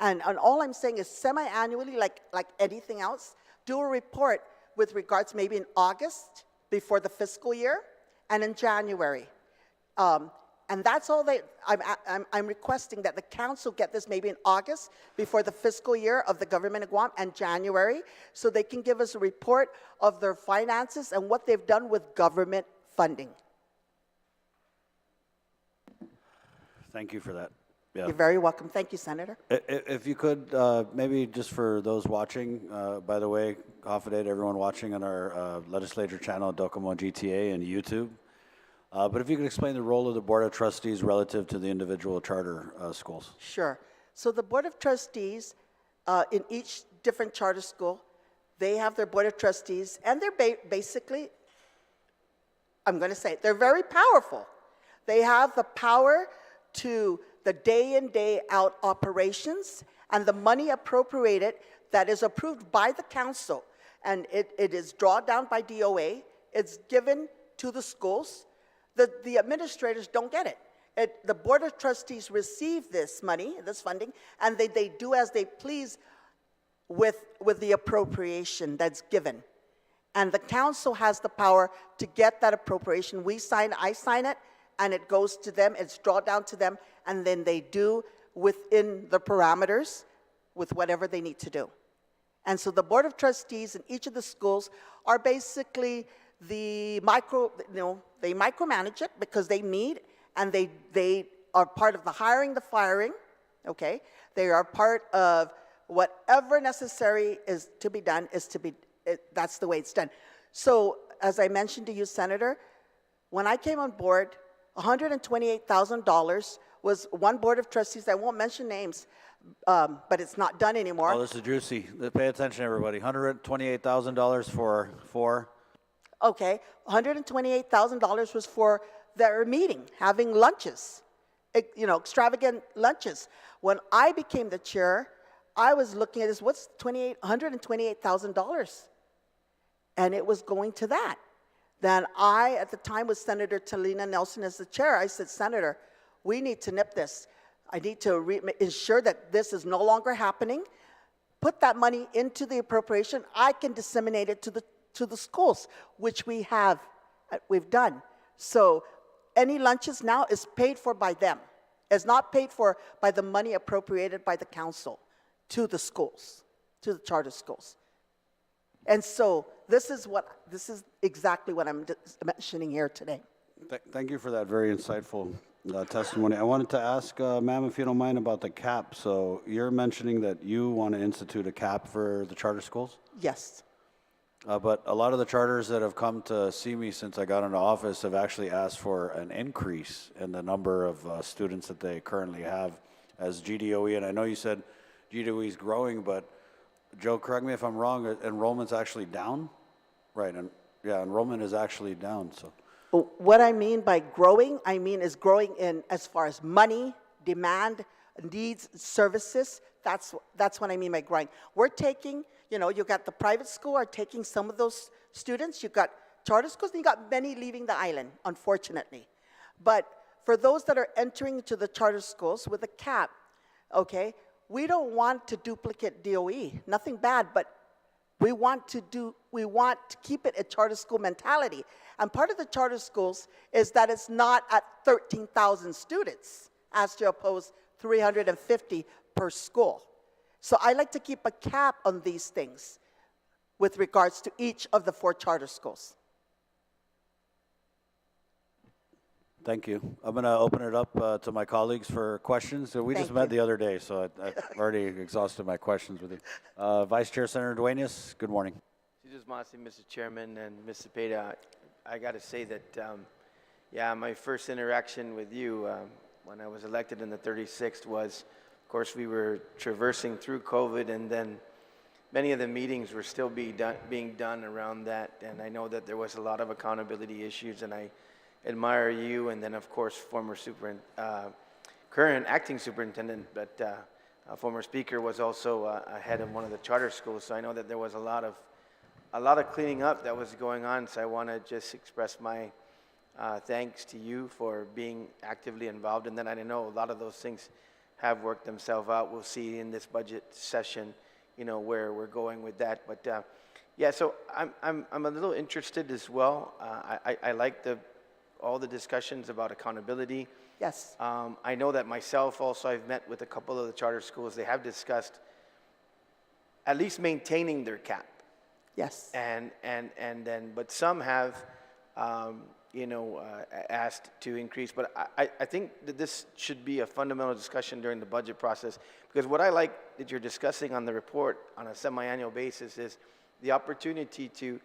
And all I'm saying is semi-annually, like anything else, do a report with regards maybe in August before the fiscal year and in January. And that's all I'm requesting, that the council get this maybe in August before the fiscal year of the government of Guam, and January, so they can give us a report of their finances and what they've done with government funding.
Thank you for that. Yeah.
You're very welcome. Thank you, Senator.
If you could, maybe just for those watching, by the way, Hafaday to everyone watching on our legislature channel, Docomo GTA and YouTube. But if you could explain the role of the Board of Trustees relative to the individual charter schools.
Sure. So the Board of Trustees, in each different charter school, they have their Board of Trustees, and they're basically, I'm going to say it, they're very powerful. They have the power to the day in, day out operations, and the money appropriated that is approved by the council, and it is drawn down by GDOE, it's given to the schools. The administrators don't get it. The Board of Trustees receive this money, this funding, and they do as they please with the appropriation that's given. And the council has the power to get that appropriation. I sign it, and it goes to them, it's drawn down to them, and then they do within the parameters with whatever they need to do. And so the Board of Trustees in each of the schools are basically they micromanage it because they need, and they are part of the hiring, the firing, okay? They are part of whatever necessary is to be done that's the way it's done. So as I mentioned to you, Senator, when I came on board, $128,000 was one Board of Trustees, I won't mention names, but it's not done anymore.
Oh, this is juicy. Pay attention, everybody. $128,000 for
Okay, $128,000 was for their meeting, having lunches, extravagant lunches. When I became the chair, I was looking at this, what's $128,000? And it was going to that. Then I, at the time, was Senator Talina Nelson as the chair. I said, Senator, we need to nip this. I need to ensure that this is no longer happening. Put that money into the appropriation. I can disseminate it to the schools, which we've done. So any lunches now is paid for by them. It's not paid for by the money appropriated by the council to the schools, to the charter schools. And so this is exactly what I'm mentioning here today.
Thank you for that very insightful testimony. I wanted to ask, ma'am, if you don't mind, about the cap. So you're mentioning that you want to institute a cap for the charter schools?
Yes.
But a lot of the charters that have come to see me since I got into office have actually asked for an increase in the number of students that they currently have as GDOE. And I know you said GDOE is growing, but Joe, correct me if I'm wrong, enrollment's actually down? Right, and yeah, enrollment is actually down, so.
What I mean by growing, is growing in as far as money, demand, needs, services. That's what I mean by growing. We're taking, you got the private school are taking some of those students. You got charter schools, and you got many leaving the island, unfortunately. But for those that are entering into the charter schools with a cap, okay, we don't want to duplicate DOE. Nothing bad, but we want to keep it a charter school mentality. And part of the charter schools is that it's not at 13,000 students as to oppose 350 per school. So I like to keep a cap on these things with regards to each of the 4 charter schools.
Thank you. I'm going to open it up to my colleagues for questions. So we just met the other day, so I've already exhausted my questions with you. Vice Chair Senator Duenas, good morning.
Mr. Chairman and Ms. Zepeda, I got to say that, my first interaction with you when I was elected in the 36th was, of course, we were traversing through COVID, and then many of the meetings were still being done around that, and I know that there was a lot of accountability issues, and I admire you, and then of course current acting superintendent, but former speaker was also head of one of the charter schools, so I know that there was a lot of cleaning up that was going on. So I want to just express my thanks to you for being actively involved, and then I know a lot of those things have worked themselves out. We'll see in this budget session, where we're going with that, but so I'm a little interested as well. I like all the discussions about accountability.
Yes.
I know that myself also, I've met with a couple of the charter schools. They have discussed at least maintaining their cap.
Yes.
And then, but some have, asked to increase. But I think that this should be a fundamental discussion during the budget process, because what I like that you're discussing on the report on a semi-annual basis is the opportunity to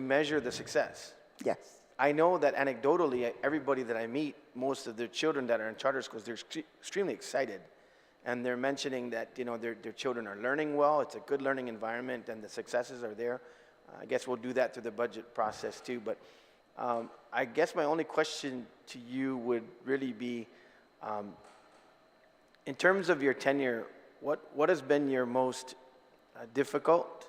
measure the success.
Yes.
I know that anecdotally, everybody that I meet, most of their children that are in charter schools, they're extremely excited. And they're mentioning that, their children are learning well, it's a good learning environment, and the successes are there. I guess we'll do that through the budget process too. But I guess my only question to you would really be, in terms of your tenure, what has been your most difficult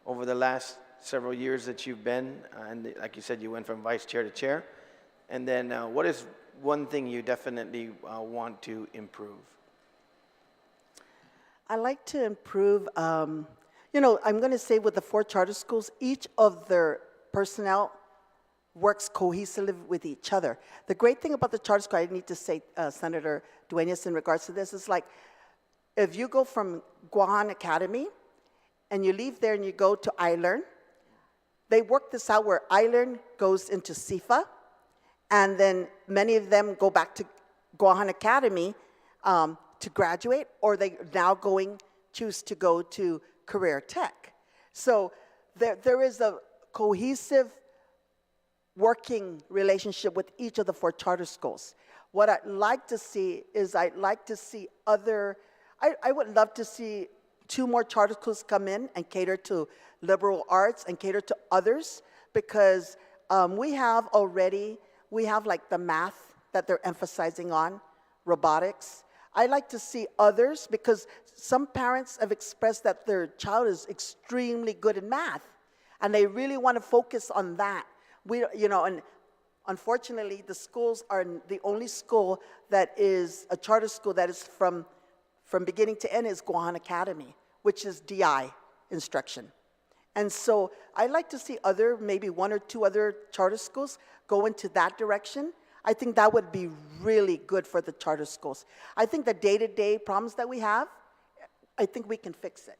over the last several years that you've been, and like you said, you went from vice chair to chair, and then what is one thing you definitely want to improve?
I like to improve, I'm going to say with the 4 charter schools, each of their personnel works cohesively with each other. The great thing about the charter school, I need to say, Senator Duenas, in regards to this, is like, if you go from Guam Academy and you leave there and you go to iLearn, they work this out where iLearn goes into CIFA, and then many of them go back to Guam Academy to graduate, or they now choose to go to career tech. So there is a cohesive working relationship with each of the 4 charter schools. What I'd like to see is I would love to see 2 more charter schools come in and cater to liberal arts and cater to others, because we have like the math that they're emphasizing on, robotics. I like to see others, because some parents have expressed that their child is extremely good in math, and they really want to focus on that. And unfortunately, the schools are the only school that is a charter school that is from beginning to end is Guam Academy, which is DI instruction. And so I'd like to see maybe 1 or 2 other charter schools go into that direction. I think that would be really good for the charter schools. I think the day-to-day problems that we have, I think we can fix it,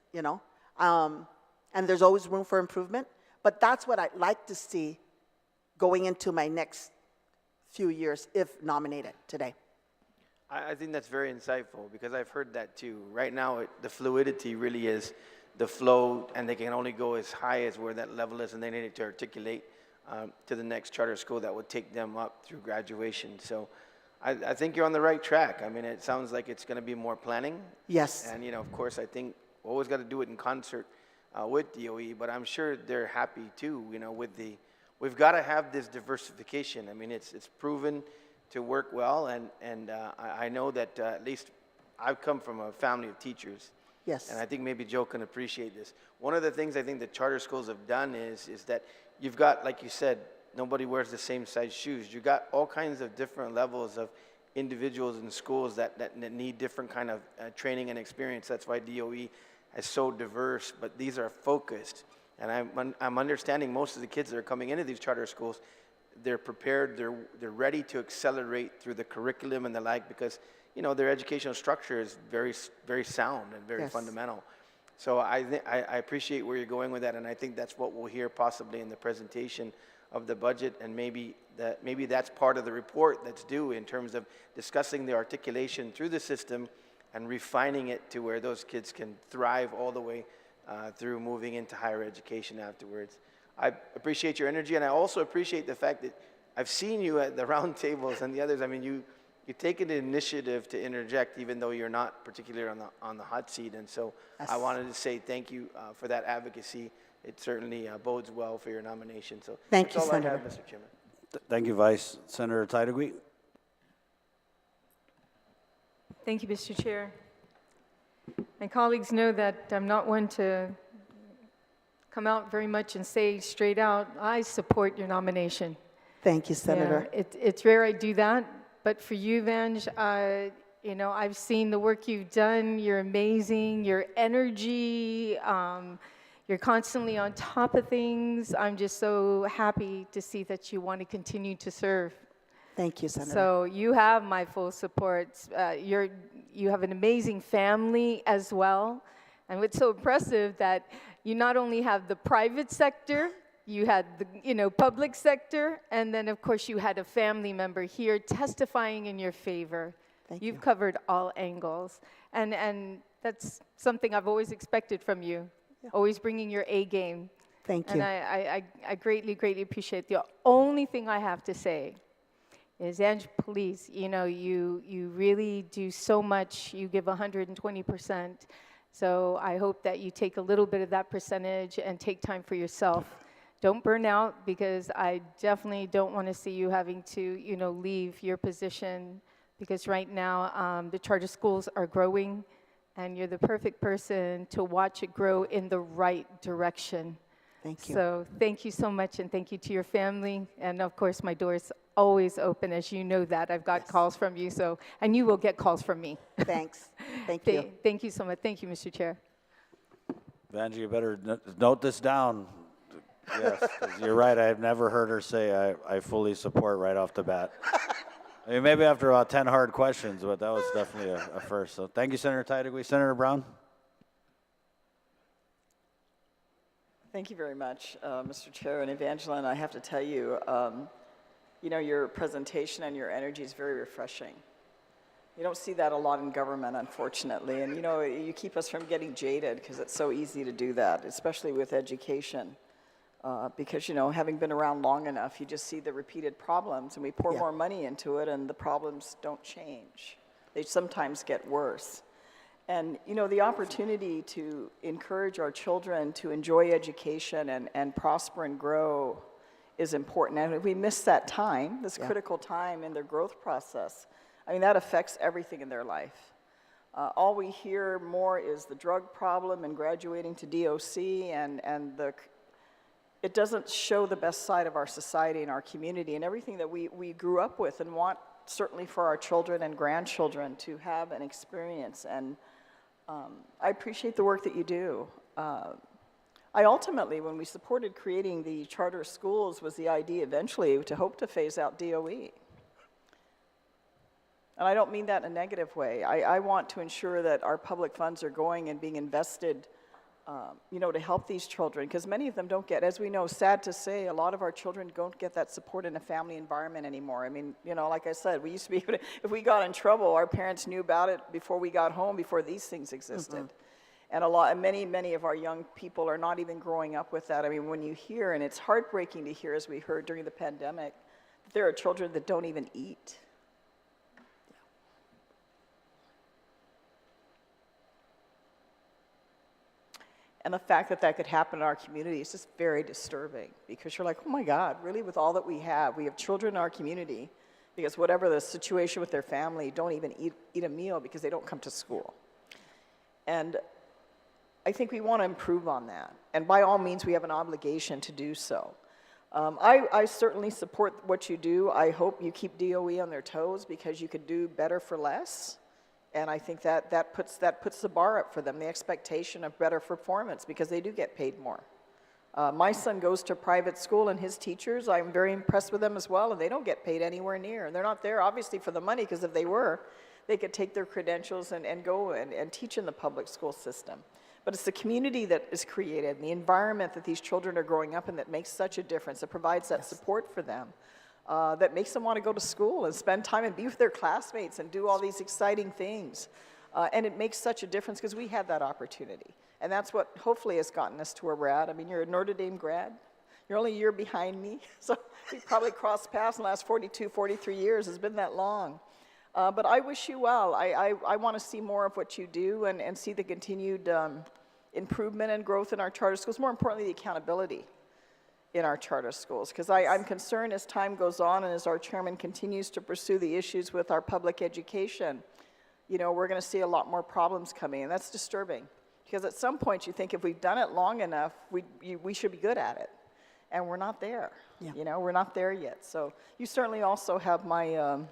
and there's always room for improvement. But that's what I'd like to see going into my next few years, if nominated today.
I think that's very insightful, because I've heard that too. Right now, the fluidity really is the flow, and they can only go as high as where that level is, and they need to articulate to the next charter school that would take them up through graduation. So I think you're on the right track. I mean, it sounds like it's going to be more planning.
Yes.
And, of course, I think we always got to do it in concert with DOE, but I'm sure they're happy too, we've got to have this diversification. I mean, it's proven to work well, and I know that at least I've come from a family of teachers.
Yes.
And I think maybe Joe can appreciate this. One of the things I think the charter schools have done is that you've got, like you said, nobody wears the same size shoes. You've got all kinds of different levels of individuals in schools that need different kind of training and experience. That's why DOE is so diverse, but these are focused. And I'm understanding most of the kids that are coming into these charter schools, they're prepared, they're ready to accelerate through the curriculum and the like, because their educational structure is very, very sound and very fundamental. So I appreciate where you're going with that, and I think that's what we'll hear possibly in the presentation of the budget, and maybe that's part of the report that's due in terms of discussing the articulation through the system and refining it to where those kids can thrive all the way through moving into higher education afterwards. I appreciate your energy, and I also appreciate the fact that I've seen you at the round tables and the others. I mean, you take an initiative to interject, even though you're not particularly on the hot seat. And so I wanted to say thank you for that advocacy. It certainly bodes well for your nomination. So
thank you,
that's all
Senator.
I have, Mr. Chairman.
Thank you, Vice Senator Titleguy.
Thank you, Mr. Chair. My colleagues know that I'm not one to come out very much and say straight out, I support your nomination.
Thank you, Senator.
Yeah, it's rare I do that, but for you, Vange, I've seen the work you've done. You're amazing. Your energy, you're constantly on top of things. I'm just so happy to see that you want to continue to serve.
Thank you, Senator.
So you have my full support. You have an amazing family as well. And what's so impressive that you not only have the private sector, you had the public sector, and then of course you had a family member here testifying in your favor. You've covered all angles, and that's something I've always expected from you. Yeah. Always bringing your A game.
Thank you.
And I greatly, greatly appreciate. The only thing I have to say is, Ange, please, you really do so much. You give 120%. So I hope that you take a little bit of that percentage and take time for yourself. Don't burn out, because I definitely don't want to see you having to, leave your position, because right now the charter schools are growing, and you're the perfect person to watch it grow in the right direction.
Thank you.
So thank you so much, and thank you to your family. And of course, my door is always open, as you know that. I've got calls from you, and you will get calls from me.
Thanks. Thank you.
Thank you so much. Thank you, Mr. Chair.
Vange, you better note this down. Yes, 'cause you're right. I've never heard her say I fully support right off the bat. I mean, maybe after about 10 hard questions, but that was definitely a first. So thank you, Senator Tydegui. Senator Brown?
Thank you very much, Mr. Chair. And Evangeline, I have to tell you, you know, your presentation and your energy is very refreshing. You don't see that a lot in government, unfortunately. And, you know, you keep us from getting jaded because it's so easy to do that, especially with education. Because, you know, having been around long enough, you just see the repeated problems, and we pour more money into it, and the problems don't change. They sometimes get worse. And, you know, the opportunity to encourage our children to enjoy education and prosper and grow is important. And if we miss that time, this critical time in their growth process, I mean, that affects everything in their life. All we hear more is the drug problem and graduating to DOC, and it doesn't show the best side of our society and our community and everything that we grew up with and want certainly for our children and grandchildren to have an experience. And I appreciate the work that you do. I ultimately, when we supported creating the charter schools, was the idea eventually to hope to phase out DOE. And I don't mean that in a negative way. I want to ensure that our public funds are going and being invested, you know, to help these children, because many of them don't get, as we know, sad to say, a lot of our children don't get that support in a family environment anymore. I mean, you know, like I said, we used to be able to, if we got in trouble, our parents knew about it before we got home, before these things existed. And many of our young people are not even growing up with that. I mean, when you hear, and it's heartbreaking to hear, as we heard during the pandemic, that there are children that don't even eat. And the fact that that could happen in our community is just very disturbing, because you're like, oh my God, really, with all that we have children in our community, because whatever the situation with their family, don't even eat a meal because they don't come to school. And I think we want to improve on that. And by all means, we have an obligation to do so. I certainly support what you do. I hope you keep DOE on their toes, because you could do better for less. And I think that puts the bar up for them, the expectation of better performance, because they do get paid more. My son goes to private school, and his teachers, I'm very impressed with them as well, and they don't get paid anywhere near. And they're not there, obviously, for the money, because if they were, they could take their credentials and go and teach in the public school system. But it's the community that is created, and the environment that these children are growing up in, that makes such a difference, that provides that support for them. That makes them want to go to school and spend time and be with their classmates and do all these exciting things. And it makes such a difference, because we had that opportunity. And that's what hopefully has gotten us to where we're at. I mean, you're a Notre Dame grad. You're only a year behind me. So we probably crossed paths in the last 42, 43 years. It's been that long. But I wish you well. I want to see more of what you do, and see the continued improvement and growth in our charter schools. More importantly, the accountability in our charter schools, because I'm concerned as time goes on and as our chairman continues to pursue the issues with our public education, you know, we're going to see a lot more problems coming, and that's disturbing, because at some point you think if we've done it long enough, we should be good at it, and we're not there. You know, we're not there yet. So you certainly also have my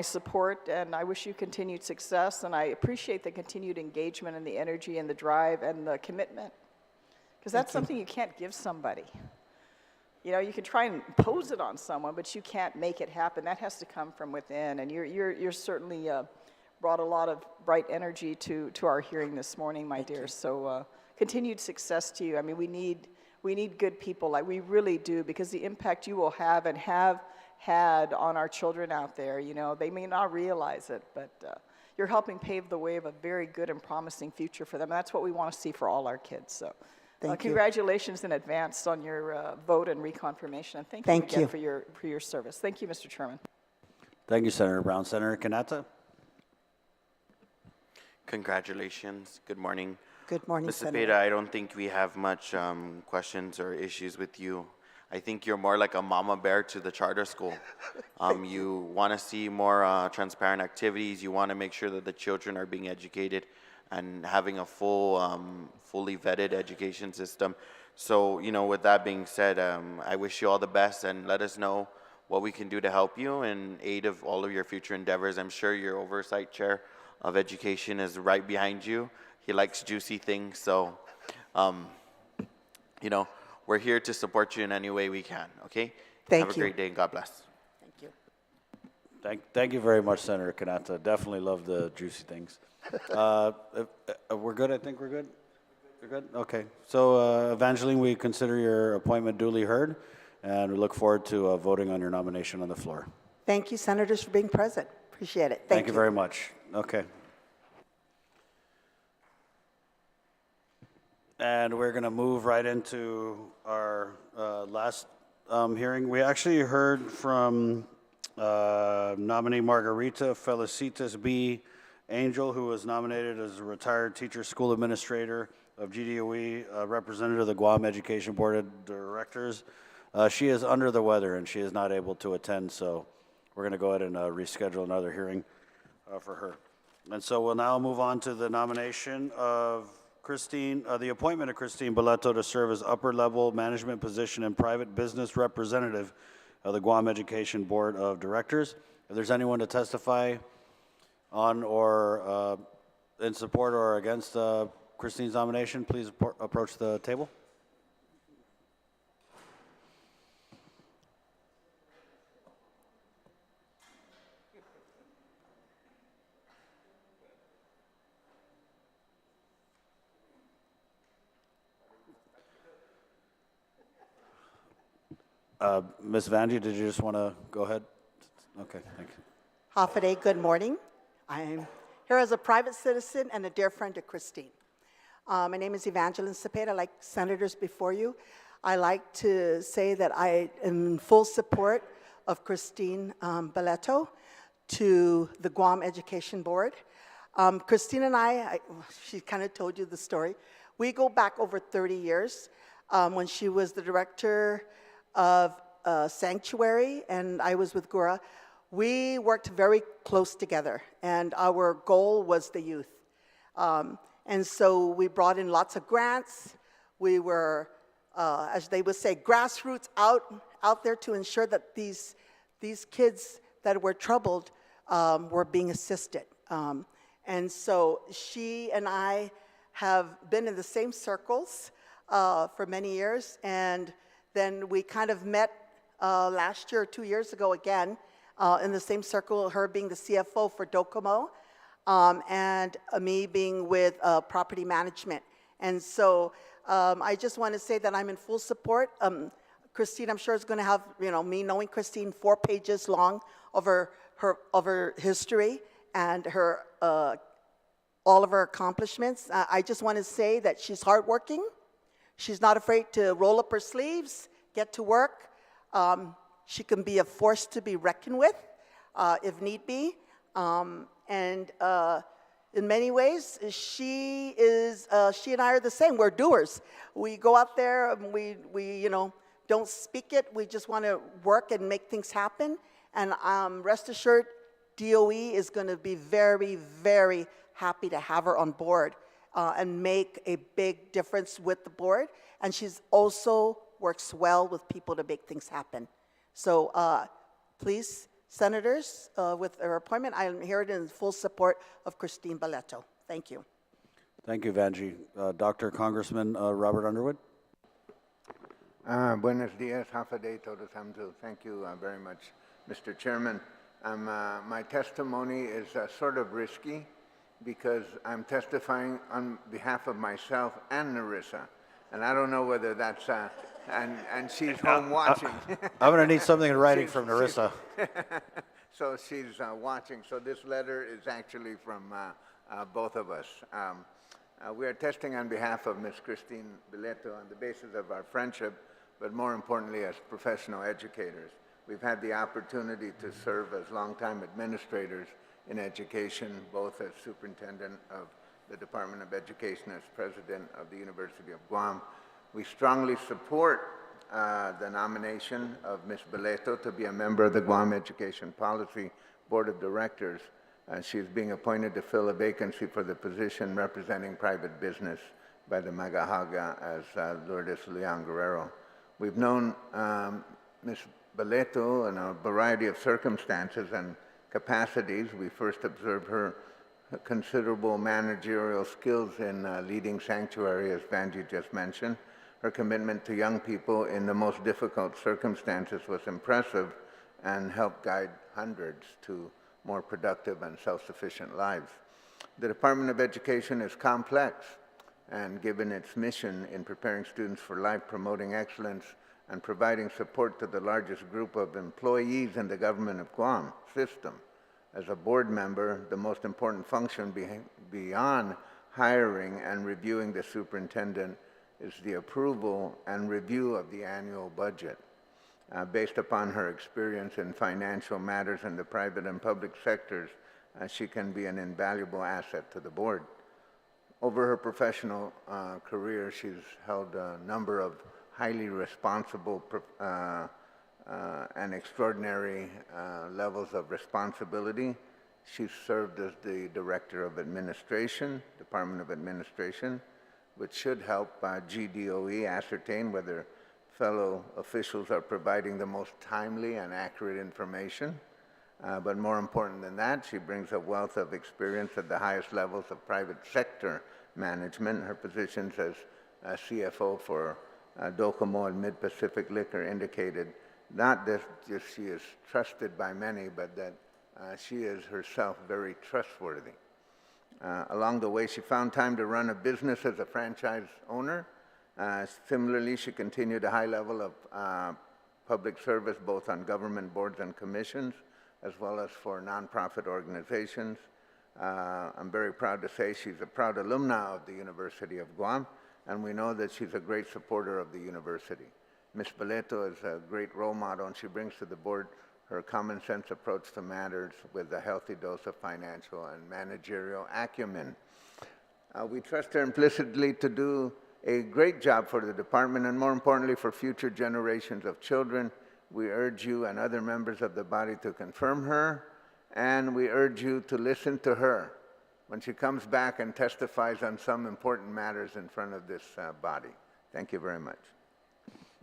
support, and I wish you continued success, and I appreciate the continued engagement and the energy and the drive and the commitment. Because that's something you can't give somebody. You know, you can try and impose it on someone, but you can't make it happen. That has to come from within. And you're certainly brought a lot of bright energy to our hearing this morning, my dear. So continued success to you. I mean, we need good people. Like, we really do, because the impact you will have and have had on our children out there, you know, they may not realize it, but you're helping pave the way of a very good and promising future for them. And that's what we want to see for all our kids. So. Congratulations in advance on your vote and reconfirmation, and thank you again for your service. Thank you, Mr. Chairman.
Thank you, Senator Brown. Senator Kanata?
Congratulations. Good morning.
Good morning,
Ms.
Senator.
Zepeda, I don't think we have much questions or issues with you. I think you're more like a mama bear to the charter school. You want to see more transparent activities. You want to make sure that the children are being educated and having a fully vetted education system. So, you know, with that being said, I wish you all the best, and let us know what we can do to help you in aid of all of your future endeavors. I'm sure your oversight chair of education is right behind you. He likes juicy things, so, you know, we're here to support you in any way we can, okay?
Thank
Have a
you.
great day and God bless.
Thank you.
Thank you very much, Senator Kanata. Definitely love the juicy things. We're good, I think we're good? You're good? Okay. So Evangeline, we consider your appointment duly heard, and we look forward to voting on your nomination on the floor.
Thank you, senators, for being present. Appreciate it.
Thank you very much. Okay. And we're going to move right into our last hearing. We actually heard from nominee Margarita Felicitas B. Angel, who was nominated as a retired teacher school administrator of GDOE, representative of the Guam Education Board of Directors. She is under the weather and she is not able to attend, so we're going to go ahead and reschedule another hearing for her. And so we'll now move on to the nomination of the appointment of Christine Baleto to serve as upper-level management position and private business representative of the Guam Education Board of Directors. If there's anyone to testify on or in support or against Christine's nomination, please approach the table. Ms. Vandy, did you just want to go ahead? Okay, thank you.
Hafade, good morning. I'm here as a private citizen and a dear friend of Christine. My name is Evangeline Cepeda. Like senators before you, I like to say that I am in full support of Christine Belletto to the Guam Education Board. Christine and she kind of told you the story. We go back over 30 years when she was the director of Sanctuary and I was with Gura. We worked very close together, and our goal was the youth. And so we brought in lots of grants. We were, as they would say, grassroots out there to ensure that these kids that were troubled were being assisted. And so she and I have been in the same circles for many years, and then we kind of met last year or 2 years ago again, in the same circle, her being the CFO for Docomo, and me being with property management. And so I just want to say that I'm in full support. Christine, I'm sure is going to have, me knowing Christine, 4 pages long of her history and her all of her accomplishments. I just want to say that she's hardworking. She's not afraid to roll up her sleeves, get to work. She can be a force to be reckoned with, if need be. And in many ways, she and I are the same. We're doers. We go out there and we don't speak it. We just want to work and make things happen. And rest assured, GDOE is going to be very, very happy to have her on board and make a big difference with the board. And she's also works well with people to make things happen. So please, senators, with her appointment, I am here in full support of Christine Belletto. Thank you.
Thank you, Vanji. Dr. Congressman Robert Underwood.
Buenos dias, Hafade Todos Hamdu. Thank you very much, Mr. Chairman. My testimony is sort of risky because I'm testifying on behalf of myself and Narissa. And I don't know whether that's, and she's home watching.
I'm going to need something in writing from Narissa.
So she's watching. So this letter is actually from both of us. We are testing on behalf of Ms. Christine Belletto on the basis of our friendship, but more importantly as professional educators. We've had the opportunity to serve as longtime administrators in education, both as superintendent of the Department of Education, as president of the University of Guam. We strongly support the nomination of Ms. Belletto to be a member of the Guam Education Policy Board of Directors. She is being appointed to fill a vacancy for the position representing private business by the Magahaga as Lourdes Leon Guerrero. We've known Ms. Belletto in a variety of circumstances and capacities. We first observed her considerable managerial skills in leading Sanctuary, as Vanji just mentioned.
Her commitment to young people in the most difficult circumstances was impressive and helped guide hundreds to more productive and self-sufficient lives. The Department of Education is complex, and given its mission in preparing students for life, promoting excellence, and providing support to the largest group of employees in the government of Guam system. As a board member, the most important function beyond hiring and reviewing the superintendent is the approval and review of the annual budget. Based upon her experience in financial matters in the private and public sectors, she can be an invaluable asset to the board. Over her professional career, she's held a number of highly responsible and extraordinary levels of responsibility. She's served as the Director of Administration, Department of Administration, which should help GDOE ascertain whether fellow officials are providing the most timely and accurate information. But more important than that, she brings a wealth of experience at the highest levels of private sector management. Her positions as CFO for Docomo and Mid-Pacific Liquor indicated not that just she is trusted by many, but that she is herself very trustworthy. Along the way, she found time to run a business as a franchise owner. Similarly, she continued a high level of public service, both on government boards and commissions, as well as for nonprofit organizations. I'm very proud to say she's a proud alumna of the University of Guam, and we know that she's a great supporter of the university. Ms. Baleto is a great role model, and she brings to the board her common sense approach to matters with a healthy dose of financial and managerial acumen. We trust her implicitly to do a great job for the department and, more importantly, for future generations of children. We urge you and other members of the body to confirm her, and we urge you to listen to her when she comes back and testifies on some important matters in front of this body. Thank you very much.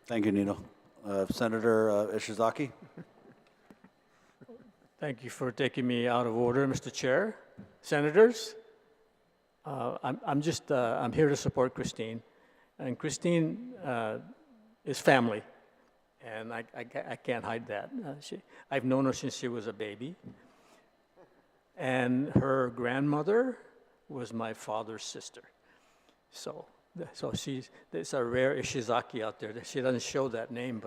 Thank you, Nino. Senator Ishizaki.
Thank you for taking me out of order, Mr. Chair. Senators, I'm here to support Christine. And Christine is family, and I can't hide that. I've known her since she was a baby. And her grandmother was my father's sister. So there's a rare Ishizaki out there. She doesn't show that name,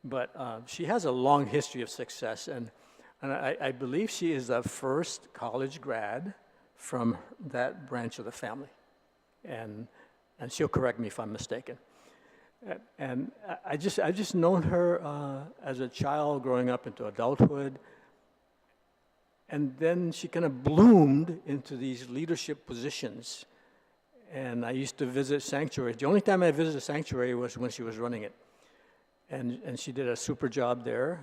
but she has a long history of success, and I believe she is the first college grad from that branch of the family, and she'll correct me if I'm mistaken. And I've just known her as a child growing up into adulthood, and then she kind of bloomed into these leadership positions. And I used to visit sanctuaries. The only time I visited a sanctuary was when she was running it. And she did a super job there.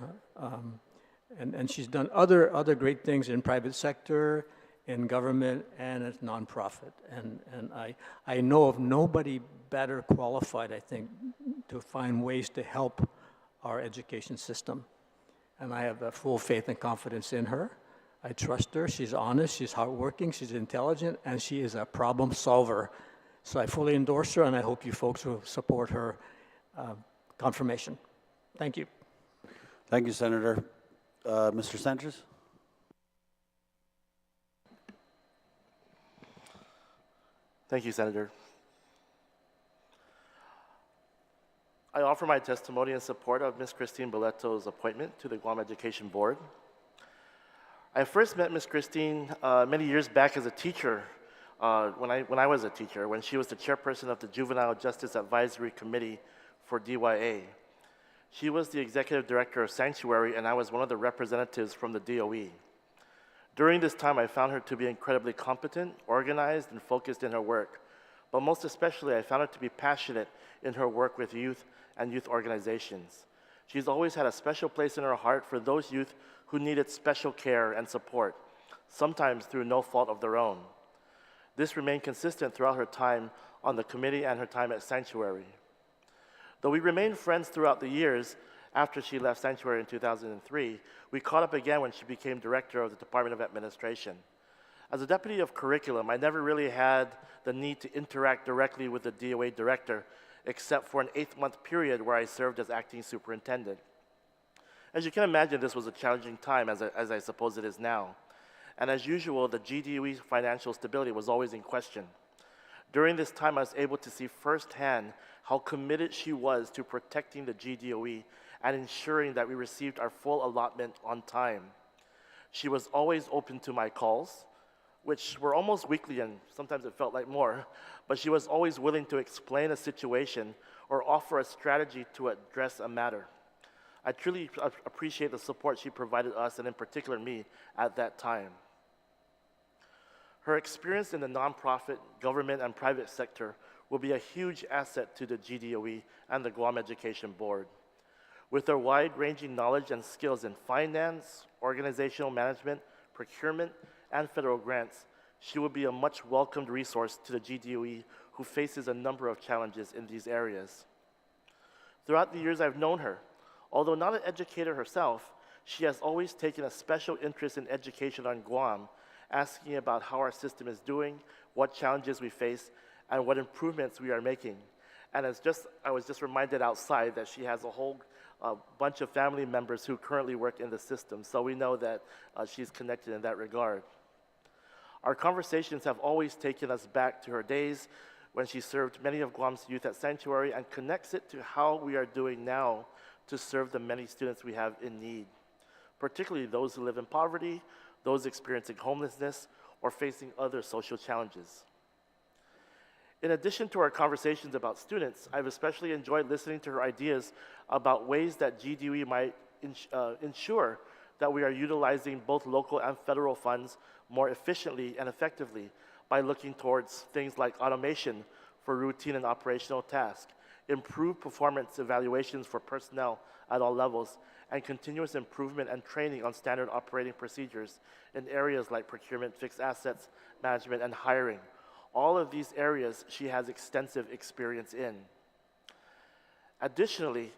And she's done other great things in private sector, in government, and as nonprofit. And I know of nobody better qualified, I think, to find ways to help our education system. And I have full faith and confidence in her. I trust her. She's honest, she's hardworking, she's intelligent, and she is a problem solver. So I fully endorse her, and I hope you folks will support her confirmation. Thank you.
Thank you, Senator. Mr. Sanchez?
Thank you, Senator. I offer my testimony in support of Ms. Christine Belletto's appointment to the Guam Education Board. I first met Ms. Christine many years back as a teacher, when I was a teacher, when she was the chairperson of the Juvenile Justice Advisory Committee for DYA. She was the executive director of Sanctuary, and I was one of the representatives from the DOE. During this time, I found her to be incredibly competent, organized, and focused in her work. But most especially, I found her to be passionate in her work with youth and youth organizations. She's always had a special place in her heart for those youth who needed special care and support, sometimes through no fault of their own. This remained consistent throughout her time on the committee and her time at Sanctuary. Though we remained friends throughout the years after she left Sanctuary in 2003, we caught up again when she became director of the Department of Administration. As a deputy of curriculum, I never really had the need to interact directly with the DOE director, except for an 8-month period where I served as acting superintendent. As you can imagine, this was a challenging time, as I suppose it is now. And as usual, the GDOE's financial stability was always in question. During this time, I was able to see firsthand how committed she was to protecting the GDOE and ensuring that we received our full allotment on time. She was always open to my calls, which were almost weekly, and sometimes it felt like more, but she was always willing to explain a situation or offer a strategy to address a matter. I truly appreciate the support she provided us, and in particular me, at that time. Her experience in the nonprofit, government, and private sector will be a huge asset to the GDOE and the Guam Education Board. With her wide-ranging knowledge and skills in finance, organizational management, procurement, and federal grants, she will be a much welcomed resource to the GDOE, who faces a number of challenges in these areas. Throughout the years I've known her, although not an educator herself, she has always taken a special interest in education on Guam, asking about how our system is doing, what challenges we face, and what improvements we are making. And I was just reminded outside that she has a whole bunch of family members who currently work in the system, so we know that she's connected in that regard. Our conversations have always taken us back to her days when she served many of Guam's youth at Sanctuary, and connects it to how we are doing now to serve the many students we have in need, particularly those who live in poverty, those experiencing homelessness, or facing other social challenges. In addition to our conversations about students, I've especially enjoyed listening to her ideas about ways that GDOE might ensure that we are utilizing both local and federal funds more efficiently and effectively by looking towards things like automation for routine and operational tasks, improved performance evaluations for personnel at all levels, and continuous improvement and training on standard operating procedures in areas like procurement, fixed assets, management, and hiring. All of these areas she has extensive experience in. Additionally,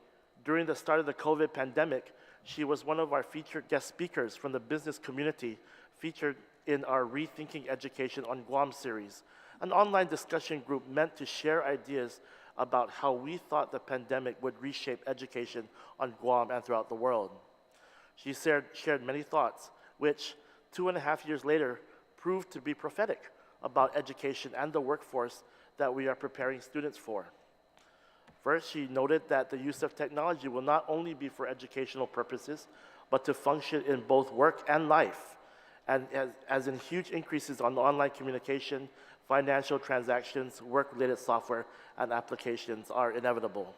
during the start of the COVID pandemic, she was one of our featured guest speakers from the business community featured in our Rethinking Education on Guam series, an online discussion group meant to share ideas about how we thought the pandemic would reshape education on Guam and throughout the world. She shared many thoughts, which 2.5 years later proved to be prophetic about education and the workforce that we are preparing students for. First, she noted that the use of technology will not only be for educational purposes, but to function in both work and life, and as in huge increases on online communication, financial transactions, work-related software, and applications are inevitable,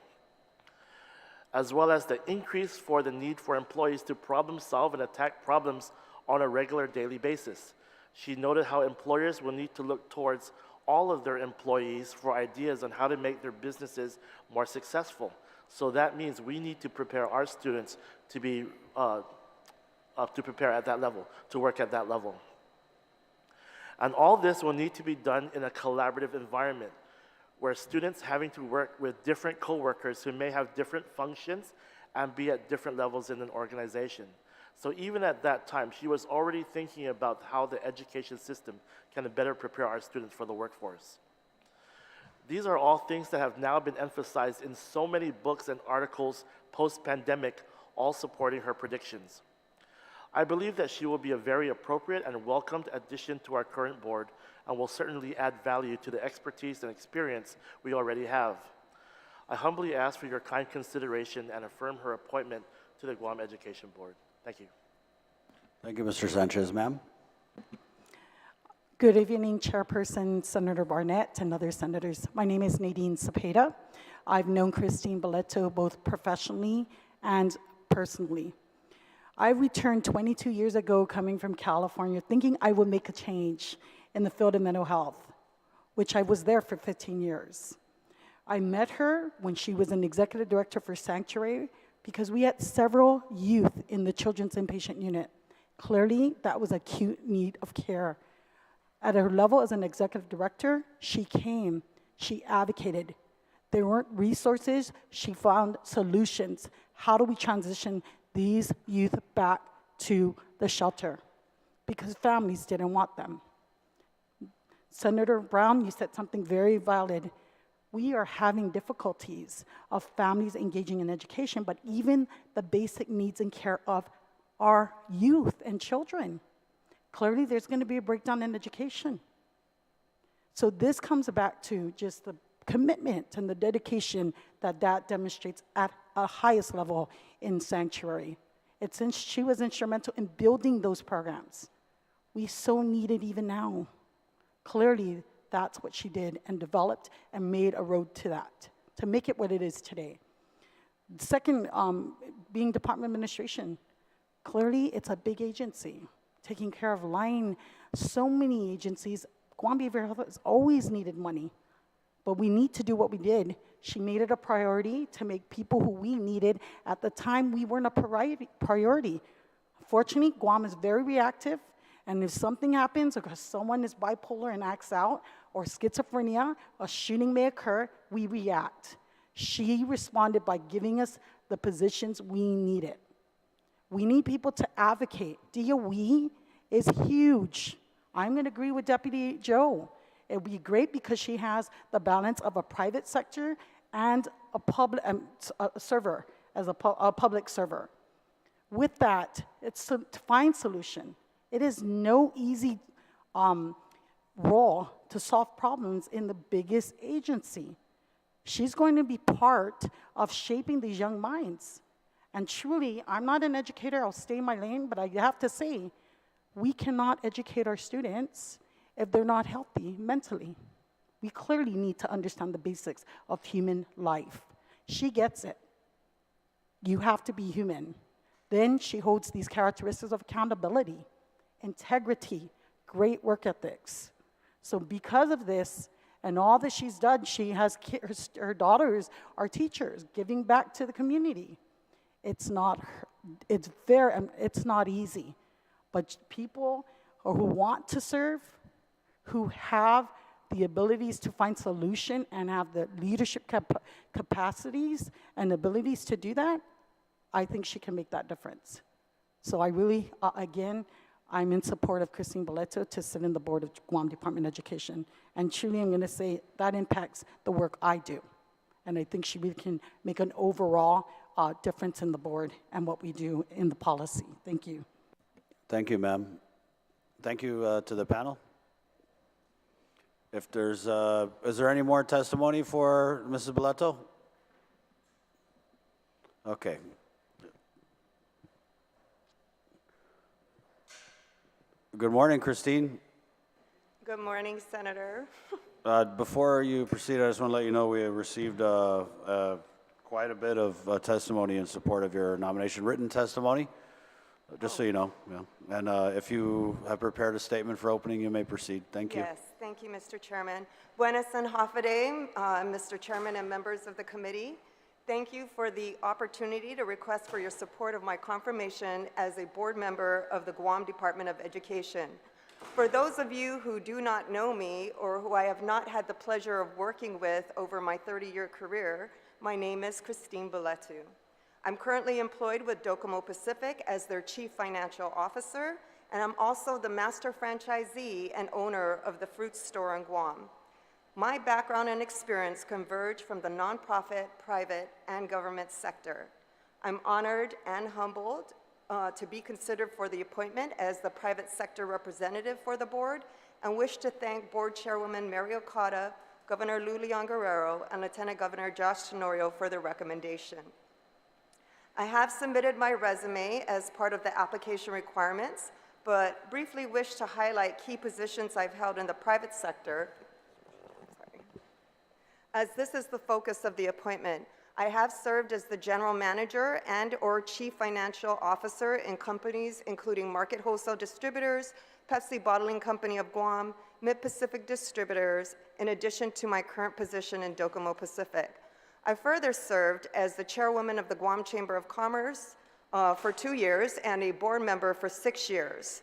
as well as the increase for the need for employees to problem solve and attack problems on a regular daily basis. She noted how employers will need to look towards all of their employees for ideas on how to make their businesses more successful. So that means we need to prepare our students to be to prepare at that level, to work at that level. And all this will need to be done in a collaborative environment where students having to work with different coworkers who may have different functions and be at different levels in an organization. So even at that time, she was already thinking about how the education system can better prepare our students for the workforce. These are all things that have now been emphasized in so many books and articles post-pandemic, all supporting her predictions. I believe that she will be a very appropriate and welcomed addition to our current board and will certainly add value to the expertise and experience we already have. I humbly ask for your kind consideration and affirm her appointment to the Guam Education Board. Thank you.
Thank you, Mr. Sanchez. Ma'am?
Good evening, Chairperson Senator Barnett and other senators. My name is Nadine Cepeda. I've known Christine Belletto both professionally and personally. I returned 22 years ago coming from California thinking I would make a change in the field of mental health, which I was there for 15 years. I met her when she was an executive director for Sanctuary because we had several youth in the children's inpatient unit. Clearly, that was acute need of care. At her level as an executive director, she came, she advocated. There weren't resources, she found solutions. How do we transition these youth back to the shelter? Because families didn't want them. Senator Brown, you said something very valid. we are having difficulties of families engaging in education, but even the basic needs and care of our youth and children. Clearly, there's going to be a breakdown in education. So this comes back to just the commitment and the dedication that demonstrates at a highest level in Sanctuary. She was instrumental in building those programs. We so need it even now. Clearly, that's what she did and developed and made a road to that, to make it what it is today. Second, being Department Administration. Clearly, it's a big agency, taking care of line. So many agencies, Guam Behavioral Health has always needed money, but we need to do what we did. She made it a priority to make people who we needed at the time we weren't a priority. Fortunately, Guam is very reactive, and if something happens, or because someone is bipolar and acts out, or schizophrenia, a shooting may occur, we react. She responded by giving us the positions we needed. We need people to advocate. DOE is huge. I'm going to agree with Deputy Joe. It would be great because she has the balance of a private sector and a public server as a public server. With that, it's to find solution. It is no easy role to solve problems in the biggest agency. She's going to be part of shaping these young minds. And truly, I'm not an educator, I'll stay in my lane, but I have to say, we cannot educate our students if they're not healthy mentally. We clearly need to understand the basics of human life. She gets it. You have to be human. Then she holds these characteristics of accountability, integrity, great work ethics. So because of this and all that she's done, she has her daughters are teachers, giving back to the community. It's not easy. But people who want to serve, who have the abilities to find solution and have the leadership capacities and abilities to do that, I think she can make that difference. So I really, again, I'm in support of Christine Baleto to sit in the board of Guam Department of Education. And truly, I'm going to say that impacts the work I do. And I think she really can make an overall difference in the board and what we do in the policy. Thank you.
Thank you, ma'am. Thank you to the panel. If there's, is there any more testimony for Mrs. Baleto? Okay. Good morning, Christine.
Good morning, Senator.
Before you proceed, I just want to let you know we have received quite a bit of testimony in support of your nomination, written testimony, just so you know. Yeah. And if you have prepared a statement for opening, you may proceed. Thank you.
Yes, thank you, Mr. Chairman. Buenas and Hafade, Mr. Chairman and members of the committee. Thank you for the opportunity to request for your support of my confirmation as a board member of the Guam Department of Education. For those of you who do not know me or who I have not had the pleasure of working with over my 30-year career, my name is Christine Belletto. I'm currently employed with Docomo Pacific as their Chief Financial Officer, and I'm also the master franchisee and owner of the fruit store in Guam. My background and experience converge from the nonprofit, private, and government sector. I'm honored and humbled to be considered for the appointment as the private sector representative for the board, and wish to thank Board Chairwoman Mary Okada, Governor Lulian Guerrero, and Lieutenant Governor Josh Tenorio for the recommendation. I have submitted my resume as part of the application requirements, but briefly wish to highlight key positions I've held in the private sector, as this is the focus of the appointment. I have served as the general manager and/or chief financial officer in companies including Market Wholesale Distributors, Pepsi Bottling Company of Guam, Mid-Pacific Distributors, in addition to my current position in Docomo Pacific. I further served as the chairwoman of the Guam Chamber of Commerce for 2 years and a board member for 6 years.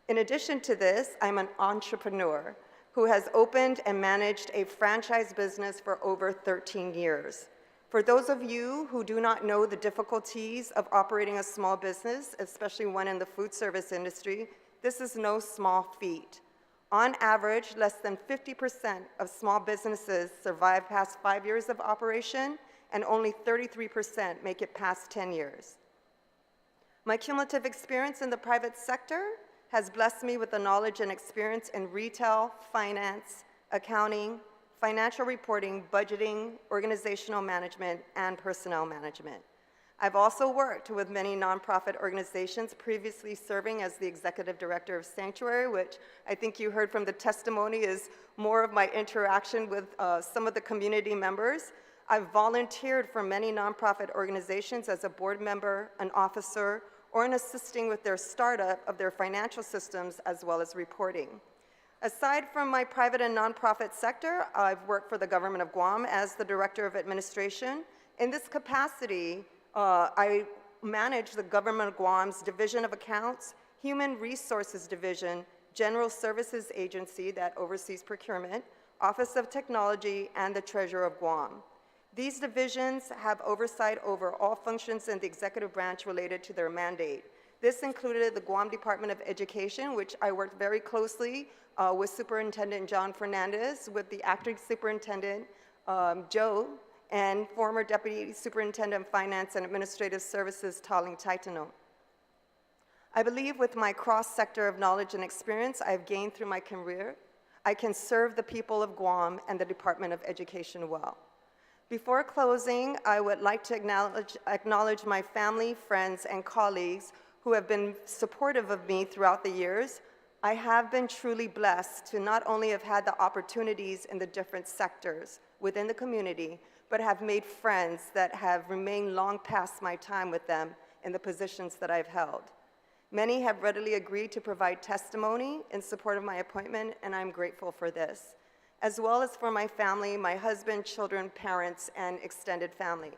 In addition to this, I'm an entrepreneur who has opened and managed a franchise business for over 13 years. For those of you who do not know the difficulties of operating a small business, especially one in the food service industry, this is no small feat. On average, less than 50% of small businesses survive past 5 years of operation, and only 33% make it past 10 years. My cumulative experience in the private sector has blessed me with the knowledge and experience in retail, finance, accounting, financial reporting, budgeting, organizational management, and personnel management. I've also worked with many nonprofit organizations, previously serving as the executive director of Sanctuary, which I think you heard from the testimony is more of my interaction with some of the community members. I've volunteered for many nonprofit organizations as a board member, an officer, or in assisting with their startup of their financial systems as well as reporting. Aside from my private and nonprofit sector, I've worked for the government of Guam as the director of administration. In this capacity, I manage the government of Guam's Division of Accounts, Human Resources Division, General Services Agency that oversees procurement, Office of Technology, and the Treasurer of Guam. These divisions have oversight over all functions in the executive branch related to their mandate. This included the Guam Department of Education, which I worked very closely with Superintendent John Fernandez, with the acting superintendent, Joe, and former Deputy Superintendent of Finance and Administrative Services, Taling Taitano. I believe with my cross-sector of knowledge and experience I've gained through my career, I can serve the people of Guam and the Department of Education well. Before closing, I would like to acknowledge my family, friends, and colleagues who have been supportive of me throughout the years. I have been truly blessed to not only have had the opportunities in the different sectors within the community, but have made friends that have remained long past my time with them in the positions that I've held. Many have readily agreed to provide testimony in support of my appointment, and I'm grateful for this, as well as for my family, my husband, children, parents, and extended family.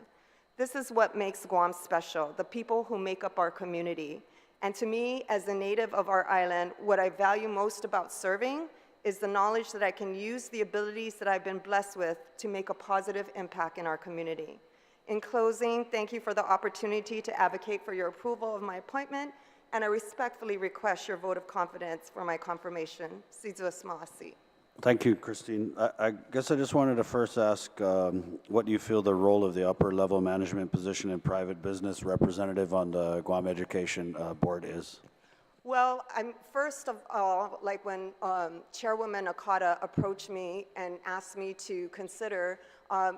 This is what makes Guam special, the people who make up our community. And to me, as a native of our island, what I value most about serving is the knowledge that I can use the abilities that I've been blessed with to make a positive impact in our community. In closing, thank you for the opportunity to advocate for your approval of my appointment, and I respectfully request your vote of confidence for my confirmation. Sizu Asmasi.
Thank you, Christine. I guess I just wanted to first ask what do you feel the role of the upper level management position in private business representative on the Guam Education Board is?
Well, first of all, like when Chairwoman Okada approached me and asked me to consider,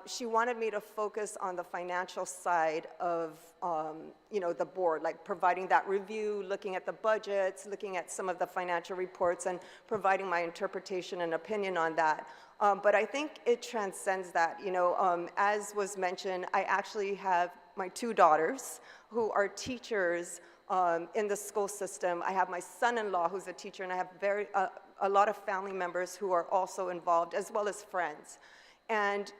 she wanted me to focus on the financial side of the board, like providing that review, looking at the budgets, looking at some of the financial reports, and providing my interpretation and opinion on that. But I think it transcends that. As was mentioned, I actually have my 2 daughters who are teachers in the school system. I have my son-in-law who's a teacher, and I have a lot of family members who are also involved, as well as friends. And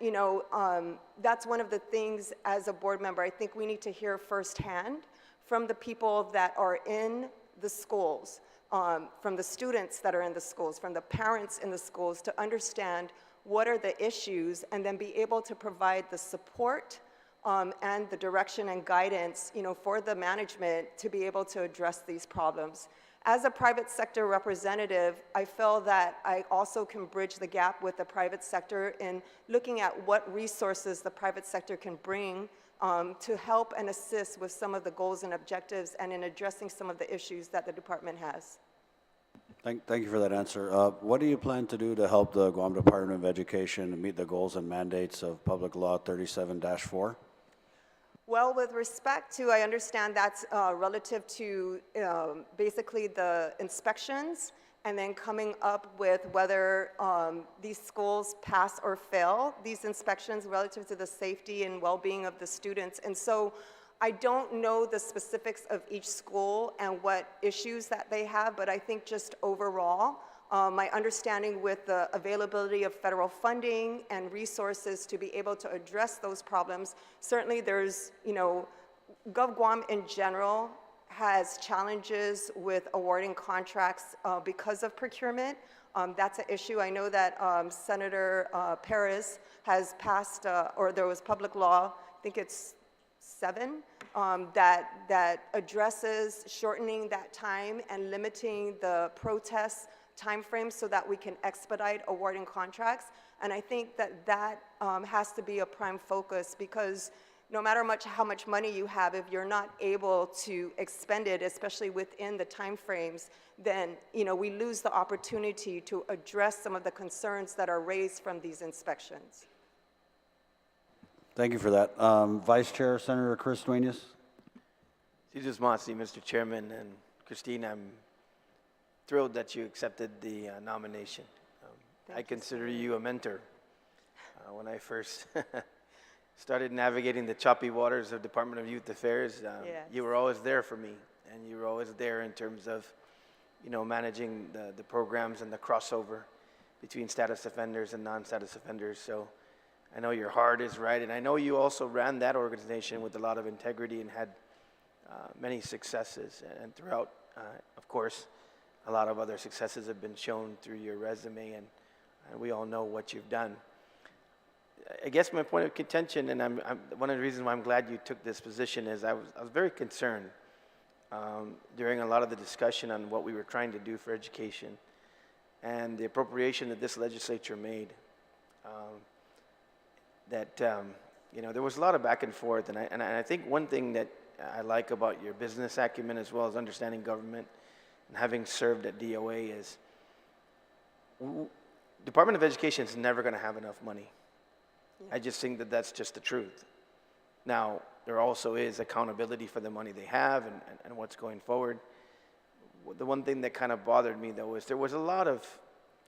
that's one of the things as a board member, I think we need to hear firsthand from the people that are in the schools, from the students that are in the schools, from the parents in the schools, to understand what are the issues and then be able to provide the support and the direction and guidance, for the management to be able to address these problems. As a private sector representative, I feel that I also can bridge the gap with the private sector in looking at what resources the private sector can bring to help and assist with some of the goals and objectives and in addressing some of the issues that the department has.
Thank you for that answer. What do you plan to do to help the Guam Department of Education meet the goals and mandates of Public Law 37-4?
Well, with respect to, I understand that's relative to basically the inspections and then coming up with whether these schools pass or fail these inspections relative to the safety and well-being of the students. And so I don't know the specifics of each school and what issues that they have, but I think just overall, my understanding with the availability of federal funding and resources to be able to address those problems, certainly there's, Gov Guam in general has challenges with awarding contracts because of procurement. That's an issue. I know that Senator Perez has passed, or there was public law, I think it's 7, that addresses shortening that time and limiting the protests timeframes so that we can expedite awarding contracts. And I think that has to be a prime focus, because no matter how much money you have, if you're not able to expend it, especially within the timeframes, then we lose the opportunity to address some of the concerns that are raised from these inspections.
Thank you for that. Vice Chair, Senator Chris Duenas.
Mr. Chairman, and Christine, I'm thrilled that you accepted the nomination. I consider you a mentor. When I first started navigating the choppy waters of Department of Youth Affairs, you were always there for me, and you were always there in terms of, managing the programs and the crossover between status offenders and non-status offenders. So I know your heart is right, and I know you also ran that organization with a lot of integrity and had many successes. And throughout, of course, a lot of other successes have been shown through your resume, and we all know what you've done. I guess my point of contention, and one of the reasons why I'm glad you took this position, is I was very concerned during a lot of the discussion on what we were trying to do for education and the appropriation that this legislature made. There was a lot of back and forth, and I think one thing that I like about your business acumen as well as understanding government and having served at DOA is Department of Education is never going to have enough money. I just think that that's just the truth. Now, there also is accountability for the money they have and what's going forward. The one thing that kind of bothered me, though, is there was a lot of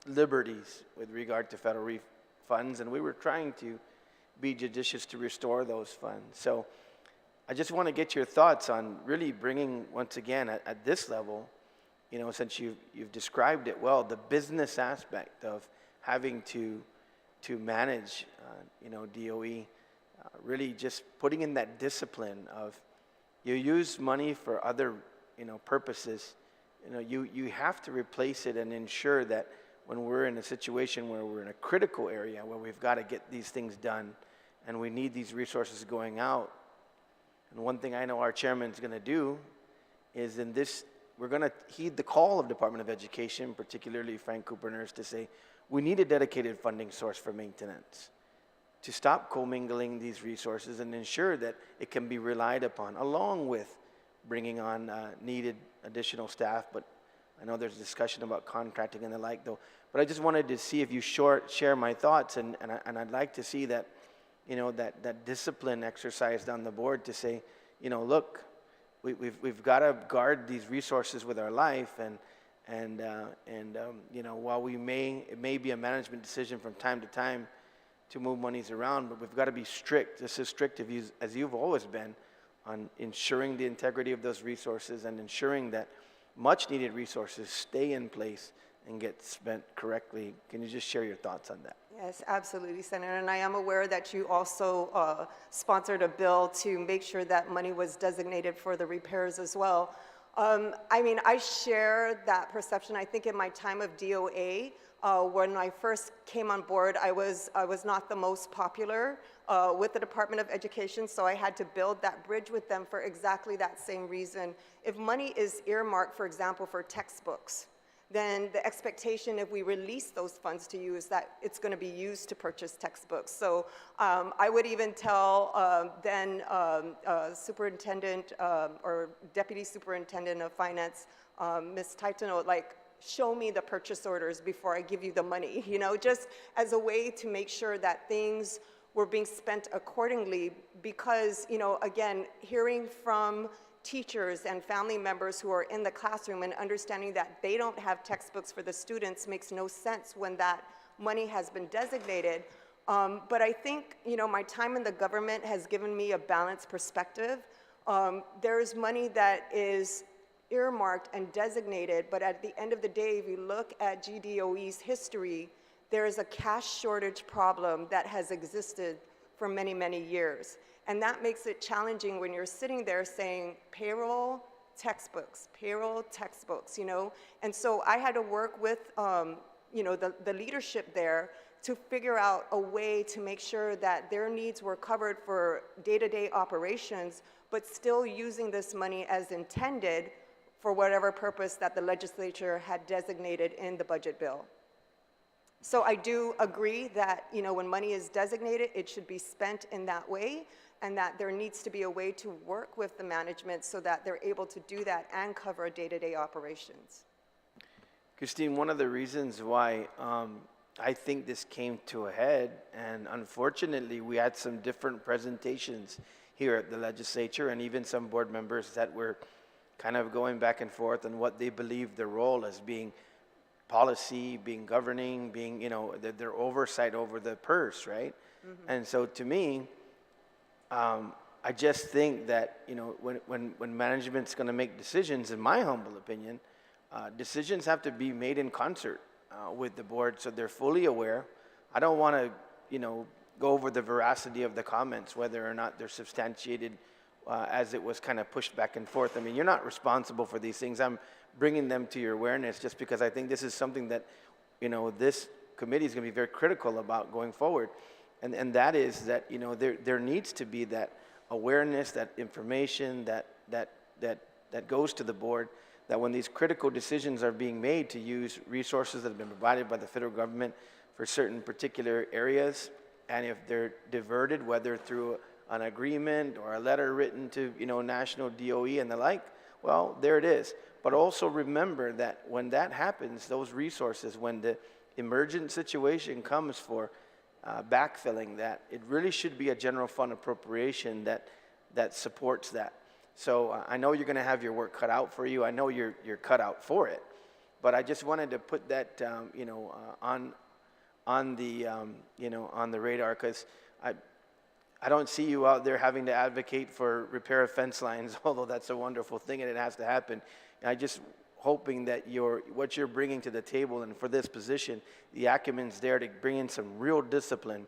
liberties with regard to federal funds, and we were trying to be judicious to restore those funds. So I just want to get your thoughts on really bringing, once again, at this level, since you've described it well, the business aspect of having to manage, DOE, really just putting in that discipline of you use money for other, purposes. You have to replace it and ensure that when we're in a situation where we're in a critical area where we've got to get these things done and we need these resources going out. And one thing I know our chairman's going to do is we're going to heed the call of Department of Education, particularly Frank Cooper Nurse, to say we need a dedicated funding source for maintenance to stop commingling these resources and ensure that it can be relied upon, along with bringing on needed additional staff. But I know there's discussion about contracting and the like, though. But I just wanted to see if you share my thoughts, and I'd like to see that, that discipline exercised on the board to say, look, we've got to guard these resources with our life, and while it may be a management decision from time to time to move monies around, but we've got to be strict, just as strict as you've always been, on ensuring the integrity of those resources and ensuring that much needed resources stay in place and get spent correctly. Can you just share your thoughts on that?
Yes, absolutely, Senator. And I am aware that you also sponsored a bill to make sure that money was designated for the repairs as well. I share that perception. I think in my time of DOA, when I first came on board, I was not the most popular with the Department of Education, so I had to build that bridge with them for exactly that same reason. If money is earmarked, for example, for textbooks, then the expectation if we release those funds to you is that it's going to be used to purchase textbooks. So I would even tell then Superintendent or Deputy Superintendent of Finance, Ms. Taitano, show me the purchase orders before I give you the money, just as a way to make sure that things were being spent accordingly, because, again, hearing from teachers and family members who are in the classroom and understanding that they don't have textbooks for the students makes no sense when that money has been designated. But I think, my time in the government has given me a balanced perspective. There's money that is earmarked and designated, but at the end of the day, if you look at GDOE's history, there is a cash shortage problem that has existed for many, many years. And that makes it challenging when you're sitting there saying payroll, textbooks, And so I had to work with, the leadership there to figure out a way to make sure that their needs were covered for day-to-day operations, but still using this money as intended for whatever purpose that the legislature had designated in the budget bill. So I do agree that, you know, when money is designated, it should be spent in that way, and that there needs to be a way to work with the management so that they're able to do that and cover day-to-day operations.
Christine, one of the reasons why I think this came to a head, and unfortunately we had some different presentations here at the legislature and even some board members that were kind of going back and forth on what they believe their role as being policy, being governing, being, you know, their oversight over the purse, right? Mm-hmm. And so to me, I just think that, you know, when management's going to make decisions, in my humble opinion, decisions have to be made in concert with the board so they're fully aware. I don't want to, you know, go over the veracity of the comments, whether or not they're substantiated as it was kind of pushed back and forth. I mean, you're not responsible for these things. I'm bringing them to your awareness just because I think this is something that, you know, this committee is going to be very critical about going forward. And that is that, you know, there needs to be that awareness, that information that goes to the board, that when these critical decisions are being made to use resources that have been provided by the federal government for certain particular areas, and if they're diverted, whether through an agreement or a letter written to, you know, national DOE and the like, well, there it is. But also remember that when that happens, those resources, when the emergent situation comes for backfilling that, it really should be a general fund appropriation that supports that. So I know you're going to have your work cut out for you. I know you're cut out for it. But I just wanted to put that, you know, on the, you know, on the radar, because I don't see you out there having to advocate for repair of fence lines, although that's a wonderful thing and it has to happen. I just hoping that what you're bringing to the table, and for this position, the acumen's there to bring in some real discipline.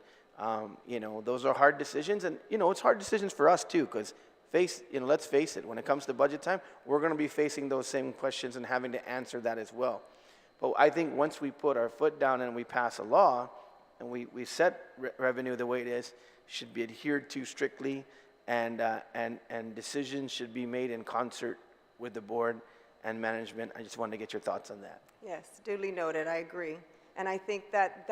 You know, those are hard decisions, and you know, it's hard decisions for us too, because let's face it, when it comes to budget time, we're going to be facing those same questions and having to answer that as well. But I think once we put our foot down and we pass a law, and we set revenue the way it is, should be adhered to strictly, and decisions should be made in concert with the board and management. I just wanted to get your thoughts on that.
Yes, duly noted. I agree. And I think that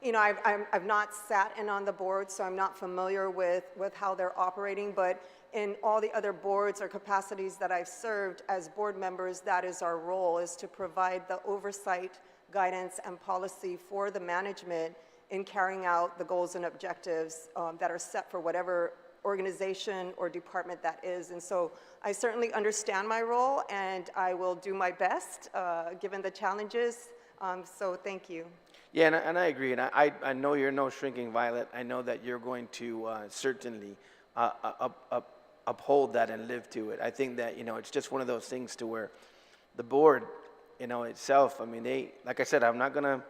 you know, I've not sat in on the board, so I'm not familiar with how they're operating, but in all the other boards or capacities that I've served as board members, that is our role, is to provide the oversight, guidance, and policy for the management in carrying out the goals and objectives that are set for whatever organization or department that is. And so I certainly understand my role, and I will do my best given the challenges. So thank you.
Yeah, and I agree. And I know you're no shrinking violet. I know that you're going to certainly uphold that and live to it. I think that, you know, it's just one of those things to where the board, you know, itself, I mean, they, like I said, I'm not going to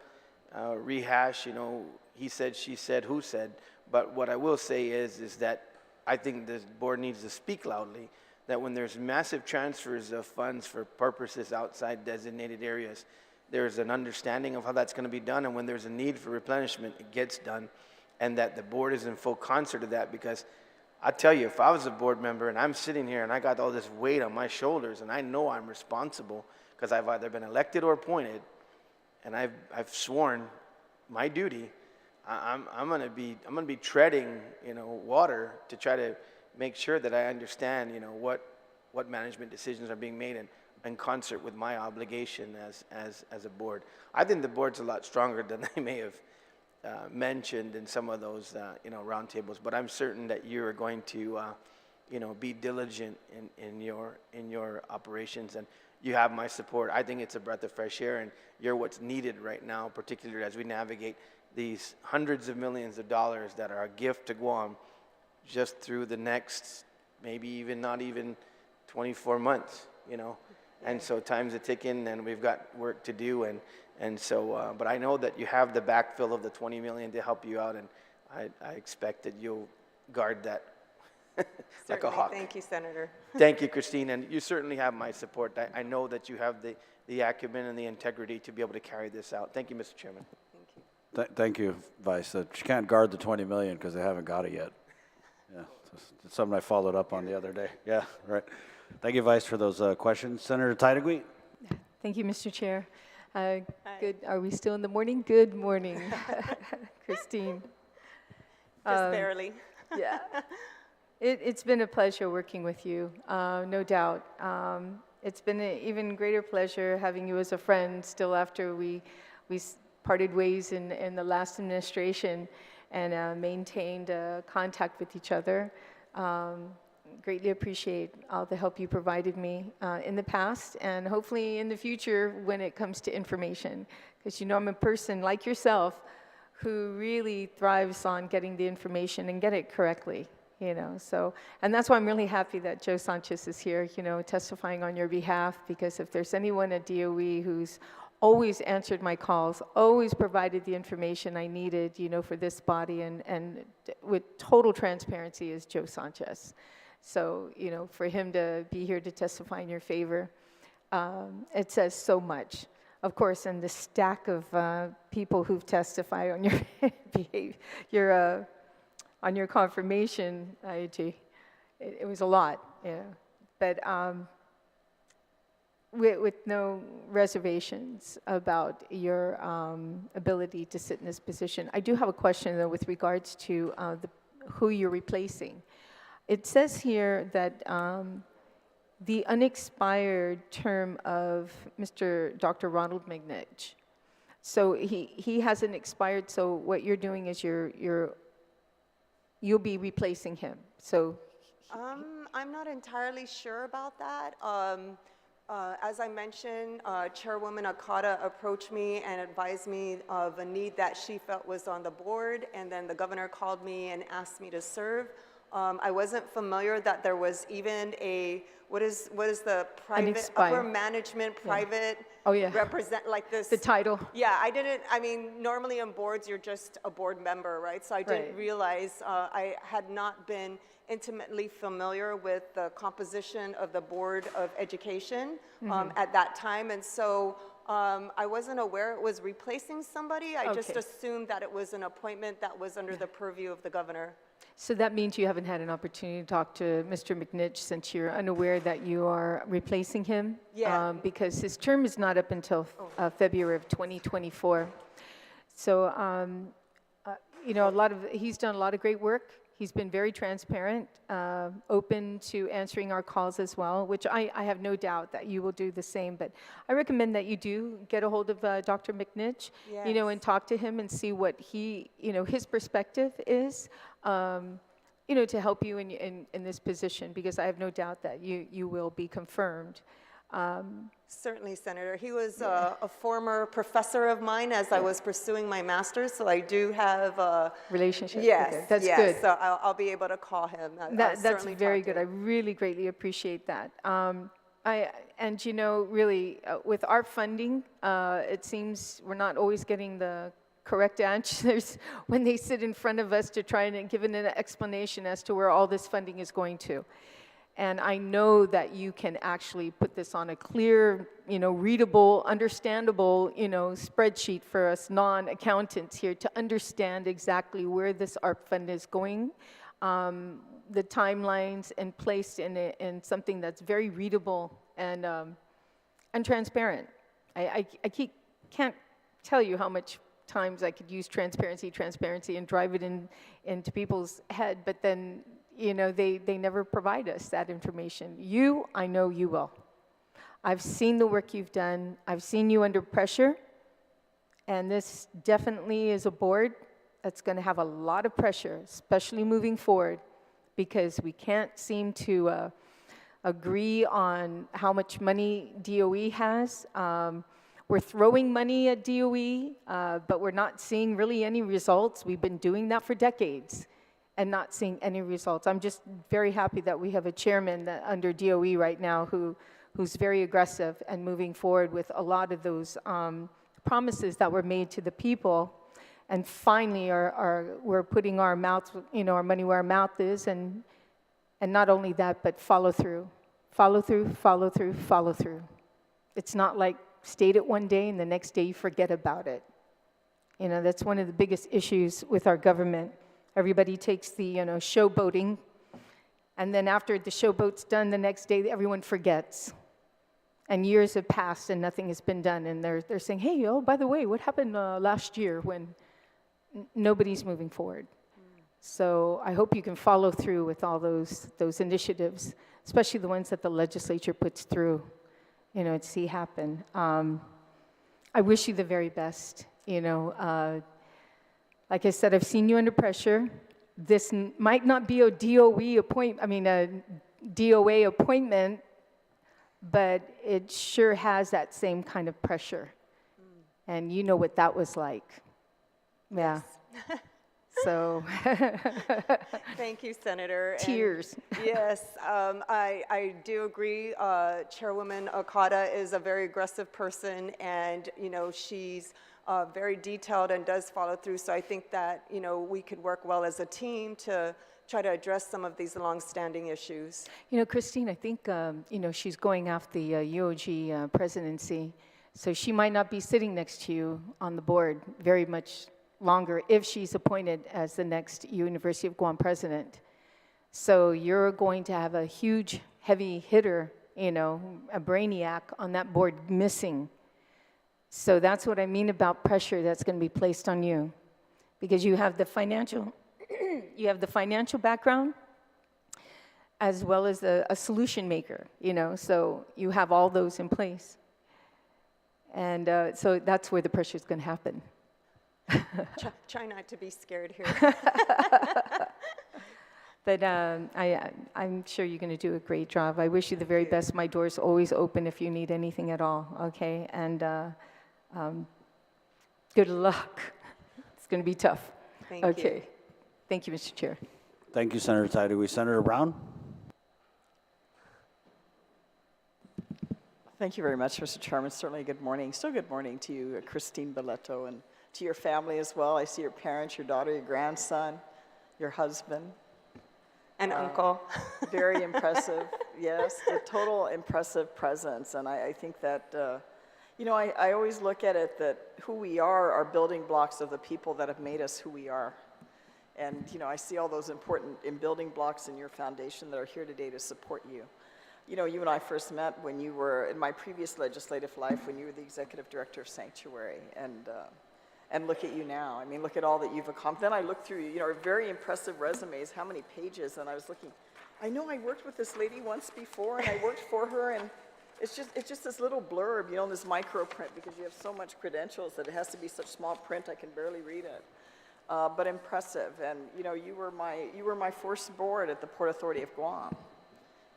rehash, you know, he said, she said, who said. But what I will say is that I think the board needs to speak loudly, that when there's massive transfers of funds for purposes outside designated areas, there's an understanding of how that's going to be done, and when there's a need for replenishment, it gets done, and that the board is in full concert of that. Because I tell you, if I was a board member and I'm sitting here and I got all this weight on my shoulders and I know I'm responsible because I've either been elected or appointed, and I've sworn my duty, I'm going to be treading, you know, water to try to make sure that I understand, you know, what management decisions are being made in concert with my obligation as a board. I think the board's a lot stronger than they may have mentioned in some of those you know, roundtables. But I'm certain that you are going to you know, be diligent in your operations, and you have my support. I think it's a breath of fresh air, and you're what's needed right now, particularly as we navigate these hundreds of millions of dollars that are a gift to Guam just through the next maybe not even 24 months, you know. And so time's a ticking, and we've got work to do, and so but I know that you have the backfill of the $20 million to help you out, and I expect that you'll guard that like a hawk.
Thank you, Senator.
Thank you, Christine, and you certainly have my support. I know that you have the acumen and the integrity to be able to carry this out. Thank you, Mr. Chairman.
Thank you.
Thank you, Vice. She can't guard the $20 million because they haven't got it yet. Yeah. It's something I followed up on the other day. Yeah, right. Thank you, Vice, for those questions. Senator Titagui?
Thank you, Mr. Chair. Good. Are we still in the morning? Good morning, Christine.
Just barely.
Yeah. It's been a pleasure working with you, no doubt. It's been an even greater pleasure having you as a friend still after we parted ways in the last administration and maintained contact with each other. Greatly appreciate all the help you provided me in the past and hopefully in the future when it comes to information. Because you know I'm a person like yourself who really thrives on getting the information and get it correctly. You know, so, and that's why I'm really happy that Joe Sanchez is here, you know, testifying on your behalf, because if there's anyone at DOE who's always answered my calls, always provided the information I needed, you know, for this body and with total transparency is Joe Sanchez. So, you know, for him to be here to testify in your favor, it says so much. Of course, and the stack of people who've testified on your behavior, on your confirmation, IAG, it was a lot, yeah. But with no reservations about your ability to sit in this position. I do have a question, though, with regards to who you're replacing. It says here that the unexpired term of Dr. Ronald McNitch. So he hasn't expired, so what you're doing is you'll be replacing him. So
I'm not entirely sure about that. As I mentioned, Chairwoman Okada approached me and advised me of a need that she felt was on the board, and then the governor called me and asked me to serve. I wasn't familiar that there was even a, what is the private, upper management, private,
oh yeah,
represent, like this.
The title.
Yeah, I mean, normally on boards, you're just a board member, right? So I didn't realize, I had not been intimately familiar with the composition of the Board of Education at that time. And so I wasn't aware it was replacing somebody. I just assumed that it was an appointment that was under the purview of the governor.
So that means you haven't had an opportunity to talk to Mr. McNitch since you're unaware that you are replacing him?
Yeah.
Because his term is not up until February of 2024. So, you know, he's done a lot of great work. He's been very transparent, open to answering our calls as well, which I have no doubt that you will do the same. But I recommend that you do get a hold of Dr. McNitch, you know, and talk to him and see what his perspective is, you know, to help you in this position, because I have no doubt that you will be confirmed.
Certainly, Senator. He was a former professor of mine as I was pursuing my master's, so I do have a
relationship.
Yes,
okay. That's
yes,
good.
So I'll be able to call him.
That's very good. I really greatly appreciate that. And you know, really, with our funding, it seems we're not always getting the correct answers when they sit in front of us to try and give an explanation as to where all this funding is going to. And I know that you can actually put this on a clear, you know, readable, understandable, you know, spreadsheet for us non-accountants here to understand exactly where this ARP fund is going, the timelines, and placed in something that's very readable and transparent. I can't tell you how much times I could use transparency, and drive it into people's head, but then, you know, they never provide us that information. I know you will. I've seen the work you've done. I've seen you under pressure, and this definitely is a board that's going to have a lot of pressure, especially moving forward, because we can't seem to agree on how much money DOE has. We're throwing money at DOE, but we're not seeing really any results. We've been doing that for decades and not seeing any results. I'm just very happy that we have a chairman under DOE right now who's very aggressive and moving forward with a lot of those promises that were made to the people. And finally, we're putting our mouth, you know, our money where our mouth is, and not only that, but follow through. Follow through, follow through, follow through. It's not like state it one day and the next day you forget about it. You know, that's one of the biggest issues with our government. Everybody takes the, you know, showboating And then after the showboat's done, the next day, everyone forgets. And years have passed and nothing has been done. And they're saying, hey, oh, by the way, what happened last year, when nobody's moving forward? So I hope you can follow through with all those initiatives, especially the ones that the legislature puts through, to see happen. I wish you the very best. Like I said, I've seen you under pressure. This might not be a DOE DOA appointment, but it sure has that same kind of pressure. And you know what that was like. Yeah. So.
Thank you, Senator.
Tears.
And yes, I do agree. Chairwoman Okada is a very aggressive person, and she's very detailed and does follow through. So I think that we could work well as a team to try to address some of these long-standing issues.
Christine, I think she's going after the UOG presidency, so she might not be sitting next to you on the board very much longer if she's appointed as the next University of Guam president. So you're going to have a huge, heavy hitter, a brainiac on that board missing. So that's what I mean about pressure that's going to be placed on you, because you have the financial, background, as well as a solution maker. So you have all those in place, and so that's where the pressure is going to happen.
Try not to be scared here.
But I'm sure you're going to do a great job. I wish you the very best. My door's always open if you need anything at all, okay? And good luck. It's going to be tough.
Thank you.
Okay. Thank you, Mr. Chair.
Thank you, Senator Taidui. Senator Brown?
Thank you very much, Mr. Chairman. Certainly good morning. So good morning to you, Christine Belletto, and to your family as well. I see your parents, your daughter, your grandson, your husband.
And uncle.
Very impressive, yes, a total impressive presence. And I think that, I always look at it that who we are building blocks of the people that have made us who we are. And, I see all those important building blocks in your foundation that are here today to support you. You and I first met when you were in my previous legislative life, when you were the executive director of Sanctuary. And look at you now. I mean, look at all that you've accomplished. Then I looked through, very impressive resumes, how many pages, and I was looking. I know I worked with this lady once before, and I worked for her, and it's just this little blurb, in this micro print, because you have so much credentials that it has to be such small print, I can barely read it. But impressive, and you were my first board at the Port Authority of Guam.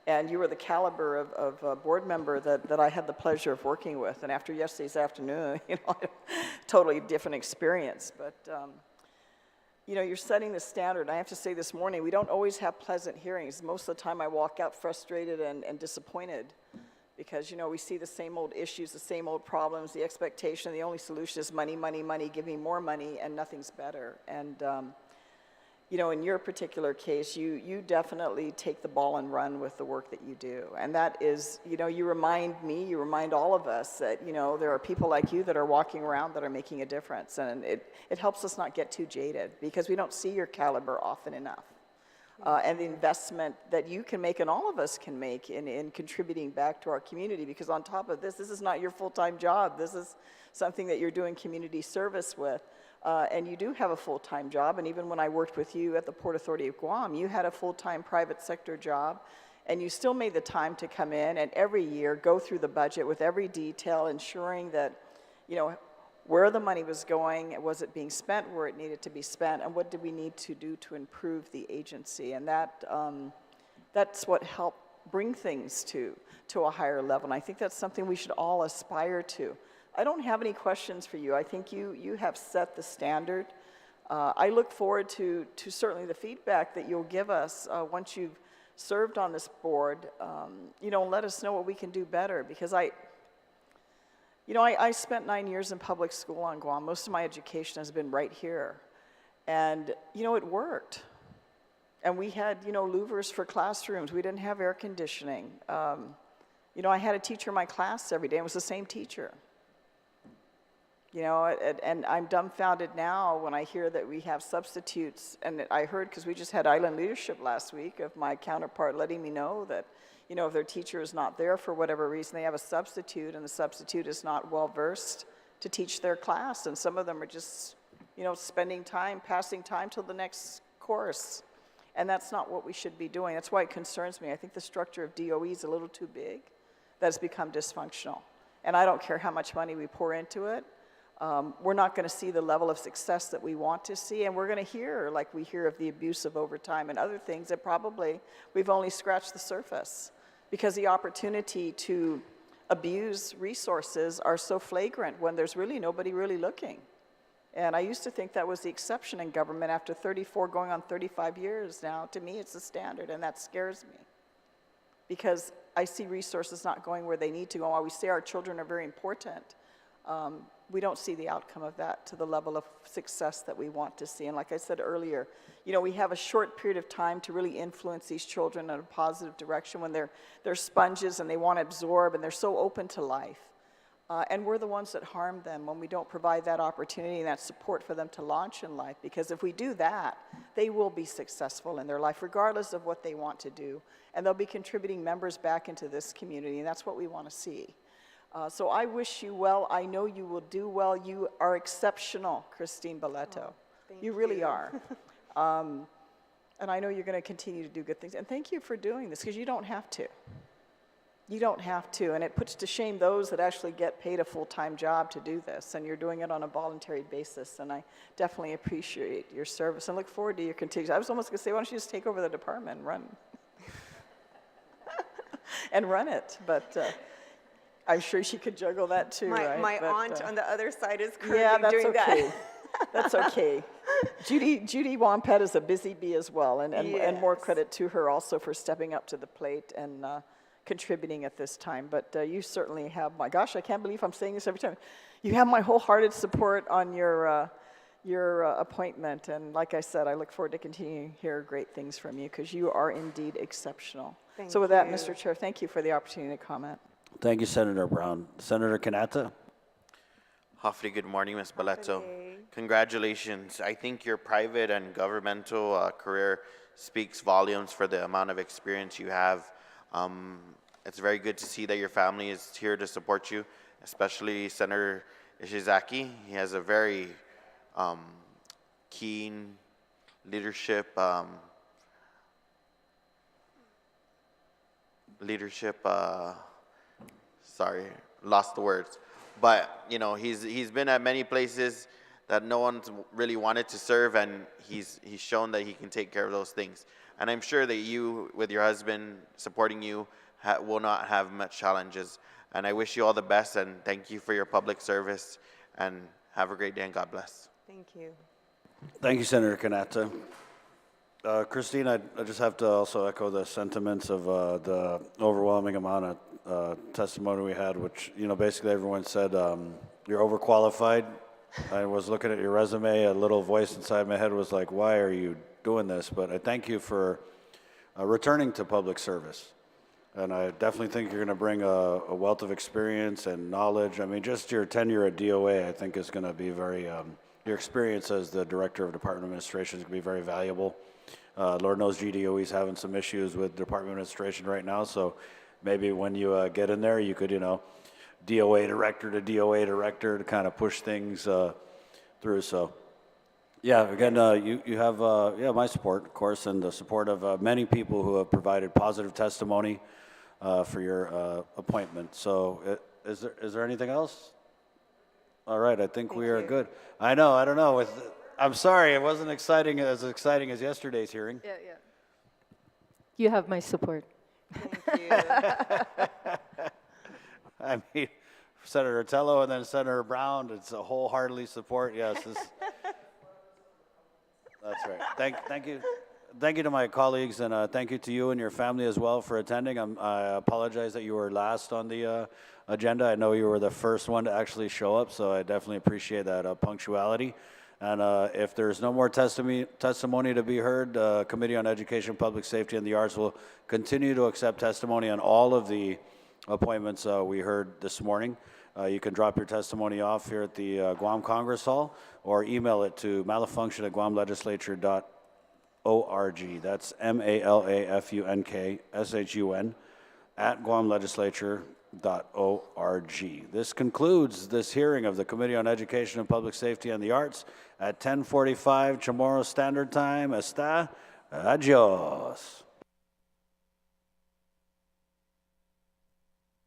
And you were the caliber of a board member that I had the pleasure of working with. And after yesterday's afternoon, totally different experience. But, you're setting the standard. I have to say this morning, we don't always have pleasant hearings. Most of the time I walk out frustrated and disappointed because, we see the same old issues, the same old problems, the expectation, the only solution is money, money, money, give me more money, and nothing's better. And, in your particular case, you definitely take the ball and run with the work that you do. And that is, you remind me, you remind all of us that, there are people like you that are walking around that are making a difference. And it helps us not get too jaded because we don't see your caliber often enough. And the investment that you can make and all of us can make in contributing back to our community, because on top of this is not your full-time job. This is something that you're doing community service with. And you do have a full-time job, and even when I worked with you at the Port Authority of Guam, you had a full-time private sector job, and you still made the time to come in and every year go through the budget with every detail, ensuring that, where the money was going, was it being spent where it needed to be spent, and what did we need to do to improve the agency. And that's what helped bring things to a higher level, and I think that's something we should all aspire to. I don't have any questions for you. I think you have set the standard. I look forward to certainly the feedback that you'll give us once you've served on this board. Let us know what we can do better, because I spent 9 years in public school on Guam. Most of my education has been right here. And, it worked. And we had, louvers for classrooms. We didn't have air conditioning. I had a teacher in my class every day. It was the same teacher. You know, and I'm dumbfounded now when I hear that we have substitutes. And I heard, because we just had Island Leadership last week, of my counterpart letting me know that, you know, if their teacher is not there for whatever reason, they have a substitute, and the substitute is not well-versed to teach their class. And some of them are just, you know, spending time, passing time till the next course. And that's not what we should be doing. That's why it concerns me. I think the structure of DOE is a little too big. That has become dysfunctional. And I don't care how much money we pour into it. We're not going to see the level of success that we want to see, and we're going to hear, like we hear of the abuse of overtime and other things that probably we've only scratched the surface, because the opportunity to abuse resources are so flagrant when there's really nobody really looking. And I used to think that was the exception in government. After 34, going on 35 years now, to me it's the standard, and that scares me, because I see resources not going where they need to go. While we say our children are very important, we don't see the outcome of that to the level of success that we want to see. And like I said earlier, you know, we have a short period of time to really influence these children in a positive direction when they're sponges and they want to absorb and they're so open to life. And we're the ones that harm them when we don't provide that opportunity and that support for them to launch in life. Because if we do that, they will be successful in their life, regardless of what they want to do. And they'll be contributing members back into this community, and that's what we want to see. So I wish you well. I know you will do well. You are exceptional, Christine Baleto. You really are. And I know you're going to continue to do good things. And thank you for doing this, because you don't have to. You don't have to. And it puts to shame those that actually get paid a full-time job to do this. And you're doing it on a voluntary basis. And I definitely appreciate your service and look forward to your continued. I was almost going to say, why don't you just take over the department and run? And run it. But I'm sure she could juggle that too, right?
My aunt on the other side is currently doing
okay.
that.
That's okay. Judy Wampet is a busy bee as well, and more credit to her also for stepping up to the plate and contributing at this time. But you certainly have, my gosh, I can't believe I'm saying this every time. You have my wholehearted support on your appointment, and like I said, I look forward to continuing to hear great things from you, because you are indeed exceptional. So with that, Mr. Chair, thank you for the opportunity to comment.
Thank you, Senator Brown. Senator Kanata?
Hopefully, good morning, Ms. Baleto. Congratulations. I think your private and governmental career speaks volumes for the amount of experience you have. It's very good to see that your family is here to support you, especially Senator Ishizaki. He has a very keen leadership sorry, lost the words. But, you know, he's been at many places that no one's really wanted to serve, and he's shown that he can take care of those things. And I'm sure that you, with your husband supporting you, will not have much challenges. And I wish you all the best, and thank you for your public service, and have a great day, and God bless.
Thank you.
Thank you, Senator Kanata. Christine, I just have to also echo the sentiments of the overwhelming amount of testimony we had, which, you know, basically everyone said you're overqualified. I was looking at your resume, a little voice inside my head was like, why are you doing this? But I thank you for returning to public service. And I definitely think you're going to bring a wealth of experience and knowledge. I mean, just your tenure at DOA, I think is going to be very, your experience as the Director of Department of Administration is going to be very valuable. Lord knows GDOE is having some issues with Department of Administration right now, so maybe when you get in there, you could, you know, DOA director to DOA director to kind of push things through. So, yeah, again, you have my support, of course, and the support of many people who have provided positive testimony for your appointment. So, is there anything else? All right, I think we are good. I don't know. I'm sorry, it wasn't as exciting as yesterday's hearing.
Yeah. You have my support.
Thank you.
I mean, Senator Tello and then Senator Brown, it's a wholeheartedly support. Yes, that's right. Thank you. Thank you to my colleagues, and thank you to you and your family as well for attending. I apologize that you were last on the agenda. I know you were the first one to actually show up, so I definitely appreciate that punctuality. And if there's no more testimony to be heard, the Committee on Education, Public Safety, and the Arts will continue to accept testimony on all of the appointments we heard this morning. You can drop your testimony off here at the Guam Congress Hall or email it to malafunction@guamlegislature.org. That's MALAFUNKSHUN @guamlegislature.org. This concludes this hearing of the Committee on Education and Public Safety and the Arts at 10:45 Chamorro Standard Time. Hasta adios.